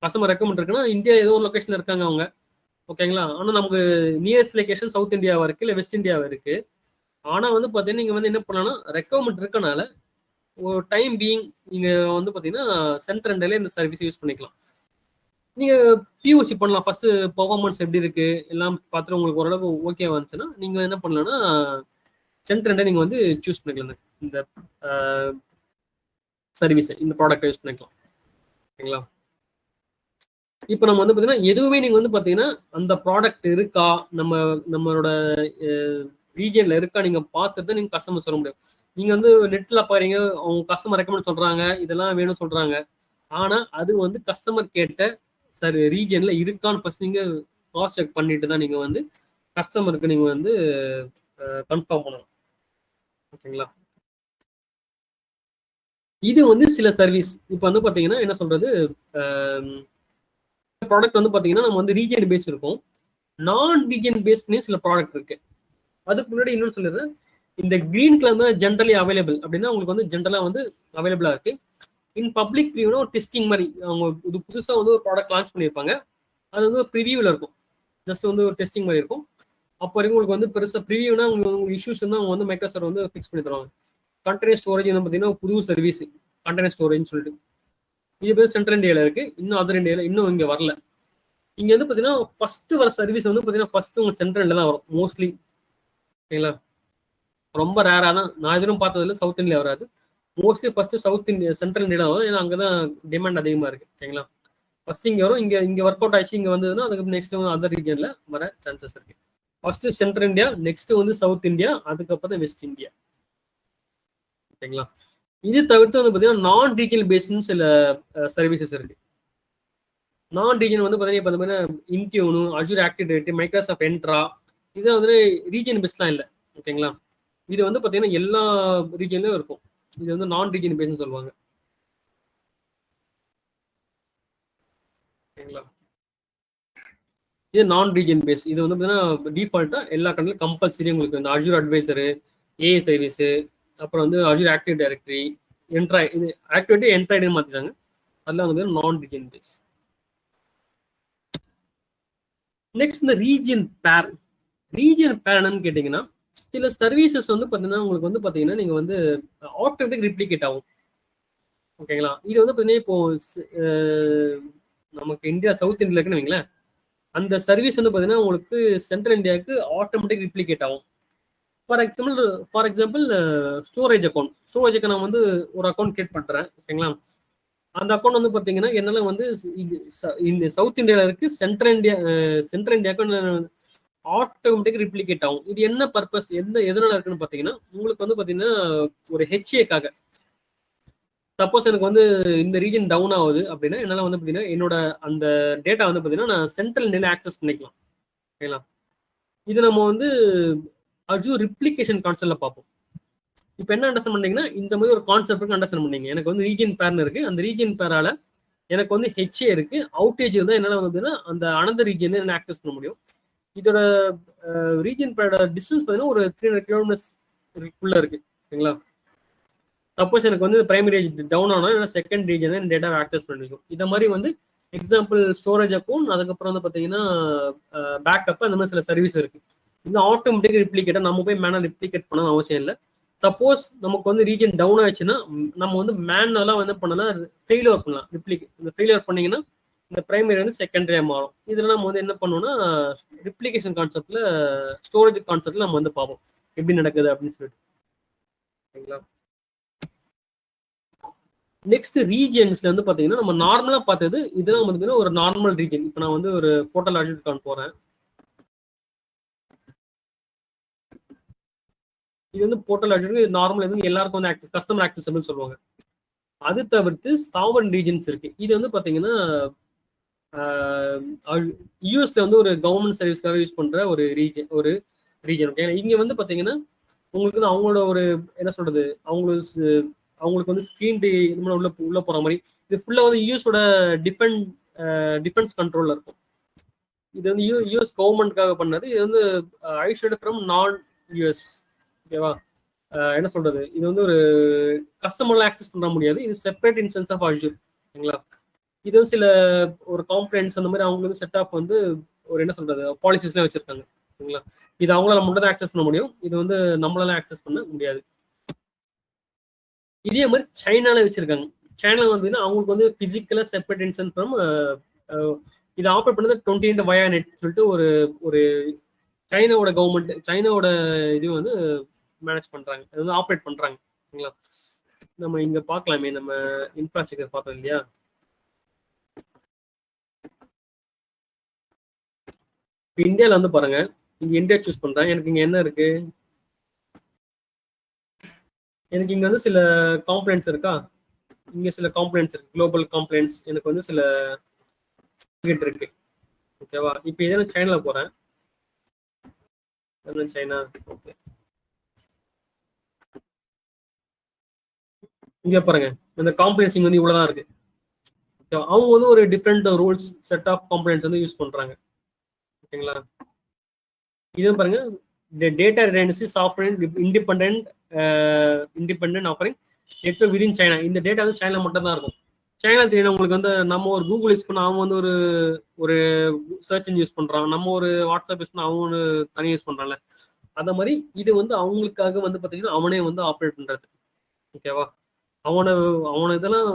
கஸ்டமர் ரெக்கமெண்ட் இருக்குன்னா இந்தியா ஏதோ ஒரு லொகேஷன்ல இருக்காங்க அவங்க, ஓகேங்களா. ஆனால் நமக்கு நியரஸ்ட் லொகேஷன் சவுத் இந்தியாவா இருக்கு, இல்லை வெஸ்ட் இந்தியாவா இருக்கு. ஆனால் வந்து பார்த்தீங்கன்னா நீங்கள் வந்து என்ன பண்ணலாம்னா ரெக்கமெண்ட் இருக்கனால ஒரு டைம் பீயிங் நீங்கள் வந்து பார்த்தீங்கன்னா சென்டர் ரெண்டில் இந்த சர்வீஸ் யூஸ் பண்ணிக்கலாம். நீங்கள் பிஓசி பண்ணலாம். ஃபர்ஸ்ட் பெர்ஃபார்மன்ஸ் எப்படி இருக்கு எல்லாம் பார்த்துட்டு உங்களுக்கு ஓரளவுக்கு ஓகே வந்துச்சுன்னா நீங்கள் என்ன பண்ணலாம்னா சென்டர் ரெண்டை நீங்கள் வந்து சூஸ் பண்ணிக்கலாம். இந்த சர்வீஸை, இந்த ப்ராடக்டை யூஸ் பண்ணிக்கலாம், ஓகேங்களா. இப்போ நம்ம வந்து பார்த்தீங்கன்னா எதுவுமே நீங்கள் வந்து பார்த்தீங்கன்னா அந்த ப்ராடக்ட் இருக்கா நம்மளோட ரீஜியனில் இருக்கா நீங்கள் பார்த்துட்டு நீங்கள் கஸ்டமர் சொல்ல முடியும். நீங்கள் வந்து நெட்டில் பாருங்க, அவங்க கஸ்டமர் ரெக்கமெண்ட் சொல்கிறாங்க, இதெல்லாம் வேணும்னு சொல்கிறாங்க. ஆனால் அது வந்து கஸ்டமர் கேட்ட சரி ரீஜியனில் இருக்கான்னு ஃபர்ஸ்ட் நீங்கள் காஸ்ட் செக் பண்ணிட்டு தான் நீங்கள் வந்து கஸ்டமருக்கு நீங்கள் வந்து கன்ஃபார்ம் பண்ணணும், ஓகேங்களா. இது வந்து சில சர்வீஸ். இப்போ வந்து பார்த்தீங்கன்னா என்ன சொல்றது, ப்ராடக்ட் வந்து பார்த்தீங்கன்னா நம்ம வந்து ரீஜியன் பேஸ் இருக்கும், நான் ரீஜியன் பேஸ் பண்ணி சில ப்ராடக்ட் இருக்கு. அதுக்கு முன்னாடி இன்னொன்று சொல்லிடுறேன், இந்த கிரீன் கலர் தான் ஜென்ரலி அவைலபிள் அப்படின்னா உங்களுக்கு வந்து ஜென்ரலாக வந்து அவைலபிளாக இருக்கு. இன் பப்ளிக் ப்ரிவியூனா ஒரு டெஸ்டிங் மாதிரி அவங்க இது புதுசாக வந்து ஒரு ப்ராடக்ட் லான்ச் பண்ணியிருப்பாங்க, அது வந்து ப்ரிவியூவில் இருக்கும், ஜஸ்ட் வந்து ஒரு டெஸ்டிங் மாதிரி இருக்கும். அப்போ வரைக்கும் உங்களுக்கு வந்து பெருசாக ப்ரிவியூனா உங்களுக்கு இஷ்யூஸ் வந்து அவங்க வந்து மைக்ரோசாஃப்ட் வந்து ஃபிக்ஸ் பண்ணி தருவாங்க. கண்டெய்னர் ஸ்டோரேஜ் வந்து பார்த்தீங்கன்னா புது சர்வீஸ் கண்டெய்னர் ஸ்டோரேஜ்னு சொல்லிட்டு இது பேர் சென்ட்ரல் இந்தியாவில் இருக்கு, இன்னும் அதர் இந்தியாவில் இன்னும் இங்கே வரல. இங்கே வந்து பார்த்தீங்கன்னா ஃபர்ஸ்ட் வர சர்வீஸ் வந்து பார்த்தீங்கன்னா ஃபர்ஸ்ட் உங்கள் சென்ட்ரல் இந்தியா தான் வரும் மோஸ்ட்லி, ஓகேங்களா. ரொம்ப ரேராக தான், நான் எதுவும் பார்த்ததில்ல சவுத் இந்தியா வராது. Mostly first south India central India வரும், ஏன்னா அங்கே தான் டிமாண்ட் அதிகமாக இருக்கு, ஓகேங்களா. ஃபர்ஸ்ட் இங்கே வரும், இங்கே ஒர்க் அவுட் ஆயிடுச்சு, இங்கே வந்ததுன்னா அதுக்கு நெக்ஸ்ட் வந்து அதர் ரீஜனில் வர சான்சஸ் இருக்கு. ஃபர்ஸ்ட் சென்ட்ரல் இந்தியா, நெக்ஸ்ட் வந்து சவுத் இந்தியா, அதுக்கப்புறம் தான் வெஸ்ட் இந்தியா, ஓகேங்களா. இது தவிர்த்து வந்து பார்த்தீங்கன்னா நான் ரீஜனல் பேஸ்ன்னு சில சர்வீசஸ் இருக்கு. நான் ரீஜன் வந்து பார்த்தீங்கன்னா இப்போ பார்த்தீங்கன்னா இன்டியூனு, அஜூர் ஆக்டிவ் டைரக்டரி, மைக்ரோசாஃப்ட் என்ட்ரா, இது வந்து ரீஜன் பேஸ்லாம் இல்லை, ஓகேங்களா. இது வந்து பார்த்தீங்கன்னா எல்லா ரீஜன்லையும் இருக்கும். இது வந்து நான் ரீஜன் பேஸ்ன்னு சொல்லுவாங்க, ஓகேங்களா. இது நான் ரீஜன் பேஸ். இது வந்து பார்த்தீங்கன்னா டிஃபால்ட்டாக எல்லா கண்ட்ரிலும் கம்பல்சரி உங்களுக்கு இந்த அஜூர் அட்வைசரு, ஏஐ சர்வீஸு, அப்புறம் வந்து அஜூர் ஆக்டிவ் டைரக்டரி, என்ட்ராய், இது ஆக்டிவிட்டி என்ட்ராய்டுன்னு மாற்றிட்டாங்க, அதெல்லாம் வந்து நான் ரீஜன் பேஸ். நெக்ஸ்ட் இந்த ரீஜன் பேர். ரீஜன் பேர் என்னன்னு கேட்டிங்கன்னா சில சர்வீசஸ் வந்து பார்த்தீங்கன்னா உங்களுக்கு வந்து பார்த்தீங்கன்னா நீங்கள் வந்து ஆட்டோமேட்டிக் ரிப்ளிகேட் ஆகும், ஓகேங்களா. இது வந்து பார்த்தீங்கன்னா இப்போ நமக்கு இந்தியா சவுத் இந்தியா இருக்குன்னு வைங்களேன், அந்த சர்வீஸ் வந்து பார்த்தீங்கன்னா உங்களுக்கு சென்ட்ரல் இந்தியாவுக்கு ஆட்டோமேட்டிக் ரிப்ளிகேட் ஆகும். ஃபார் எக்ஸாம்பிள் ஸ்டோரேஜ் அக்கௌண்ட் நான் வந்து ஒரு அக்கௌண்ட் கிரியேட் பண்ணுறேன், ஓகேங்களா. அந்த அக்கௌண்ட் வந்து பார்த்தீங்கன்னா என்னால் வந்து இந்த சவுத் இந்தியாவில் இருக்கு, சென்ட்ரல் இந்தியாவுக்கு ஆட்டோமேட்டிக் ரிப்ளிகேட் ஆகும். இது என்ன பர்பஸ், எதனால இருக்குன்னு பார்த்தீங்கன்னா உங்களுக்கு வந்து பார்த்தீங்கன்னா ஒரு ஹெச்ஏக்காக. சப்போஸ் எனக்கு வந்து இந்த ரீஜன் டவுன் ஆகுது அப்படின்னா என்னால் வந்து பார்த்தீங்கன்னா என்னோட அந்த டேட்டா வந்து பார்த்தீங்கன்னா நான் சென்ட்ரல் இந்தியாவில் ஆக்சஸ் பண்ணிக்கலாம், ஓகேங்களா. இது நம்ம வந்து அஜூர் ரிப்ளிகேஷன் கான்செப்ட்ல பார்ப்போம். இப்போ என்ன அண்டர்ஸ்டாண்ட் பண்ணீங்கன்னா இந்த மாதிரி ஒரு கான்செப்ட் அண்டர்ஸ்டாண்ட் பண்ணீங்க. எனக்கு வந்து ரீஜன் பேர்னு இருக்கு, அந்த ரீஜன் பேரால எனக்கு வந்து ஹெச்ஏ இருக்கு, அவுட்டேஜ் இருந்தால் என்னால் வந்து அந்த அனதர் ரீஜன் என்ன ஆக்சஸ் பண்ண முடியும். இதோட ரீஜன் பேரோட டிஸ்டன்ஸ் பார்த்தீங்கன்னா ஒரு 300 கிலோமீட்டர்ஸ்க்குள்ள இருக்கு, ஓகேங்களா. சப்போஸ் எனக்கு வந்து பிரைமரி டவுன் ஆனால் செகண்ட் ரீஜன் டேட்டாவை ஆக்சஸ் பண்ணிக்கும். இந்த மாதிரி வந்து எக்ஸாம்பிள் ஸ்டோரேஜ் அக்கௌண்ட், அதுக்கப்புறம் வந்து பார்த்தீங்கன்னா பேக்கப், அந்த மாதிரி சில சர்வீஸ் இருக்கு. இந்த ஆட்டோமேட்டிக் ரிப்ளிகேட்டை நம்ம போய் மேனுவல் ரிப்ளிகேட் பண்ணணும் அவசியம் இல்லை. சப்போஸ் நமக்கு வந்து ரீஜன் டவுன் ஆயிடுச்சுன்னா நம்ம வந்து மேனுவலாக வந்து பண்ணலாம், ஃபெயிலியர் பண்ணலாம். இந்த ஃபெயிலியர் பண்ணீங்கன்னா இந்த பிரைமரி வந்து செகண்டரியாக மாறும். இதில் நம்ம வந்து என்ன பண்ணோம்னா ரிப்ளிகேஷன் கான்செப்ட்ல, ஸ்டோரேஜ் கான்செப்ட்ல நம்ம வந்து பார்ப்போம் எப்படி நடக்குது அப்படின்னு சொல்லிட்டு, ஓகேங்களா. நெக்ஸ்ட் ரீஜன்ஸ்ல வந்து பார்த்தீங்கன்னா நம்ம நார்மலாக பார்த்தது இதெல்லாம் வந்து ஒரு நார்மல் ரீஜன். இப்போ நான் வந்து ஒரு போர்ட்டல் அஜூர் அக்கௌண்ட் போகிறேன், இது வந்து போர்ட்டல் அஜூர் நார்மல் வந்து எல்லாருக்கும் வந்து ஆக்சஸ், கஸ்டமர் ஆக்சஸபிள் சொல்லுவாங்க. அது தவிர்த்து சாவரன் ரீஜன்ஸ் இருக்கு. இது வந்து பார்த்தீங்கன்னா யூஎஸ்ல வந்து ஒரு கவர்மெண்ட் சர்வீஸ்க்காக யூஸ் பண்ற ஒரு ரீஜன், ஓகே. இங்க வந்து பார்த்தீங்கன்னா உங்களுக்கு வந்து அவங்களோட ஒரு என்ன சொல்றது, அவங்களுக்கு வந்து ஸ்கிரீன் உள்ள போற மாதிரி இது ஃபுல்லா வந்து யூஎஸோட டிஃபென்ஸ் கண்ட்ரோல்ல இருக்கும். இது வந்து யூஎஸ் கவர்மெண்ட்காக பண்ணது. இது வந்து ஐஷோட ஃப்ரம் நான் யூஎஸ், ஓகேவா. என்ன சொல்றது, இது வந்து ஒரு கஸ்டமர்லாம் ஆக்சஸ் பண்ண முடியாது, இது செப்பரேட் இன்ஸ்டன்ஸ் ஆஃப் அஜூர், ஓகேங்களா. இது சில ஒரு காம்ப்ளைண்ட்ஸ் அந்த மாதிரி அவங்க வந்து செட் ஆஃப் வந்து ஒரு என்ன சொல்றது பாலிசிஸ்லாம் வச்சிருக்காங்க. சரிங்களா? இது அவங்களால மட்டும் தான் ஆக்சஸ் பண்ண முடியும். இது வந்து நம்மளால ஆக்சஸ் பண்ண முடியாது. இதே மாதிரி சைனால வச்சிருக்காங்க. சைனா வந்து அவங்களுக்கு வந்து பிசிக்கலா செப்பரேட் ஃப்ரம் இதை ஆப்ரேட் பண்ணது 28 வயா நெட் சொல்லிட்டு ஒரு ஒரு சைனாவோட கவர்மெண்ட் சைனாவோட இது வந்து மேனேஜ் பண்றாங்க, அது வந்து ஆப்ரேட் பண்றாங்க. சரிங்களா? நம்ம இங்க பார்க்கலாமே, நம்ம இன்ஃப்ராஸ்ட்ரக்சர் பார்த்தோம் இல்லையா? இப்போ இந்தியாவில் வந்து பாருங்க, இங்க இந்தியா சூஸ் பண்றேன். எனக்கு இங்க என்ன இருக்கு, எனக்கு இங்க வந்து சில காம்ப்ளைண்ட்ஸ் இருக்கா, இங்க சில காம்ப்ளைண்ட்ஸ் இருக்கு, குளோபல் காம்ப்ளைண்ட்ஸ். எனக்கு வந்து சில இருக்கு. ஓகேவா? இப்போ இதே நான் சைனால போறேன். China, okay. இங்க பாருங்க, இந்த காம்ப்ளைண்ட்ஸ் இங்க வந்து இவ்வளவுதான் இருக்கு. அவங்க வந்து ஒரு டிஃப்ரெண்ட் ரூல்ஸ் செட் ஆஃப் காம்ப்ளைண்ட்ஸ் வந்து யூஸ் பண்றாங்க. ஓகேங்களா? இது பாருங்க, data redundancy software independent offering network within China. இந்த டேட்டா வந்து சைனா மட்டும் தான் இருக்கும். சைனா தெரியும் உங்களுக்கு வந்து நம்ம ஒரு கூகுள் யூஸ் பண்ண அவங்க வந்து ஒரு சர்ச் இன்ஜின் யூஸ் பண்றான், நம்ம ஒரு வாட்ஸ்அப் யூஸ் பண்ண அவங்க ஒன்று தனியாக யூஸ் பண்றாங்கல்ல, அந்த மாதிரி இது வந்து அவங்களுக்காக வந்து பார்த்தீங்கன்னா அவனே வந்து ஆப்ரேட் பண்றது. ஓகேவா? அவனோட இதெல்லாம்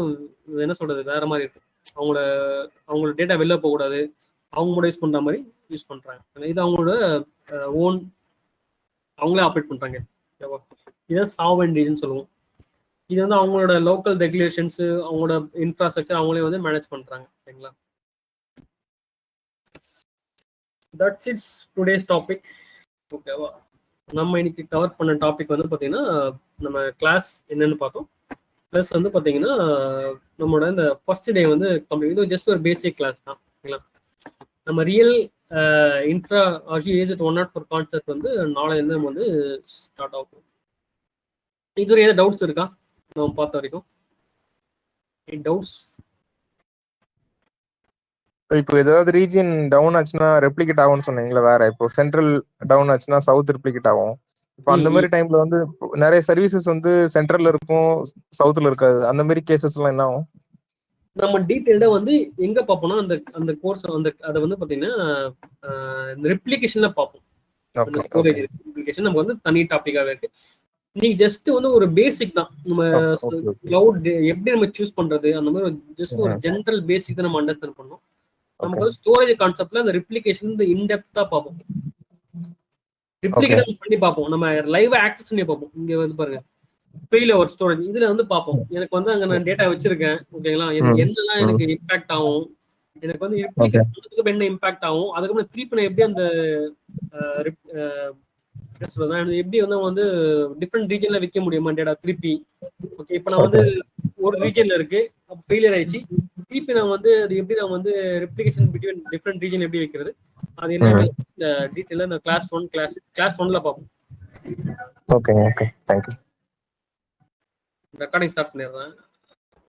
என்ன சொல்றது வேற மாதிரி இருக்கு. அவங்களோட டேட்டா வெளில போகக்கூடாது, அவங்க கூட யூஸ் பண்ற மாதிரி யூஸ் பண்றாங்க. இது அவங்களோட ஓன், அவங்களே ஆப்ரேட் பண்றாங்க. ஓகேவா? இதான் சாவர்ன் ரீஜன் சொல்லுவோம். இது வந்து அவங்களோட லோக்கல் ரெகுலேஷன்ஸ், அவங்களோட இன்ஃப்ராஸ்ட்ரக்சர் அவங்களே வந்து மேனேஜ் பண்றாங்க. சரிங்களா? That's it's today's topic. ஓகேவா? நம்ம இன்னைக்கு கவர் பண்ண டாபிக் வந்து பார்த்தீங்கன்னா நம்ம கிளாஸ் என்னன்னு பார்த்தோம். ப்ளஸ் வந்து பார்த்தீங்கன்னா நம்மளோட இந்த ஃபர்ஸ்ட் டே வந்து கம்ப்ளீட், இது ஜஸ்ட் ஒரு பேசிக் கிளாஸ் தான். ஓகேங்களா? நம்ம ரியல் இன்ட்ரா ஏஜ் 104 கான்செப்ட் வந்து நாளை வந்து நம்ம வந்து ஸ்டார்ட் ஆகும். இதுவரை ஏதாவது டவுட்ஸ் இருக்கா நம்ம பார்த்த வரைக்கும்? டவுட்ஸ்? இப்போ ஏதாவது ரீஜன் டவுன் ஆச்சுன்னா ரெப்ளிகேட் ஆகும்னு சொன்னீங்களா? வேற இப்போ சென்ட்ரல் டவுன் ஆச்சுன்னா சவுத் ரெப்ளிகேட் ஆகும். இப்போ அந்த மாதிரி டைம்ல வந்து நிறைய சர்வீசஸ் வந்து சென்ட்ரல்ல இருக்கும், சவுத்ல இருக்காது. அந்த மாதிரி கேசஸ் எல்லாம் என்ன ஆகும்? நம்ம டீட்டெயில்டா வந்து எங்க பார்ப்போம்னா அந்த கோர்ஸ் வந்து அதை வந்து பாத்தீங்கன்னா ரெப்ளிகேஷன்ல பார்ப்போம். அந்த ஸ்டோரேஜ் ரெப்ளிகேஷன் நம்ம வந்து தனி டாபிக்காவே இருக்கு. நீங்க ஜஸ்ட் வந்து ஒரு பேசிக் தான், நம்ம கிளவுட் எப்படி நம்ம சூஸ் பண்றது அந்த மாதிரி ஜஸ்ட் ஒரு ஜெனரல் பேசிக் தான் நம்ம அண்டர்ஸ்டாண்ட் பண்ணோம். நமக்கு வந்து ஸ்டோரேஜ் கான்செப்ட்ல அந்த ரெப்ளிகேஷன் இன்டெப்தா பார்ப்போம், ரெப்ளிகேட் பண்ணி பார்ப்போம், நம்ம லைவ் ஆக்சஸ் பண்ணி பார்ப்போம். இங்க வந்து பாருங்க ஃபெயில் ஒரு ஸ்டோரேஜ், இதுல வந்து பார்ப்போம் எனக்கு வந்து அங்க நான் டேட்டா வச்சிருக்கேன். ஓகேங்களா? எனக்கு என்னெல்லாம் எனக்கு இம்பாக்ட் ஆகும், எனக்கு வந்து ரெப்ளிகேட் பண்றதுக்கு என்ன இம்பாக்ட் ஆகும், அதுக்கப்புறம் திருப்பி நான் எப்படி அந்த எப்படி வந்து டிஃப்ரெண்ட் ரீஜன்ல விற்க முடியுமா டேட்டா திருப்பி. ஓகே, இப்போ நான் வந்து ஒரு ரீஜன்ல இருக்கு, அப்போ ஃபெயிலியர் ஆயிடுச்சு, திருப்பி நான் வந்து அது எப்படி நான் வந்து ரெப்ளிகேஷன் பிட்வீன் டிஃப்ரெண்ட் ரீஜன் எப்படி வைக்கிறது, அது எல்லாமே இந்த டீட்டெயிலா இந்த கிளாஸ் 1ல பார்ப்போம். Okay, thank you. ரெக்கார்டிங் ஸ்டார்ட் பண்ணிடுறேன்.